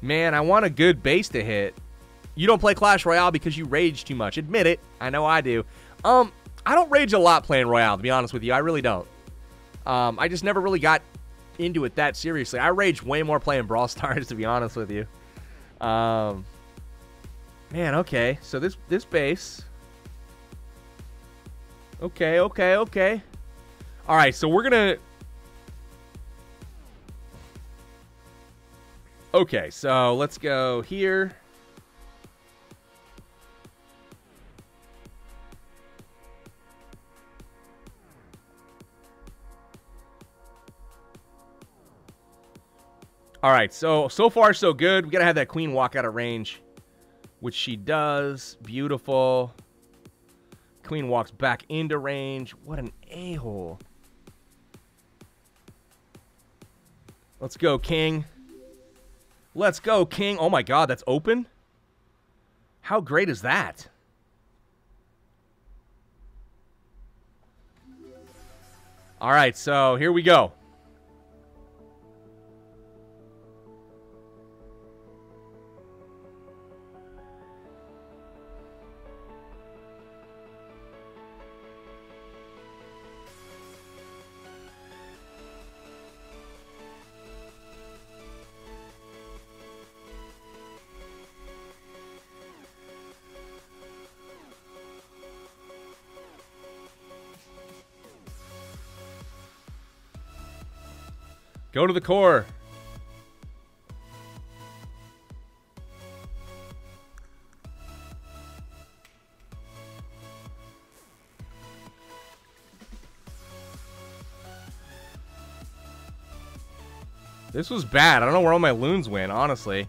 Man, I want a good base to hit. You don't play Clash Royale because you rage too much. Admit it. I know I do. I don't rage a lot playing Royale, to be honest with you. I really don't. I just never really got into it that seriously. I rage way more playing Brawl Stars, to be honest with you. Man, okay. So this base. Okay. All right, so we're going to... Okay, so let's go here. All right, so far so good. We got to have that queen walk out of range, which she does. Beautiful. Queen walks back into range. What an a-hole. Let's go, king. Let's go, king. Oh, my God, that's open? How great is that? All right, so here we go. Go to the core. This was bad. I don't know where all my loons went, honestly.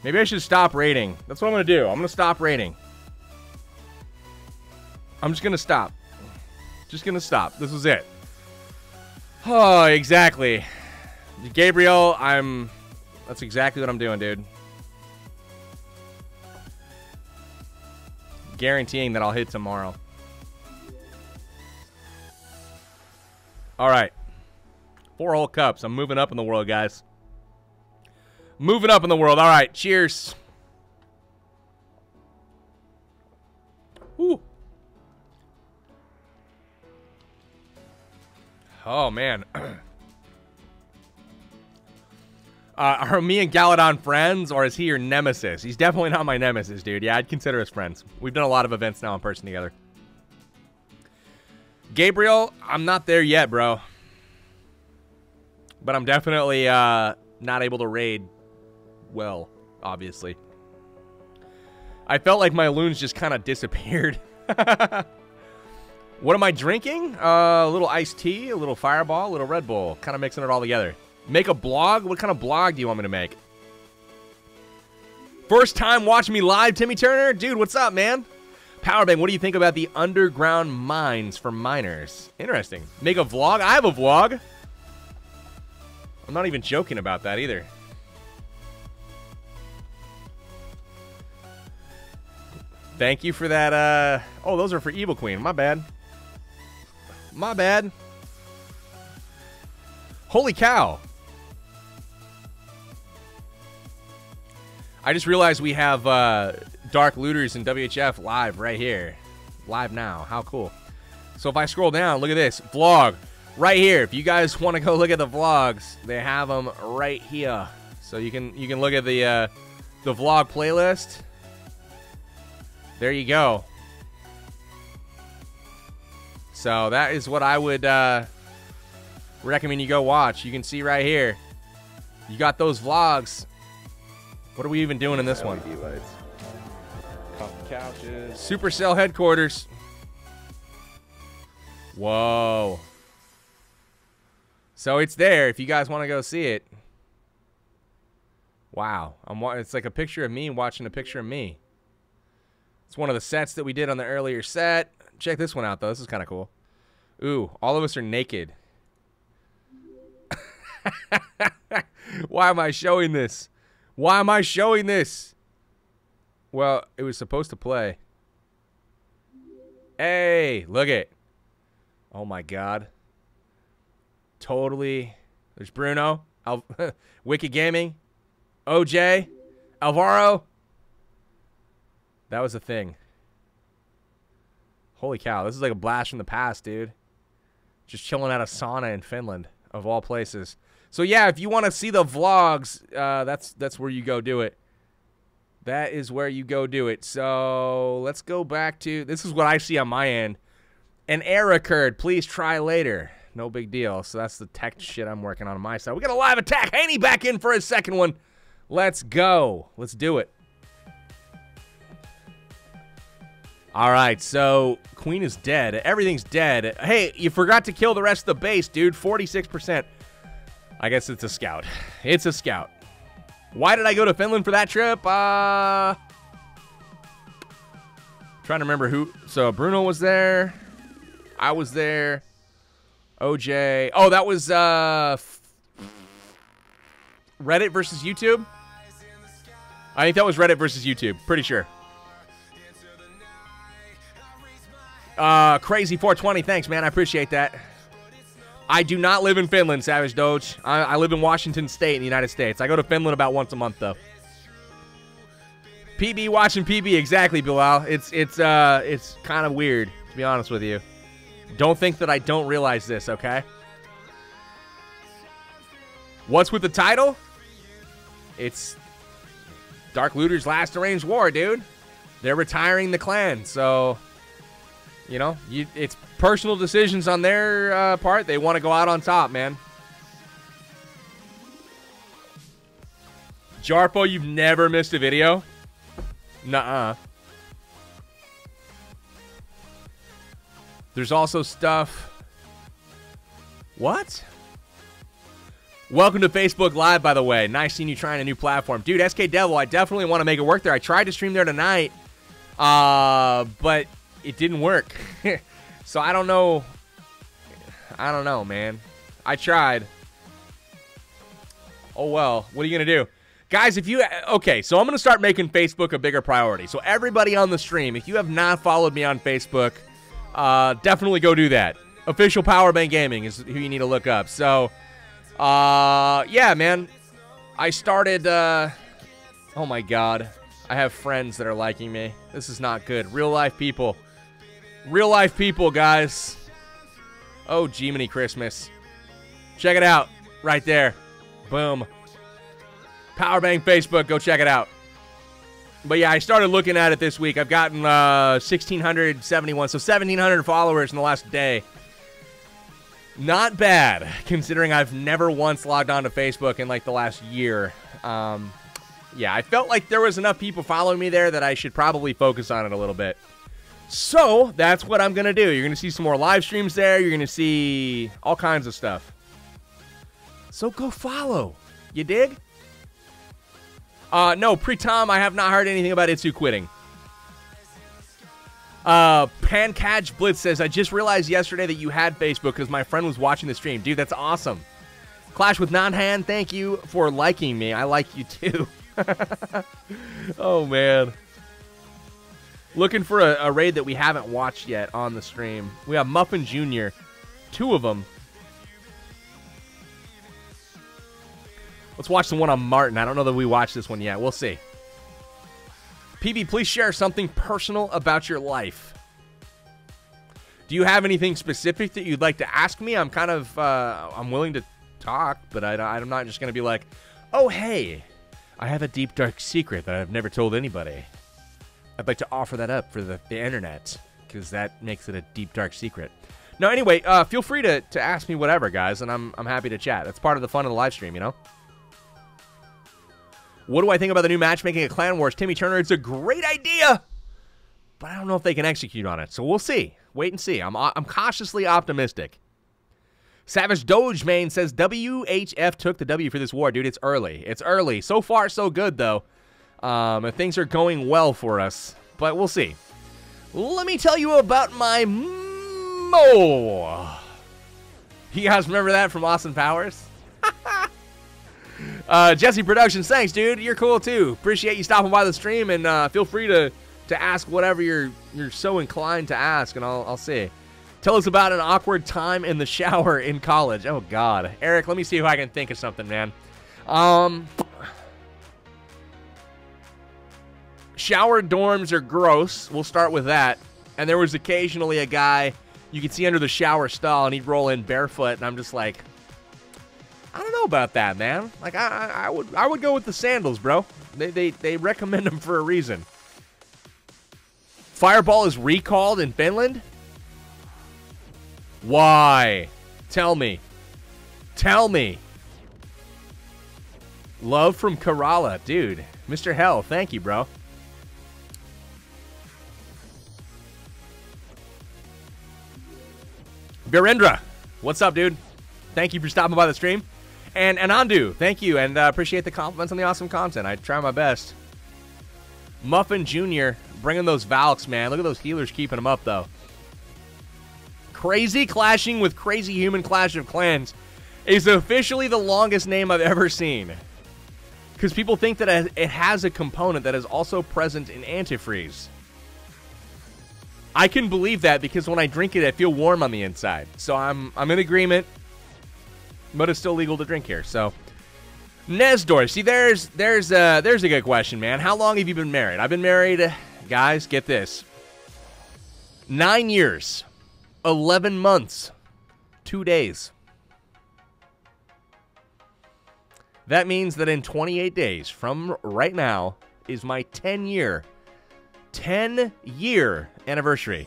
Maybe I should stop raiding. That's what I'm going to do. I'm going to stop raiding. I'm just going to stop. Just going to stop. This was it. Oh, exactly. Gabriel, that's exactly what I'm doing, dude. Guaranteeing that I'll hit tomorrow. All right. 4 whole cups. I'm moving up in the world, guys. Moving up in the world. All right. Cheers. Woo. Oh, man. Are me and Galadon friends, or is he your nemesis? He's definitely not my nemesis, dude. Yeah, I'd consider us friends. We've done a lot of events now in person together. Gabriel, I'm not there yet, bro. But I'm definitely not able to raid well, obviously. I felt like my loons just kind of disappeared. What am I drinking? A little iced tea, a little Fireball, a little Red Bull. Kind of mixing it all together. Make a blog? What kind of blog do you want me to make? First time watching me live, Timmy Turner? Dude, what's up, man? Powerbang, what do you think about the underground mines for miners? Interesting. Make a vlog? I have a vlog. I'm not even joking about that either. Thank you for that. Oh, those are for Evil Queen. My bad. My bad. Holy cow. I just realized we have Dark Looters and WHF live right here. Live now. How cool. So if I scroll down, look at this. Vlog. Right here. If you guys want to go look at the vlogs, they have them right here. So you can look at the vlog playlist. There you go. So that is what I would recommend you go watch. You can see right here. You got those vlogs. What are we even doing in this one? LED lights. Couple couches. Supercell headquarters. Whoa. So it's there if you guys want to go see it. Wow. It's like a picture of me watching a picture of me. It's one of the sets that we did on the earlier set. Check this one out, though. This is kind of cool. Ooh, all of us are naked. Why am I showing this? Why am I showing this? Well, it was supposed to play. Hey, look it. Oh my God. Totally. There's Bruno. Wiki Gaming. OJ. Alvaro. That was a thing. Holy cow. This is like a blast from the past, dude. Just chilling at a sauna in Finland, of all places. So yeah, if you want to see the vlogs, that's where you go do it. That is where you go do it. So let's go back to, this is what I see on my end. An error occurred. Please try later. No big deal. So that's the tech shit I'm working on my side. We got a live attack. Haney back in for his second one. Let's go. Let's do it. All right, so Queen is dead. Everything's dead. Hey, you forgot to kill the rest of the base, dude. 46%. I guess it's a scout. It's a scout. Why did I go to Finland for that trip? Trying to remember who. So Bruno was there. I was there. OJ. Oh, that was Reddit versus YouTube? I think that was Reddit versus YouTube. Pretty sure. Crazy 420. Thanks, man. I appreciate that. I do not live in Finland, Savage Doge. I live in Washington State in the United States. I go to Finland about once a month, though. PB watching PB, exactly, Bilal. It's kind of weird, to be honest with you. Don't think that I don't realize this, okay? What's with the title? It's Dark Looter's Last Arranged War, dude. They're retiring the clan, so, you know, it's personal decisions on their part. They want to go out on top, man. Jarpo, you've never missed a video? Nuh-uh. There's also stuff. What? Welcome to Facebook Live, by the way. Nice seeing you trying a new platform. Dude, SK Devil, I definitely want to make it work there. I tried to stream there tonight, but it didn't work. So I don't know. I don't know, man. I tried. Oh, well. What are you going to do? Guys, if you... Okay, so I'm going to start making Facebook a bigger priority. So everybody on the stream, if you have not followed me on Facebook, definitely go do that. Official Powerbang Gaming is who you need to look up. So, yeah, man. I started... oh, my God. I have friends that are liking me. This is not good. Real-life people. Real-life people, guys. Oh, Jiminy Christmas. Check it out. Right there. Boom. Powerbang Facebook. Go check it out. But, yeah, I started looking at it this week. I've gotten 1,671, so 1,700 followers in the last day. Not bad, considering I've never once logged on to Facebook in, like, the last year. Yeah, I felt like there was enough people following me there that I should probably focus on it a little bit. So, that's what I'm going to do. You're going to see some more live streams there. You're going to see all kinds of stuff. So, go follow. You dig? No, Pre-Tom, I have not heard anything about Itsu quitting. Pancatch Blitz says, I just realized yesterday that you had Facebook because my friend was watching the stream. Dude, that's awesome. Clash with Non-Hand, thank you for liking me. I like you too. Oh, man. Looking for a raid that we haven't watched yet on the stream. We have Muffin Jr. 2 of them. Let's watch the one on Martin. I don't know that we watched this one yet. We'll see. PB, please share something personal about your life. Do you have anything specific that you'd like to ask me? I'm kind of, I'm willing to talk, but I'm not just going to be like, oh, hey, I have a deep, dark secret that I've never told anybody. I'd like to offer that up for the internet, because that makes it a deep, dark secret. No, anyway, feel free to ask me whatever, guys, and I'm happy to chat. That's part of the fun of the live stream, you know? What do I think about the new matchmaking at Clan Wars? Timmy Turner, it's a great idea, but I don't know if they can execute on it, so we'll see. Wait and see. I'm cautiously optimistic. Savage Doge Main says, WHF took the W for this war. Dude, it's early. It's early. So far, so good, though. And things are going well for us, but we'll see. Let me tell you about my Mo. You guys remember that from Austin Powers? Jesse Productions, thanks, dude. You're cool, too. Appreciate you stopping by the stream, and feel free to ask whatever you're so inclined to ask, and I'll see. Tell us about an awkward time in the shower in college. Oh, God. Eric, let me see if I can think of something, man. Shower dorms are gross. We'll start with that. And there was occasionally a guy you could see under the shower stall, and he'd roll in barefoot, and I'm just like, I don't know about that, man. Like, I would go with the sandals, bro. They recommend them for a reason. Fireball is recalled in Finland? Why? Tell me. Tell me. Love from Kerala. Dude. Mr. Hell, thank you, bro. Virendra, what's up, dude? Thank you for stopping by the stream. And Anandu, thank you, and appreciate the compliments on the awesome content. I try my best. Muffin Jr., bringing those Valks, man. Look at those healers keeping them up, though. Crazy Clashing with Crazy Human Clash of Clans is officially the longest name I've ever seen. Because people think that it has a component that is also present in antifreeze. I can believe that because when I drink it, I feel warm on the inside. So I'm in agreement, but it's still legal to drink here. So Nesdor, see, there's a good question, man. How long have you been married? I've been married, guys, get this, 9 years, 11 months, 2 days. That means that in 28 days from right now is my 10-year anniversary.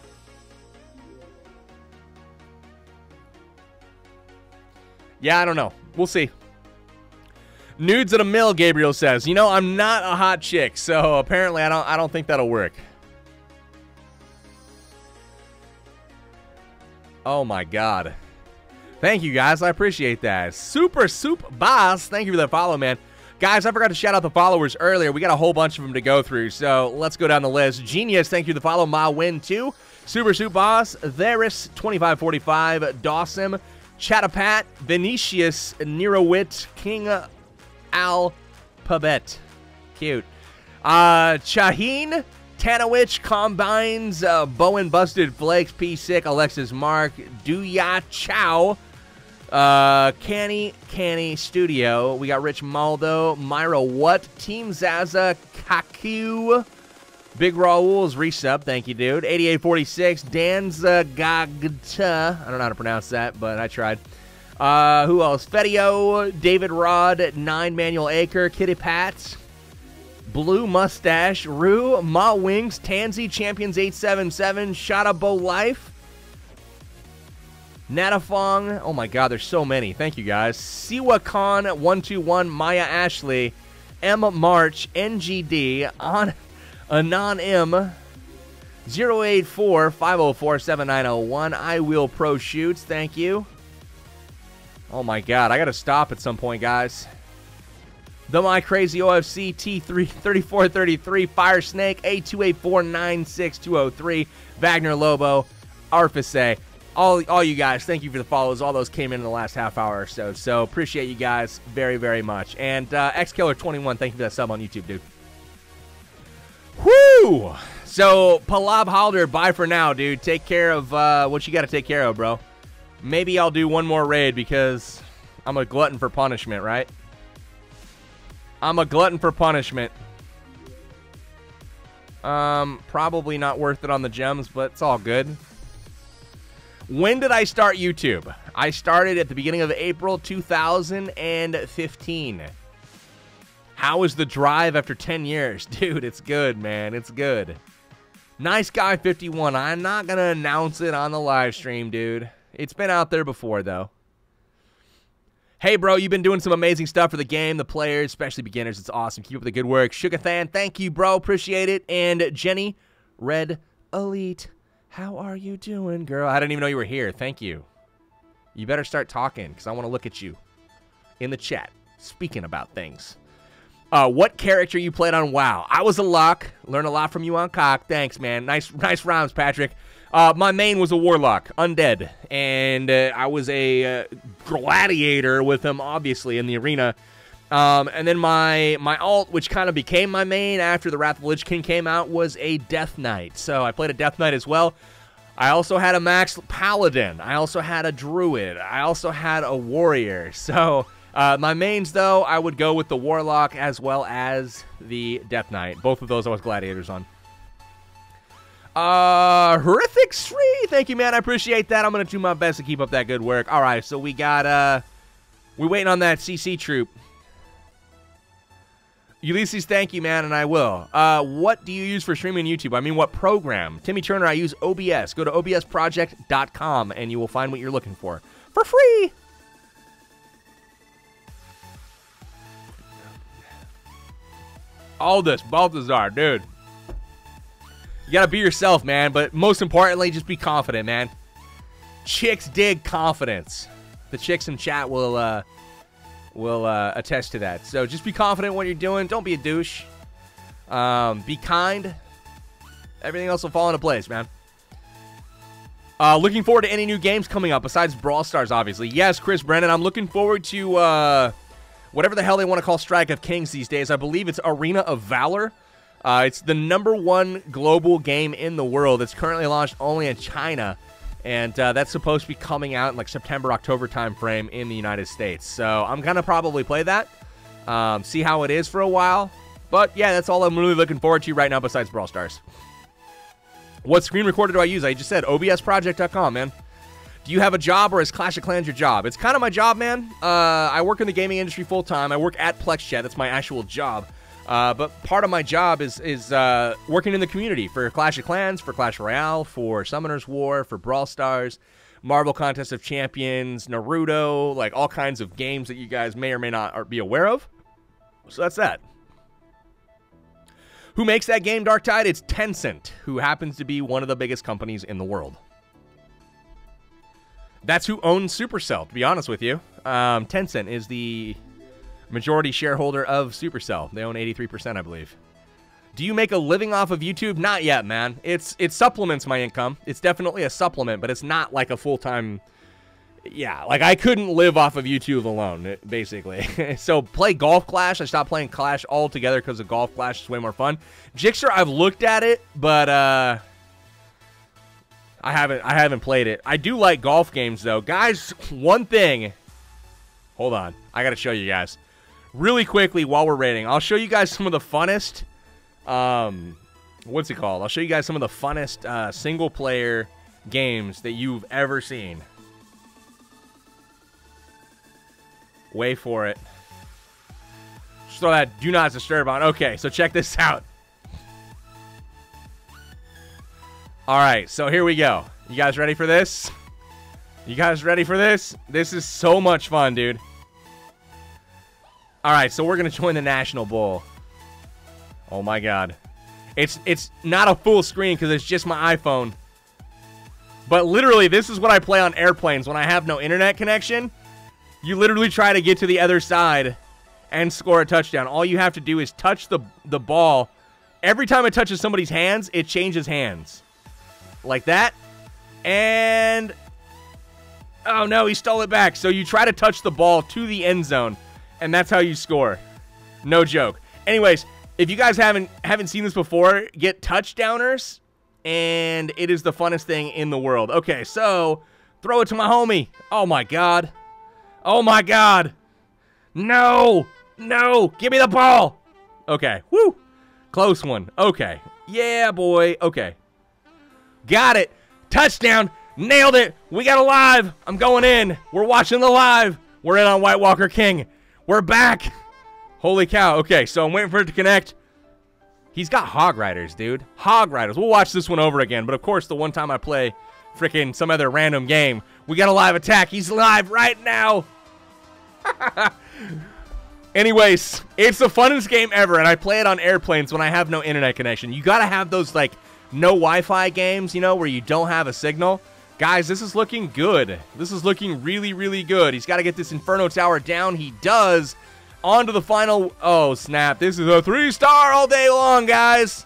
Yeah, I don't know. We'll see. Nudes at a mill, Gabriel says. You know, I'm not a hot chick, so apparently I don't think that'll work. Oh my God. Thank you, guys. I appreciate that. Super Soup Boss, thank you for the follow, man. Guys, I forgot to shout out the followers earlier. We got a whole bunch of them to go through, so let's go down the list. Genius, thank you for the follow. Ma Win 2. Super Soup Boss. Theris2545. Dawson. Chatapat. Venetius. Nerowit. King Alphabet. Cute. Shaheen. Tanowich. Combines. Bowen Busted Flakes. P. Sick. Alexis Mark. Duya Chow. Canny Studio. We got Rich Maldo, Myra What, Team Zaza, Kaku, Big Raul's resub. Thank you, dude. 8846, Danza Gagta. I don't know how to pronounce that, but I tried. Who else? Fetio, David Rod, 9 Manuel Acre, Kitty Pats, Blue Mustache, Rue, Ma Wings, Tansy, Champions 877, Shada Bo Life. Natafong, oh my God, there's so many. Thank you, guys. Siwakon121, Maya Ashley, M March, NGD, Anon M, 084-504-7901, I Will Pro Shoots, thank you. Oh my God, I gotta stop at some point, guys. The My Crazy OFC, T3433, Fire Snake, A284-96203, Wagner Lobo, Arfise. All you guys, thank you for the follows. All those came in the last half hour or so. So appreciate you guys very, very much. And XKiller21, thank you for that sub on YouTube, dude. Whoo! So Palab Halder, bye for now, dude. Take care of what you got to take care of, bro. Maybe I'll do one more raid because I'm a glutton for punishment, right? I'm a glutton for punishment. Probably not worth it on the gems, but it's all good. When did I start YouTube? I started at the beginning of April 2015. How is the drive after 10 years? Dude, it's good, man. It's good. Nice Guy 51. I'm not going to announce it on the live stream, dude. It's been out there before, though. Hey, bro, you've been doing some amazing stuff for the game, the players, especially beginners. It's awesome. Keep up the good work. Sugathan, thank you, bro. Appreciate it. And Jenny, Red Elite. How are you doing, girl? I didn't even know you were here. Thank you. You better start talking because I want to look at you in the chat speaking about things. What character you played on WoW? I was a Luck. Learned a lot from you on Cock. Thanks, man. Nice rhymes, Patrick. My main was a Warlock, Undead. And I was a Gladiator with him, obviously, in the arena. And then my alt, which kind of became my main after the Wrath of the Lich King came out, was a Death Knight. So I played a Death Knight as well. I also had a Max Paladin. I also had a Druid. I also had a Warrior. So my mains, though, I would go with the Warlock as well as the Death Knight. Both of those I was Gladiators on. Horrific Sree, thank you, man. I appreciate that. I'm going to do my best to keep up that good work. All right, so we got, we're waiting on that CC troop. Ulysses, thank you, man, and I will. What do you use for streaming YouTube? I mean, what program? Timmy Turner, I use OBS. Go to obsproject.com, and you will find what you're looking for free. Aldous, Balthazar, dude. You gotta be yourself, man, but most importantly, just be confident, man. Chicks dig confidence. The chicks in chat will attest to that. So just be confident in what you're doing. Don't be a douche. Be kind. Everything else will fall into place, man. Looking forward to any new games coming up besides Brawl Stars, obviously. Yes, Chris Brennan, I'm looking forward to whatever the hell they want to call Strike of Kings these days. I believe it's Arena of Valor. It's the #1 global game in the world. It's currently launched only in China, and that's supposed to be coming out in like September, October time frame in the United States. So I'm gonna probably play that, see how it is for a while. But yeah, that's all I'm really looking forward to right now besides Brawl Stars. What screen recorder do I use? I just said obsproject.com, man. Do you have a job, or is Clash of Clans your job? It's kind of my job, man. I work in the gaming industry full time. I work at PlexChat. That's my actual job. But part of my job is working in the community for Clash of Clans, for Clash Royale, for Summoner's War, for Brawl Stars, Marvel Contest of Champions, Naruto, like all kinds of games that you guys may or may not be aware of. So that's that. Who makes that game, Dark Tide? It's Tencent, who happens to be one of the biggest companies in the world. That's who owns Supercell, to be honest with you. Tencent is the majority shareholder of Supercell. They own 83%, I believe. Do you make a living off of YouTube? Not yet, man. It supplements my income. It's definitely a supplement, but it's not like a full-time... Yeah, like I couldn't live off of YouTube alone, basically. So play Golf Clash. I stopped playing Clash altogether because of Golf Clash is way more fun. Jixer, I've looked at it, but I haven't played it. I do like golf games, though. Guys, one thing... Hold on. I got to show you guys. Really quickly, while we're rating, I'll show you guys some of the funnest, what's it called? I'll show you guys some of the funnest single-player games that you've ever seen. Wait for it. Just throw that Do Not Disturb on. Okay, so check this out. All right, so here we go. You guys ready for this? You guys ready for this? This is so much fun, dude. All right, so we're going to join the National Bowl. Oh, my God. It's not a full screen because it's just my iPhone. But literally, this is what I play on airplanes when I have no internet connection. You literally try to get to the other side and score a touchdown. All you have to do is touch the ball. Every time it touches somebody's hands, it changes hands. Like that. And... oh, no, he stole it back. So you try to touch the ball to the end zone. And that's how you score. No joke. Anyways, if you guys haven't seen this before, get touchdowners, and it is the funnest thing in the world. Okay, so throw it to my homie. Oh, my God. Oh, my God. No. No. Give me the ball. Okay. Woo. Close one. Okay. Yeah, boy. Okay. Got it. Touchdown. Nailed it. We got a live. I'm going in. We're watching the live. We're in on White Walker King. We're back. Holy cow. Okay, so I'm waiting for it to connect. He's got Hog Riders, dude. Hog Riders. We'll watch this one over again. But, of course, the one time I play freaking some other random game, we got a live attack. He's live right now. Anyways, it's the funnest game ever, and I play it on airplanes when I have no internet connection. You got to have those, like, no Wi-Fi games, you know, where you don't have a signal. Guys, this is looking good. This is looking really, really good. He's got to get this Inferno Tower down. He does. On to the final. Oh, snap. This is a 3-star all day long, guys.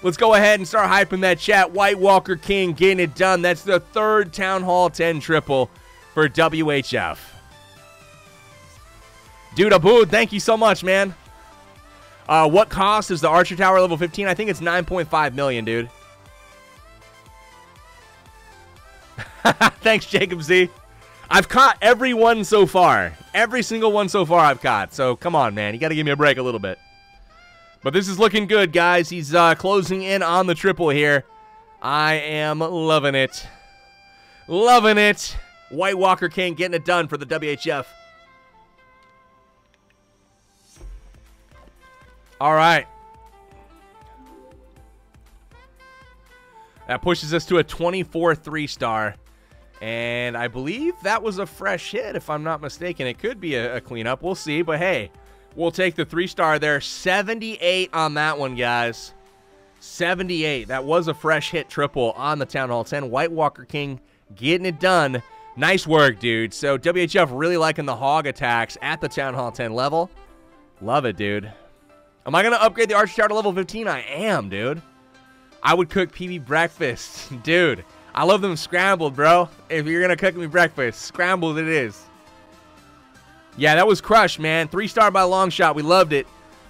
Let's go ahead and start hyping that chat. White Walker King getting it done. That's the third Town Hall 10 triple for WHF. Dude, Abood, thank you so much, man. What cost is the Archer Tower level 15? I think it's 9.5 million, dude. Thanks, Jacob Z. I've caught every one so far. Every single one so far I've caught. So, come on, man. You got to give me a break a little bit. But this is looking good, guys. He's closing in on the triple here. I am loving it. Loving it. White Walker King getting it done for the WHF. All right. That pushes us to a 24 3-star. And I believe that was a fresh hit, if I'm not mistaken. It could be a cleanup. We'll see. But, hey, we'll take the 3-star there. 78 on that one, guys. 78. That was a fresh hit triple on the Town Hall 10. White Walker King getting it done. Nice work, dude. So, WHF really liking the hog attacks at the Town Hall 10 level. Love it, dude. Am I going to upgrade the Archer Tower to level 15? I am, dude. I would cook PB breakfast. Dude, I love them scrambled, bro. If you're going to cook me breakfast, scrambled it is. Yeah, that was crushed, man. 3-star by a long shot. We loved it.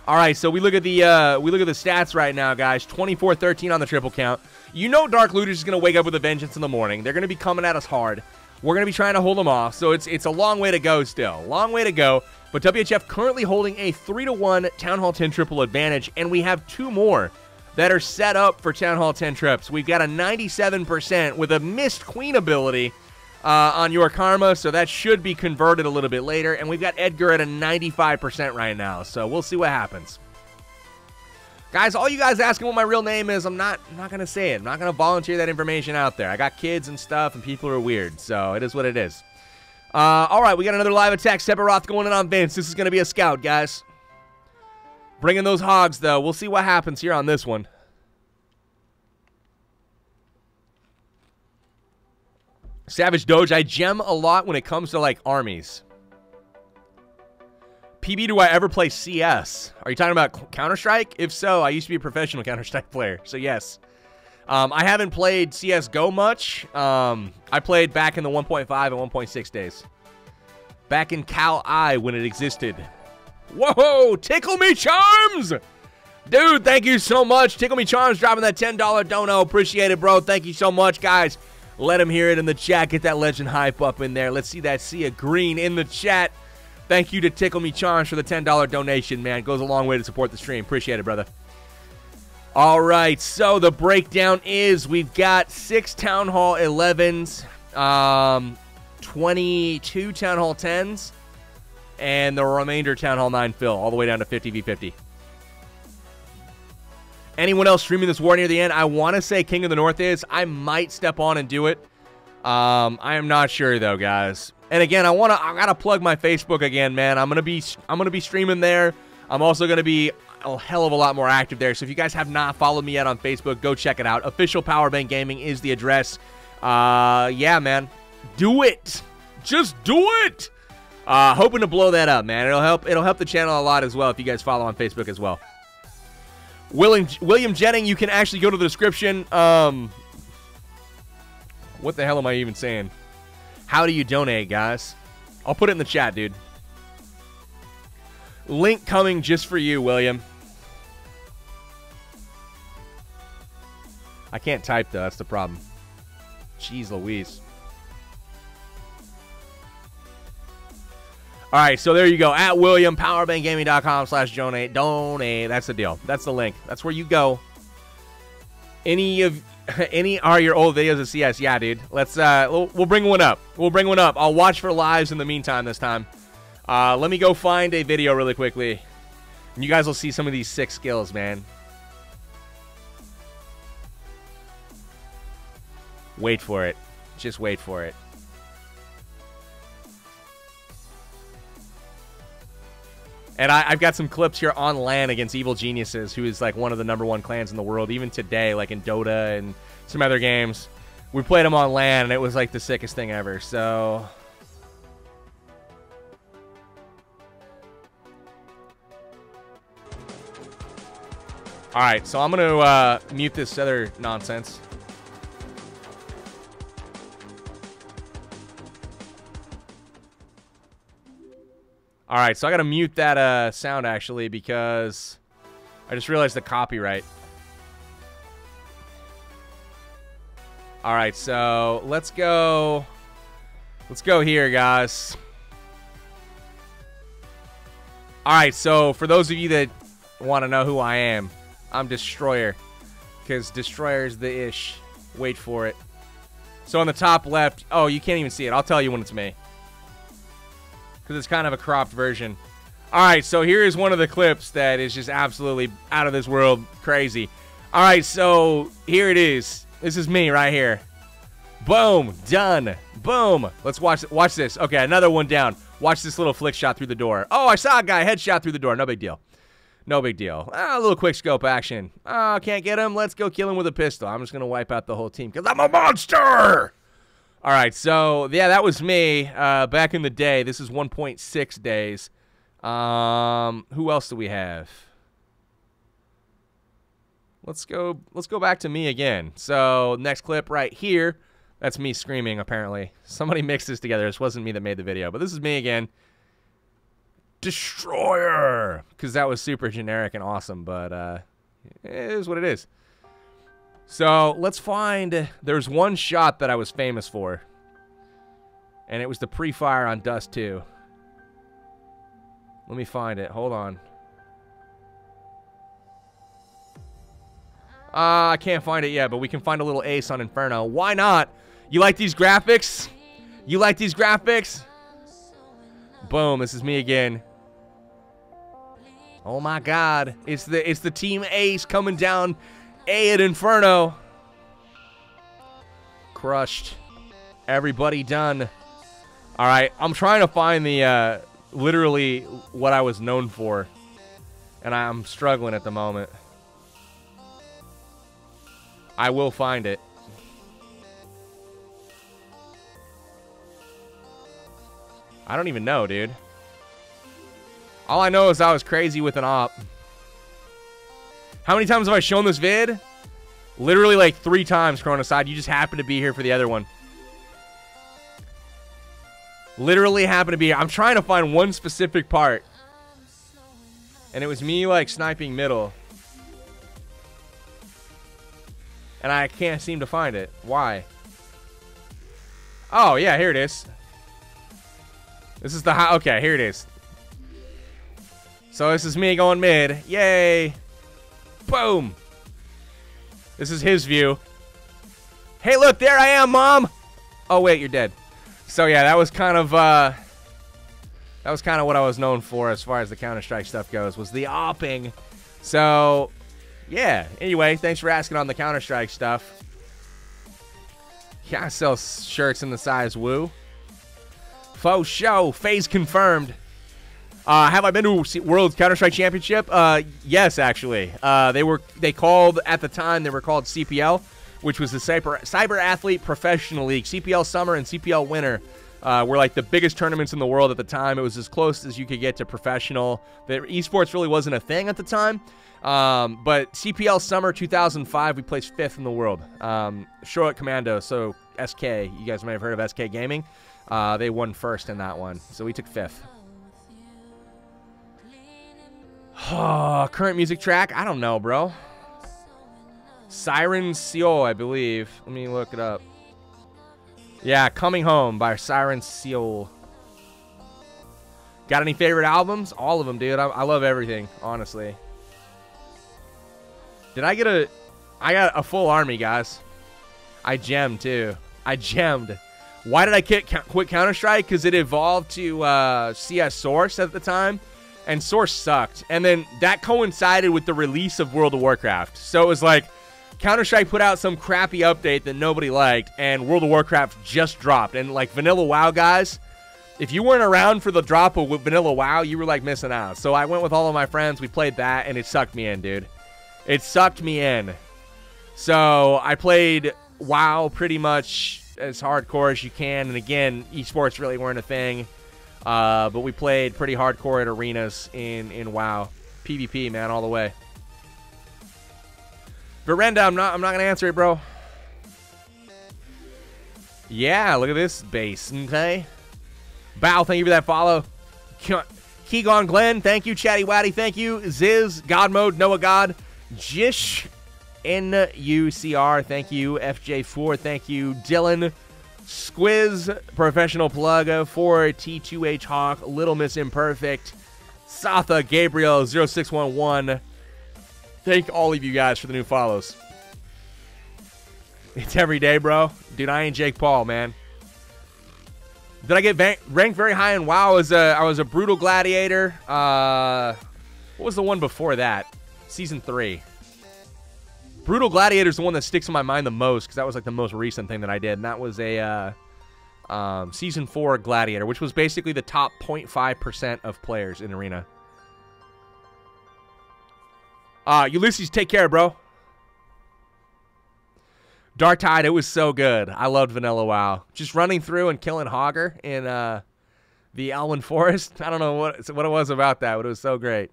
All right, so we look at the stats right now, guys. 24-13 on the triple count. You know Dark Looters is going to wake up with a vengeance in the morning. They're going to be coming at us hard. We're going to be trying to hold them off, so it's a long way to go still. Long way to go. But WHF currently holding a 3-1 Town Hall 10 triple advantage, and we have 2 more that are set up for Town Hall 10 trips. We've got a 97% with a missed queen ability on Your Karma, so that should be converted a little bit later. And we've got Edgar at a 95% right now, so we'll see what happens. Guys, all you guys asking what my real name is, I'm not going to say it. I'm not going to volunteer that information out there. I got kids and stuff, and people are weird, so it is what it is. All right, we got another live attack. Sephiroth going in on Vince. This is going to be a scout, guys. Bringing those hogs, though. We'll see what happens here on this one. Savage Doge, I gem a lot when it comes to, like, armies. PB, do I ever play CS? Are you talking about Counter-Strike? If so, I used to be a professional Counter-Strike player, so yes. I haven't played CSGO much. I played back in the 1.5 and 1.6 days. Back in Cal I when it existed. Whoa! Tickle Me Charms! Dude, thank you so much. Tickle Me Charms dropping that $10 dono. Appreciate it, bro. Thank you so much, guys. Let him hear it in the chat. Get that legend hype up in there. Let's see that sea of green in the chat. Thank you to Tickle Me Charms for the $10 donation, man. Goes a long way to support the stream. Appreciate it, brother. All right, so the breakdown is we've got 6 Town Hall 11s, 22 Town Hall 10s, and the remainder Town Hall 9 fill, all the way down to 50v50. Anyone else streaming this war near the end? I want to say King of the North is. I might step on and do it. I am not sure though, guys. And again, I gotta plug my Facebook again, man. I'm gonna be streaming there. I'm also gonna be a hell of a lot more active there. So if you guys have not followed me yet on Facebook, go check it out. Official Powerbang Gaming is the address. Yeah, man. Do it. Just do it. Hoping to blow that up, man. It'll help the channel a lot as well if you guys follow on Facebook as well. William Jennings, you can actually go to the description. What the hell am I even saying? How do you donate, guys? I'll put it in the chat, dude. Link coming just for you, William. I can't type, though. That's the problem. Jeez Louise. All right, so there you go. At William, powerbanggaming.com/donate. Donate. That's the deal. That's the link. That's where you go. Any are your old videos of CS? Yeah, dude. Let's we'll bring one up. We'll bring one up. I'll watch for lives in the meantime this time. Let me go find a video really quickly. And you guys will see some of these sick skills, man. Wait for it. Just wait for it. And I've got some clips here on LAN against Evil Geniuses, who is like one of the #1 clans in the world, even today, like in Dota and some other games. We played them on LAN, and it was like the sickest thing ever, so... Alright, so I'm going to mute this other nonsense. All All right, so I got to mute that sound, actually, because I just realized the copyright. All right, so let's go. Let's go here, guys. All right, so for those of you that want to know who I am, I'm Destroyer, because Destroyer is the ish. Wait for it. So on the top left, oh, you can't even see it. I'll tell you when it's me, because it's kind of a cropped version. All right, so here is one of the clips that is just absolutely out of this world crazy. All right, so here it is. This is me right here. Boom, done. Boom. Let's watch this. Okay, another one down. Watch this little flick shot through the door. Oh, I saw a guy headshot through the door. No big deal. No big deal. A little quick scope action. Oh, can't get him. Let's go kill him with a pistol. I'm just going to wipe out the whole team because I'm a monster. All right, so, yeah, that was me back in the day. This is 1.6 days. Who else do we have? Let's go back to me again. So, next clip right here. That's me screaming, apparently. Somebody mixed this together. This wasn't me that made the video, but this is me again. Destroyer! Because that was super generic and awesome, but it is what it is. So, let's find... There's one shot that I was famous for. And it was the pre-fire on Dust 2. Let me find it. Hold on. I can't find it yet, but we can find a little ace on Inferno. Why not? You like these graphics? You like these graphics? Boom, this is me again. Oh my god. It's the team ace coming down A at Inferno. Crushed. Everybody done. Alright, I'm trying to find the literally what I was known for. And I'm struggling at the moment. I will find it. I don't even know, dude. All I know is I was crazy with an op. How many times have I shown this vid? Literally like 3 times, Chronoside. You just happen to be here for the other one. Literally happen to be here. I'm trying to find one specific part. And it was me, like, sniping middle. And I can't seem to find it. Why? Oh, yeah, here it is. This is the high. Okay, here it is. So this is me going mid. Yay. Boom. This is his view. Hey, look, there I am, Mom. Oh, wait, you're dead. So, yeah, that was kind of what I was known for as far as the Counter-Strike stuff goes, was the opping. So, yeah. Anyway, thanks for asking on the Counter-Strike stuff. Yeah, I sell shirts in the size woo. Faux show. Phase confirmed. Have I been to World Counter-Strike Championship? Yes, actually. They called, at the time, they were called CPL, which was the Cyber Athlete Professional League. CPL Summer and CPL Winter were like the biggest tournaments in the world at the time. It was as close as you could get to professional. The esports really wasn't a thing at the time. But CPL Summer 2005, we placed 5th in the world. Charlotte Commando, so SK, you guys might have heard of SK Gaming. They won 1st in that one, so we took 5th. Current music track? I don't know, bro. Siren Seal, I believe. Let me look it up. Yeah, Coming Home by Siren Seal. Got any favorite albums? All of them, dude. I love everything, honestly. Did I get a... I got a full army, guys. I gemmed, too. I gemmed. Why did I quit Counter-Strike? Because it evolved to CS Source at the time. And Source sucked. And then that coincided with the release of World of Warcraft. So it was like... Counter-Strike put out some crappy update that nobody liked, and World of Warcraft just dropped. And, like, Vanilla WoW guys, if you weren't around for the drop of Vanilla WoW, you were, like, missing out. So I went with all of my friends. We played that, and it sucked me in, dude. It sucked me in. So I played WoW pretty much as hardcore as you can. And, again, esports really weren't a thing. But we played pretty hardcore at arenas in WoW. PvP, man, all the way. Verenda, I'm not gonna answer it, bro. Yeah, look at this base, okay? Bow, thank you for that follow. Keegan Glenn, thank you. Chatty Waddy, thank you. Ziz, God Mode, Noah God, Jish, NUCR, thank you. FJ4, thank you. Dylan, Squiz, Professional Plug, 4T2H Hawk, Little Miss Imperfect, Satha, Gabriel, 0611. Thank all of you guys for the new follows. It's every day, bro. Dude, I ain't Jake Paul, man. Did I get ranked very high in WoW? I was a brutal gladiator. What was the one before that? Season 3. Brutal Gladiator is the one that sticks in my mind the most because that was like the most recent thing that I did, and that was a Season 4 Gladiator, which was basically the top 0.5% of players in Arena. Ulysses, take care, bro. Dark Tide, it was so good. I loved Vanilla WoW. Just running through and killing Hogger in the Elwyn Forest. I don't know what it was about that, but it was so great.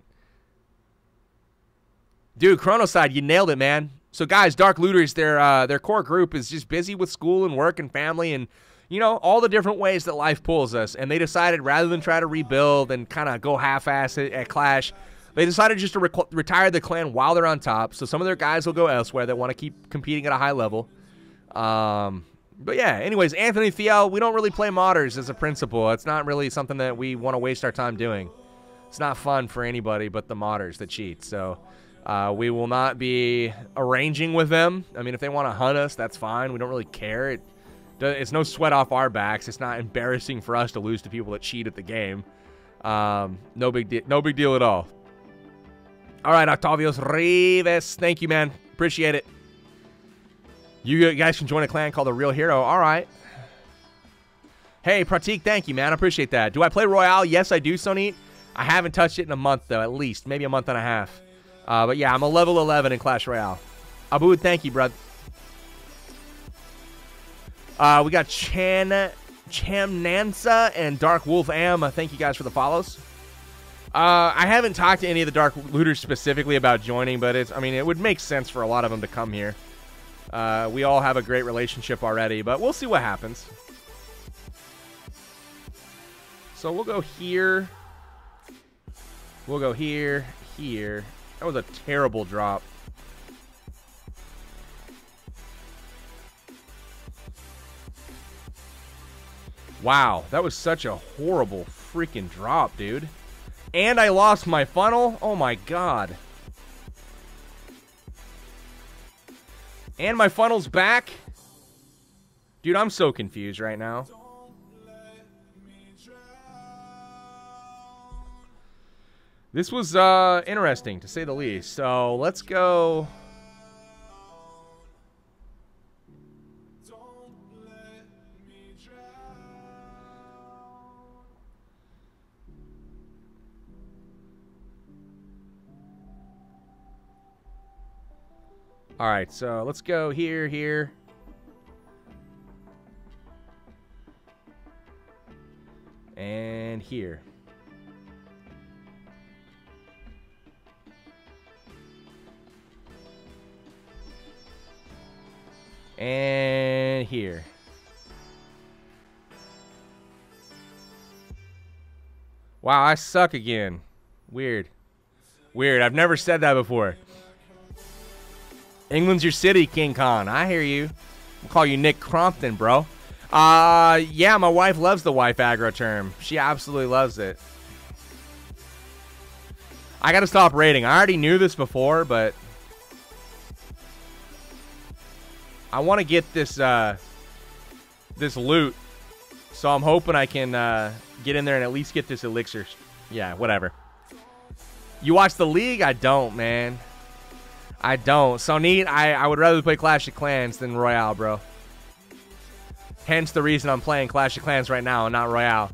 Dude, Chronoside, you nailed it, man. So, guys, Dark Looters, their core group is just busy with school and work and family and, you know, all the different ways that life pulls us. And they decided rather than try to rebuild and kind of go half-ass at Clash, they decided just to retire the clan while they're on top. So some of their guys will go elsewhere that want to keep competing at a high level. But yeah, anyways, Anthony Thiel, we don't really play modders as a principle. It's not really something that we want to waste our time doing. It's not fun for anybody but the modders that cheat. So we will not be arranging with them. I mean, if they want to hunt us, that's fine. We don't really care. It's no sweat off our backs. It's not embarrassing for us to lose to people that cheat at the game. No big deal at all. All right, Octavios Rives. Thank you, man. Appreciate it. You guys can join a clan called The Real Hero. All right. Hey, Pratik, thank you, man. I appreciate that. Do I play Royale? Yes, I do, Sonit. I haven't touched it in a month, though, at least. Maybe a month and a half. But, yeah, I'm a level 11 in Clash Royale. Aboud, thank you, brother. We got Chamnansa and Dark Wolf Am. Thank you guys for the follows. I haven't talked to any of the Dark Looters specifically about joining, but it would make sense for a lot of them to come here. We all have a great relationship already, but we'll see what happens. So we'll go here. We'll go here, here. That was a terrible drop. Wow, that was such a horrible freaking drop, dude. And I lost my funnel? Oh my god. And my funnel's back? Dude, I'm so confused right now. This was interesting, to say the least. So, let's go... All right, so let's go here, here. And here. And here. Wow, I suck again. Weird. Weird. I've never said that before. England's your city, King Khan. I hear you. I'll call you Nick Crompton, bro. Yeah, my wife loves the wife aggro term. She absolutely loves it. I gotta stop raiding. I already knew this before, but I want to get this this loot. So I'm hoping I can get in there and at least get this elixir. Yeah, whatever. You watch the league? I don't, man. I don't. So neat. I would rather play Clash of Clans than Royale, bro. Hence the reason I'm playing Clash of Clans right now and not Royale.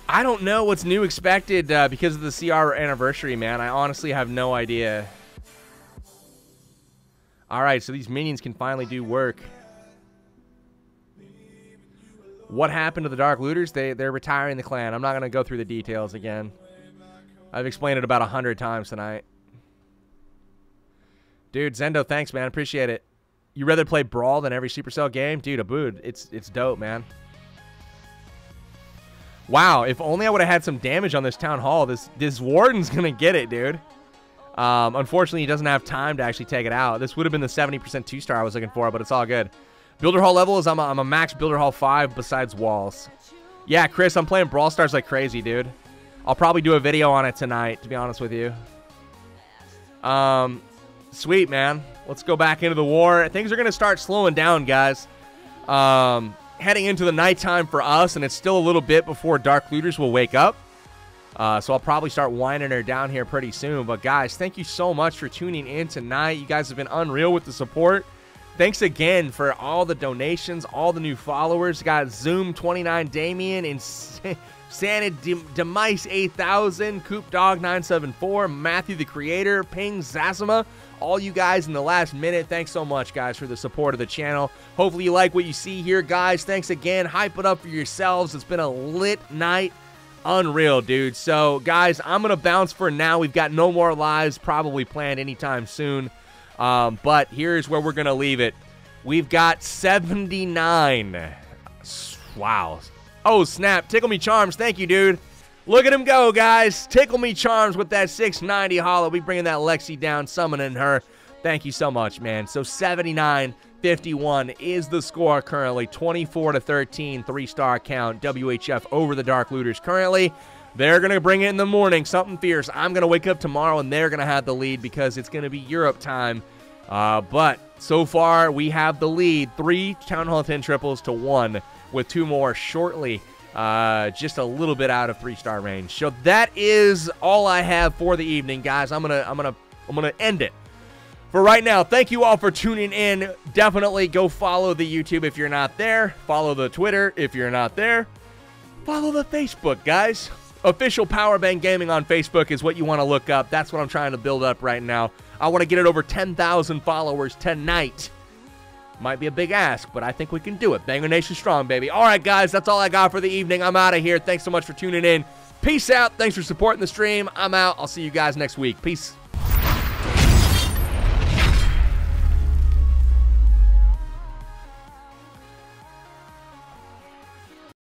I don't know what's new expected because of the CR anniversary, man. I honestly have no idea. All right, so these minions can finally do work. What happened to the Dark Looters? They're retiring the clan. I'm not going to go through the details again. I've explained it about 100 times tonight. Dude, Zendo, thanks, man. Appreciate it. You rather play Brawl than every Supercell game? Dude, Abood, it's dope, man. Wow, if only I would have had some damage on this town hall. This warden's going to get it, dude. Unfortunately, he doesn't have time to actually take it out. This would have been the 70% 2-star I was looking for, but it's all good. Builder hall level is I'm a max builder hall 5 besides walls. Yeah, Chris, I'm playing Brawl Stars like crazy, dude. I'll probably do a video on it tonight, to be honest with you. Sweet, man. Let's go back into the war. Things are going to start slowing down, guys. Heading into the nighttime for us, and it's still a little bit before Dark Looters will wake up. So I'll probably start winding her down here pretty soon. But, guys, thank you so much for tuning in tonight. You guys have been unreal with the support. Thanks again for all the donations, all the new followers. Got Zoom29 Damien and Santa Demice 8000, Coop Dog 974, Matthew the Creator, Ping Zazima. All you guys in the last minute, thanks so much, guys, for the support of the channel. Hopefully you like what you see here, guys. Thanks again. Hype it up for yourselves. It's been a lit night. Unreal, dude. So, guys, I'm going to bounce for now. We've got no more lives probably planned anytime soon. But here's where we're going to leave it. We've got 79. Wow. Oh, snap. Tickle Me Charms. Thank you, dude. Look at him go, guys. Tickle Me Charms with that 690 hollow. We bringing that Lexi down, summoning her. Thank you so much, man. So 79-51 is the score currently. 24-13, 3-star count. WHF over the Dark Looters currently. They're going to bring it in the morning. Something fierce. I'm going to wake up tomorrow, and they're going to have the lead because it's going to be Europe time. But so far, we have the lead. 3 Town Hall 10 triples to 1 with 2 more shortly. Just a little bit out of 3-star range. So that is all I have for the evening, guys. I'm gonna end it. For right now, thank you all for tuning in. Definitely go follow the YouTube if you're not there. Follow the Twitter if you're not there. Follow the Facebook, guys. Official Powerbang Gaming on Facebook is what you want to look up. That's what I'm trying to build up right now. I want to get it over 10,000 followers tonight. Might be a big ask, but I think we can do it. Banger Nation strong, baby. All right, guys, that's all I got for the evening. I'm out of here. Thanks so much for tuning in. Peace out. Thanks for supporting the stream. I'm out. I'll see you guys next week. Peace.